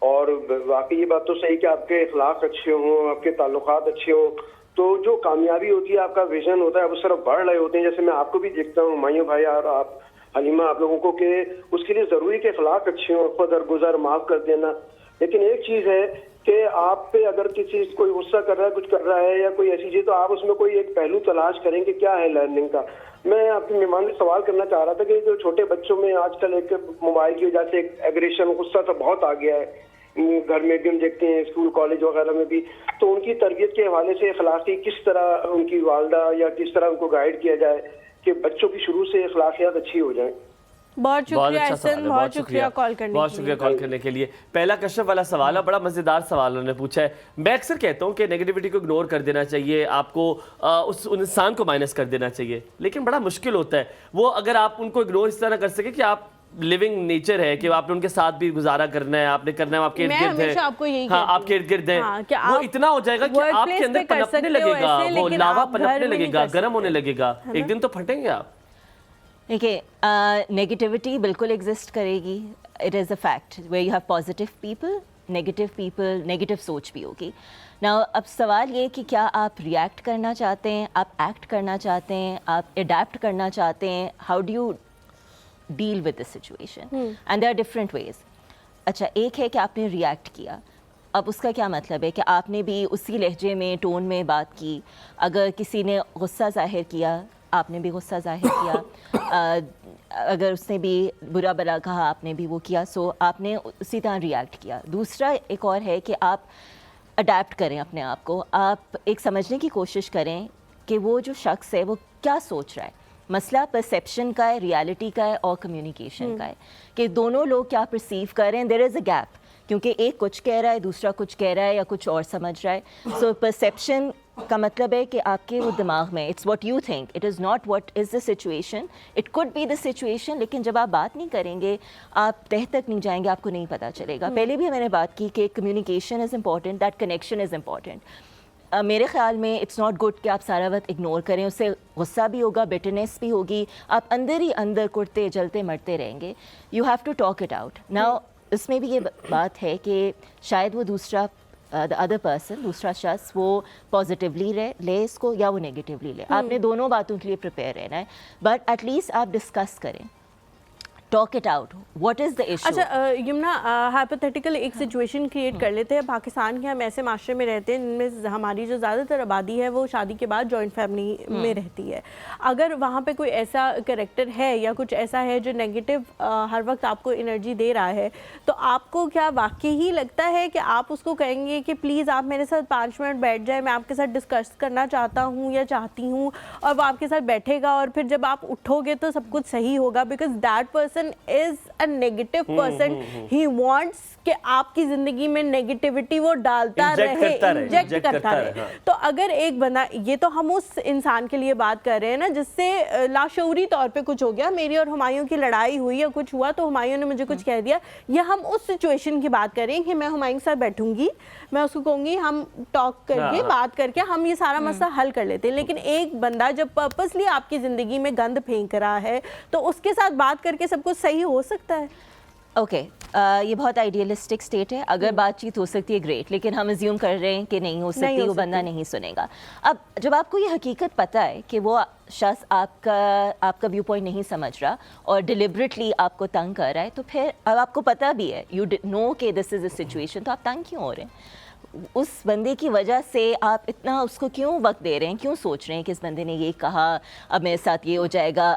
और वाकई ये बात तो सही कि आपके अखलाक अच्छे हों, आपके ताल्लुकात अच्छे हों, तो जो कामयाबी होती है, आपका विजन होता है, वो सिर्फ बढ़ रहे होते हैं। जैसे मैं आपको भी देखता हूँ हुमायूं भाई और आप हलीमा, आप लोगों को कि उसके लिए ज़रूरी के अखलाक अच्छे हों, खुद दरगुजर माफ़ कर देना। लेकिन एक चीज़ है कि आप पे अगर किसी कोई गुस्सा कर रहा है, कुछ कर रहा है या कोई ऐसी चीज़, तो आप उसमें कोई एक पहलू तलाश करें कि क्या है लर्निंग का। मैं अपने मेहमान से सवाल करना चाह रहा था कि जो छोटे बच्चों में आजकल एक मोबाइल की वजह से एक एग्रेशन, गुस्सा तो बहुत आ गया है, घर में भी हम देखते हैं, स्कूल कॉलेज वगैरह में भी, तो उनकी तरबियत के हवाले से अखलाकी किस तरह उनकी वालदा या किस तरह उनको गाइड किया जाए कि बच्चों की शुरू से अखलाकियात अच्छी हो जाए? बहुत शुक्रिया एहसन, बहुत शुक्रिया कॉल करने के लिए। बहुत शुक्रिया कॉल करने के लिए। पहला कशफ वाला सवाल है, बड़ा मज़ेदार सवाल उन्होंने पूछा है। मैं अक्सर कहता हूँ कि नेगेटिविटी को इग्नोर कर देना चाहिए, आपको उस इंसान को माइनस कर देना चाहिए, लेकिन बड़ा मुश्किल होता है वो, अगर आप उनको इग्नोर इस तरह कर सके कि आप लिविंग नेचर है कि आपने उनके साथ भी गुजारा करना है, आपने करना है, आपके इर्द गिर्द है, हाँ आपके इर्द गिर्द है, वो इतना हो जाएगा कि आपके अंदर पनपने लगेगा, वो लावा पनपने लगेगा, गर्म होने लगेगा, एक दिन तो फटेंगे आप। देखिए नेगेटिविटी बिल्कुल एग्जिस्ट करेगी, it is a fact. Where you have positive people, negative सोच भी होगी। नाउ अब सवाल ये कि क्या आप रिएक्ट करना चाहते हैं, आप एक्ट करना चाहते हैं, आप अडेप्ट करना चाहते हैं, how do you deal with the situation, and there are different ways. अच्छा, एक है कि आपने रिएक्ट किया, अब उसका क्या मतलब है कि आपने भी उसी लहजे में, टोन में बात की। अगर किसी ने गुस्सा जाहिर किया, आपने भी गुस्सा जाहिर किया, अगर उसने भी बुरा भला कहा, आपने भी वो किया, सो आपने उसी तरह रिएक्ट किया। दूसरा एक और है कि आप अडेप्ट करें अपने आप को, आप एक समझने की कोशिश करें कि वो जो शख्स है वो क्या सोच रहा है। मसला परसेप्शन का है, रियलिटी का है और कम्युनिकेशन का है, कि दोनों लोग क्या परसीव कर रहे हैं। देयर इज़ अ गैप, क्योंकि एक कुछ कह रहा है, दूसरा कुछ कह रहा है या कुछ और समझ रहा है। सो परसेप्शन का मतलब है कि आपके वो दिमाग में, it's what you think, it is not what is the situation. It could be the situation, लेकिन जब आप बात नहीं करेंगे, आप तह तक नहीं जाएंगे, आपको नहीं पता चलेगा। पहले भी मैंने बात की कि communication is important, that connection is important. मेरे ख्याल में इट्स नॉट गुड कि आप सारा वक्त इग्नोर करें, उससे गुस्सा भी होगा, बिटरनेस भी होगी, आप अंदर ही अंदर कुटते जलते मरते रहेंगे। You have to talk it out. Now इसमें भी ये बात है कि शायद वो दूसरा द अदर पर्सन, दूसरा शख्स, वो पॉजिटिवली ले इसको या वो नेगेटिवली ले। आपने दोनों बातों के लिए प्रिपेयर रहना है, बट एटलीस्ट आप डिस्कस करें, talk it out, what is the issue. अच्छा यमुना, हाइपोथेटिकल एक सिचुएशन क्रिएट कर लेते हैं। पाकिस्तान के हम ऐसे माशरे में रहते हैं जिनमें हमारी जो ज़्यादातर आबादी है वो शादी के बाद जॉइंट फैमिली में रहती है। अगर वहाँ पे कोई ऐसा कैरेक्टर है या कुछ ऐसा है जो नेगेटिव हर वक्त आपको एनर्जी दे रहा है, तो आपको क्या वाकई ही लगता है कि आप उसको कहेंगे कि प्लीज़ आप मेरे साथ 5 मिनट बैठ जाए, मैं आपके साथ डिस्कस करना चाहता हूँ या चाहती हूँ, और वो आपके साथ बैठेगा और फिर जब आप उठोगे तो सब कुछ सही होगा, because that person is a negative person, he wants कि आपकी जिंदगी में नेगेटिविटी वो डालता रहे, इंजेक्ट करता रहे। तो अगर एक बंदा, ये तो हम उस इंसान के लिए बात कर रहे हैं ना जिससे लाशऊरी तौर पे कुछ हो गया, मेरी और हुमायूं की लड़ाई हुई या कुछ हुआ तो हुमायूं ने मुझे कुछ कह दिया, या हम उस सिचुएशन की बात कर रहे हैं कि मैं हुमायूं के साथ बैठूंगी, मैं उसको कहूंगी हम टॉक करके बात करके हम ये सारा मसला हल कर लेते हैं। लेकिन एक बंदा जब पर्पसली आपकी जिंदगी में गंद फेंक रहा है तो उसके साथ बात करके सब कुछ सही हो सकता है? ओके, ये बहुत आइडियलिस्टिक स्टेट है। अगर बातचीत हो सकती है ग्रेट, लेकिन हम अज्यूम कर रहे हैं कि नहीं हो सकती, वो बंदा नहीं सुनेगा। अब जब आपको ये हकीकत पता है कि वो शख्स आपका व्यू पॉइंट नहीं समझ रहा और डिलिबरेटली आपको तंग कर रहा है, तो फिर अब आपको पता भी है, यू नो कि दिस इज़ अ सिचुएशन, तो आप तंग क्यों हो रहे हैं? उस बंदे की वजह से आप इतना उसको क्यों वक्त दे रहे हैं, क्यों सोच रहे हैं कि इस बंदे ने ये कहा, अब मेरे साथ ये हो जाएगा?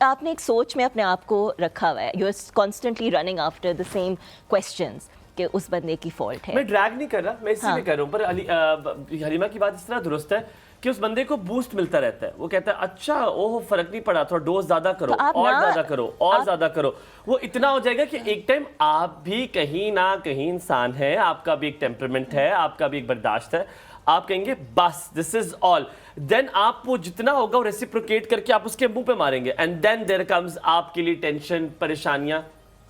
आपने एक सोच में अपने आप को रखा हुआ है, you are constantly running after the same questions कि उस बंदे की फॉल्ट है। मैं ड्रैग नहीं कर रहा, मैं इसी में कर रहा हूँ, पर हलीमा की बात इस तरह दुरुस्त है कि उस बंदे को बूस्ट मिलता रहता है। वो कहता है अच्छा ओह फर्क नहीं पड़ा, थोड़ा डोज ज्यादा करो, और ज्यादा करो, और ज्यादा करो। वो इतना हो जाएगा कि एक टाइम आप भी कहीं ना कहीं इंसान है, आपका भी एक टेम्परामेंट है, आपका भी एक बर्दाश्त है, आप कहेंगे बस दिस इज ऑल। देन आप वो जितना होगा वो रेसिप्रोकेट करके आप उसके मुंह पे मारेंगे, एंड देन देयर कम्स आपके लिए टेंशन, परेशानियां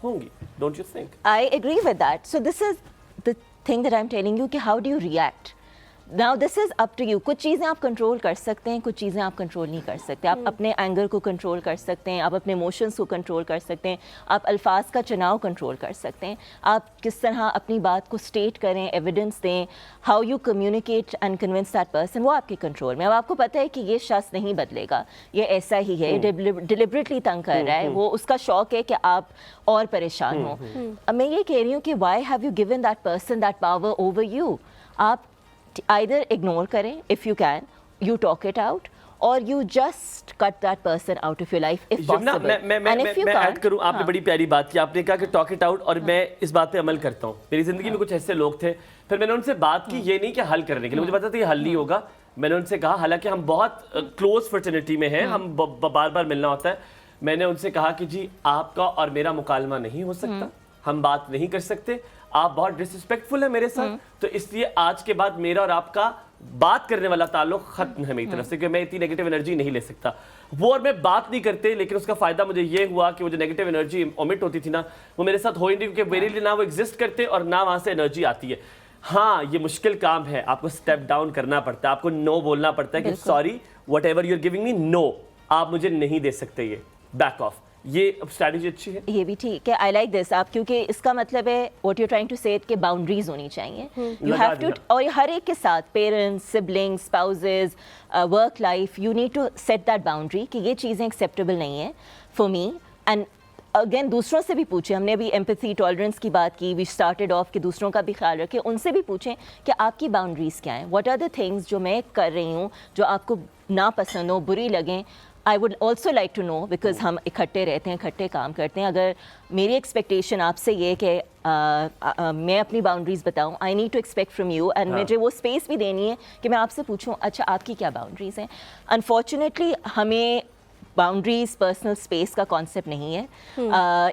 होंगी। Don't you think? I agree with that. So this is the thing that I am telling you कि how do you react. Now this is up to you. कुछ चीज़ें आप control कर सकते हैं, कुछ चीज़ें आप कंट्रोल नहीं कर सकते। आप अपने एंगर को कंट्रोल कर सकते हैं, आप अपने इमोशंस को कंट्रोल कर सकते हैं, आप अल्फाज का चुनाव कंट्रोल कर सकते हैं, आप किस तरह अपनी बात को स्टेट करें, एविडेंस दें, how you communicate and convince that person, वो आपके कंट्रोल में। अब आपको पता है कि ये शख्स नहीं बदलेगा, ये ऐसा ही है, डिलिबरेटली तंग कर रहा है, वो उसका शौक है कि आप और परेशान हो। अब मैं ये कह रही हूँ कि why have you given that person that power over you? आप either ignore करें if you can, you talk it out, or you just cut that person out of your life if possible. मैं add करूं, आपने बड़ी प्यारी बात की, आपने कहा कि टॉक इट आउट, और मैं इस बात पे अमल करता हूं। मेरी जिंदगी में कुछ ऐसे लोग थे, फिर मैंने उनसे बात की, ये नहीं कि हल करने के लिए, मुझे पता था ये हल नहीं होगा। मैंने उनसे कहा, हालांकि हम बहुत क्लोज फ्रेटर्निटी में हैं, हम बार बार मिलना होता है, मैंने उनसे कहा कि जी आपका और मेरा मुकालमा नहीं हो सकता, हम बात नहीं कर सकते, आप बहुत डिसरिस्पेक्टफुल है मेरे साथ, तो इसलिए आज के बाद मेरा और आपका बात करने वाला ताल्लुक खत्म है मेरी तरफ से, कि मैं इतनी नेगेटिव एनर्जी नहीं ले सकता। वो और मैं बात नहीं करते, लेकिन उसका फायदा मुझे ये हुआ कि वो जो नेगेटिव एनर्जी ओमिट होती थी ना, वो मेरे साथ हो ही नहीं, क्योंकि मेरे लिए ना वो एग्जिस्ट करते और ना वहां से एनर्जी आती है। हाँ, ये मुश्किल काम है, आपको स्टेप डाउन करना पड़ता है, आपको नो बोलना पड़ता है कि sorry whatever you are giving me, no आप मुझे नहीं दे सकते, ये बैक ऑफ। ये स्ट्रैटेजी अच्छी है, ये भी ठीक है। I like this. आप क्योंकि इसका मतलब है व्हाट यू ट्राइंग टू से कि बाउंड्रीज होनी चाहिए, यू हैव टू, और हर एक के साथ, parents, siblings, spouses, work life, you need to set that boundary कि ये चीज़ें एक्सेप्टेबल नहीं है फॉर मी। एंड अगेन दूसरों से भी पूछें, हमने अभी एम्पैथी, टॉलरेंस की बात की, वी स्टार्टेड ऑफ कि दूसरों का भी ख्याल रखें, उनसे भी पूछें कि आपकी बाउंड्रीज क्या हैं, व्हाट आर द थिंग्स जो मैं कर रही हूँ जो आपको नापसंद हो, बुरी लगें। I would also like to know, because हम इकट्ठे रहते हैं, इकट्ठे काम करते हैं। अगर मेरी एक्सपेक्टेशन आपसे ये कि मैं अपनी बाउंड्रीज बताऊं, I need to expect from you, and मुझे वो स्पेस भी देनी है कि मैं आपसे पूछूं अच्छा आपकी क्या बाउंड्रीज हैं। अनफॉर्चुनेटली हमें बाउंड्रीज, पर्सनल स्पेस का कॉन्सेप्ट नहीं है।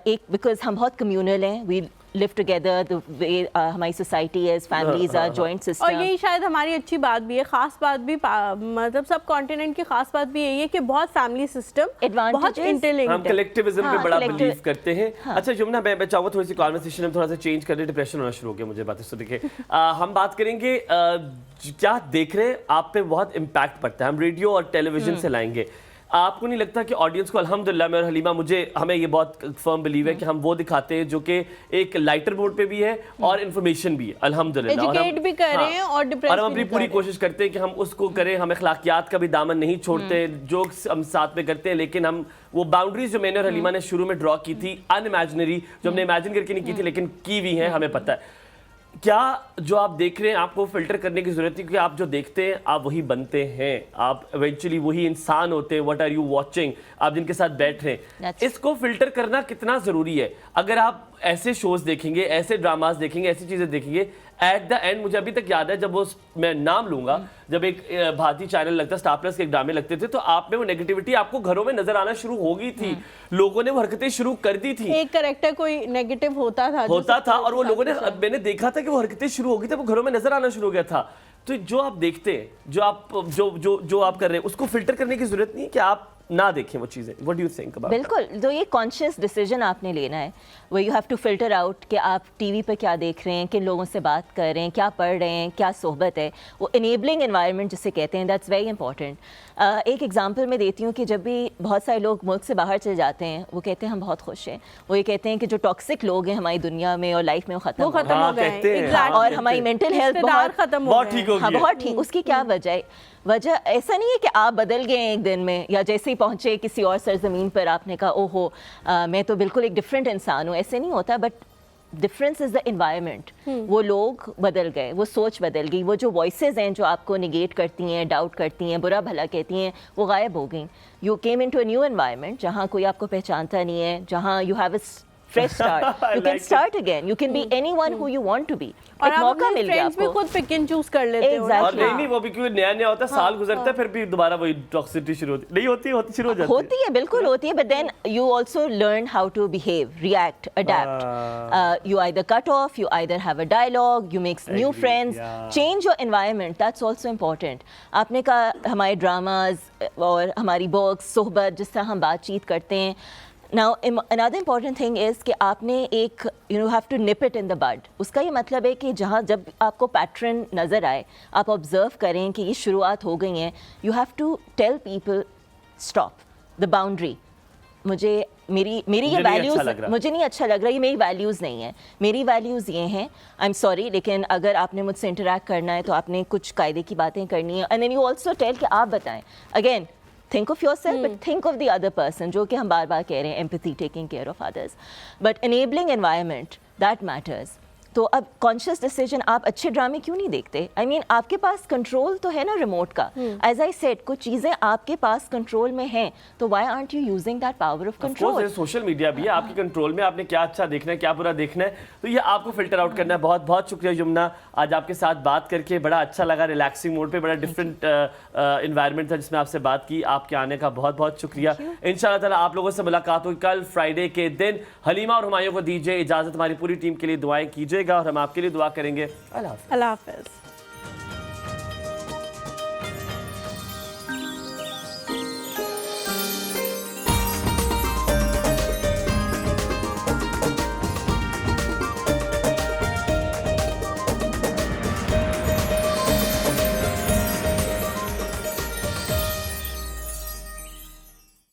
एक बिकॉज हम बहुत कम्यूनल हैं, we live together, the way हमारी सोसाइटी है, फैमिलीज आर जॉइंट सिस्टम, और यही शायद हमारी अच्छी बात भी है, खास बात भी, मतलब सब कॉन्टिनेंट की खास बात भी यही है कि बहुत फैमिली सिस्टम, बहुत इंटरलिंक्ड, हम कलेक्टिविज्म पे बड़ा बिलीव करते हैं। अच्छा यमुना, मैं चाहूँगा थोड़ी सी कॉन्वर्सेशन में थोड़ा सा चेंज कर दे, डिप्रेशन होना शुरू हो गया मुझे बातें सुन के। हम बात करेंगे क्या देख रहे हैं आप पे बहुत इम्पैक्ट पड़ता है, हम रेडियो और टेलीविजन से लाएंगे। आपको नहीं लगता कि ऑडियंस को, अल्हम्दुलिल्लाह मैं और हलीमा, हमें ये बहुत फर्म बिलीव है कि हम वो दिखाते हैं जो कि एक लाइटर मोड पे भी है और इन्फॉर्मेशन भी है, अल्हम्दुलिल्लाह, एजुकेट भी कर रहे हैं और डिप्रेस, और हम अपनी पूरी कोशिश करते हैं कि हम उसको करें, हम अखलाकियात का भी दामन नहीं छोड़ते, जोक्स हम साथ में करते हैं, लेकिन हम वो बाउंड्रीज जो मैंने और हलीमा ने शुरू में ड्रॉ की थी, अनइमेजिनरी, जो हमने इमेजिन करके नहीं की थी लेकिन की भी है, हमें पता है। क्या जो आप देख रहे हैं आपको फिल्टर करने की जरूरत है, क्योंकि आप जो देखते हैं आप वही बनते हैं, आप इवेंचुअली वही इंसान होते हैं। व्हाट आर यू वाचिंग, आप जिनके साथ बैठ रहे हैं, इसको फिल्टर करना कितना जरूरी है। अगर आप ऐसे शोज देखेंगे, ऐसे ड्रामाज देखेंगे, ऐसी चीजें देखेंगे, एट द एंड मुझे अभी तक याद है, जब वो मैं नाम लूंगा, जब एक भारतीय चैनल लगता, स्टार प्लस के एक ड्रामे लगते थे, तो आप में वो नेगेटिविटी आपको घरों में नजर आना शुरू हो गई थी। लोगों ने वो हरकतें शुरू कर दी थी, एक कैरेक्टर कोई नेगेटिव होता था और वो लोगों ने, मैंने देखा था कि वो हरकतें शुरू हो गई थी, वो घरों में नजर आना शुरू हो गया था। तो जो आप देखते हैं, जो आप कर रहे हैं, उसको फिल्टर करने की जरूरत नहीं है कि आप ना देखें वो चीज़ें। What do you think about? बिल्कुल, तो ये कॉन्शियस डिसीजन आपने लेना है, वो you have to filter out कि आप टीवी पे क्या देख रहे हैं, किन लोगों से बात कर रहे हैं, क्या पढ़ रहे हैं, क्या सोहबत है, वो इनेबलिंग एनवायरनमेंट जिसे कहते हैं, दैट्स वेरी इंपॉर्टेंट। एक एग्जांपल मैं देती हूँ कि जब भी बहुत सारे लोग मुल्क से बाहर चले जाते हैं, वो कहते हैं हम बहुत खुश हैं, वो ये कहते हैं कि जो टॉक्सिक लोग हैं हमारी दुनिया में और लाइफ में, वो ख़त्म हो गए और हमारी मेंटल हेल्थ बहुत ठीक हो गई, बहुत ठीक। उसकी क्या वजह ऐसा नहीं है कि आप बदल गए एक दिन में, या जैसे ही पहुंचे किसी और सरजमीन पर आपने कहा ओहो मैं तो बिल्कुल एक डिफरेंट इंसान हूँ, ऐसे नहीं होता। But difference is the environment. वो लोग बदल गए, वो सोच बदल गई, वो जो वॉइसेस हैं जो आपको निगेट करती हैं, डाउट करती हैं, बुरा भला कहती हैं, वो गायब हो गई। You came into a new environment जहाँ कोई आपको पहचानता नहीं है, जहाँ you have a fresh start. You can start again. You can be anyone who you want to be. और आप अपने फ्रेंड्स भी खुद पिक एंड चूज कर लेते हो। और नहीं वो भी क्यों नया होता है, साल गुजरता है, फिर भी दोबारा वही टॉक्सिसिटी शुरू होती नहीं होती शुरू हो जाती है। होती है, बिल्कुल होती है, but then you also learn how to behave, react, adapt. You either cut off, you either have a dialogue, you make new friends, change your environment. That's also important. आपने कहा हमारे ड्रामाज और हमारी बुक्स, सोहबत, जिस तरह हम बातचीत करते हैं। Now, another important thing is कि आपने एक you have to nip it in the bud. उसका ये मतलब है कि जहाँ जब आपको पैटर्न नज़र आए, आप ऑब्जर्व करें कि ये शुरुआत हो गई हैं, you have to tell people stop the boundary. मेरी ये वैल्यूज़ मुझे नहीं अच्छा लग रहा, ये मेरी वैल्यूज़ नहीं है, मेरी वैल्यूज़ ये हैं, आई एम सॉरी, लेकिन अगर आपने मुझसे इंटरेक्ट करना है तो आपने कुछ कायदे की बातें करनी है। And then you also tell कि आप बताएं, again think of yourself but think of the other person, जो कि हम बार बार कह रहे हैं, empathy, taking care of others, but enabling environment that matters. तो अब कॉन्शियस डिसीजन, आप अच्छे ड्रामे क्यों नहीं देखते? आई मीन आपके पास कंट्रोल तो है ना रिमोट का। एज आई सेड, कुछ चीज़ें आपके पास कंट्रोल में हैं, तो why aren't you using that power of control? Social media भी है आपके कंट्रोल में, आपने क्या अच्छा देखना है, क्या बुरा देखना है, तो ये आपको फिल्टर आउट करना है। बहुत बहुत शुक्रिया यमुना, आज आपके साथ बात करके बड़ा अच्छा लगा, रिलैक्सिंग मोड पे, बड़ा डिफरेंट इन्वायरमेंट था जिसमें आपसे बात की। आपके आने का बहुत बहुत शुक्रिया। इंशाल्लाह ताला आप लोगों से मुलाकात होगी कल फ्राइडे के दिन। हलीमा और हुमायूं को दीजिए इजाज़त, हमारी पूरी टीम के लिए दुआएं कीजिएगा और हम आपके लिए दुआ करेंगे। अल्लाह हाफ़िज़।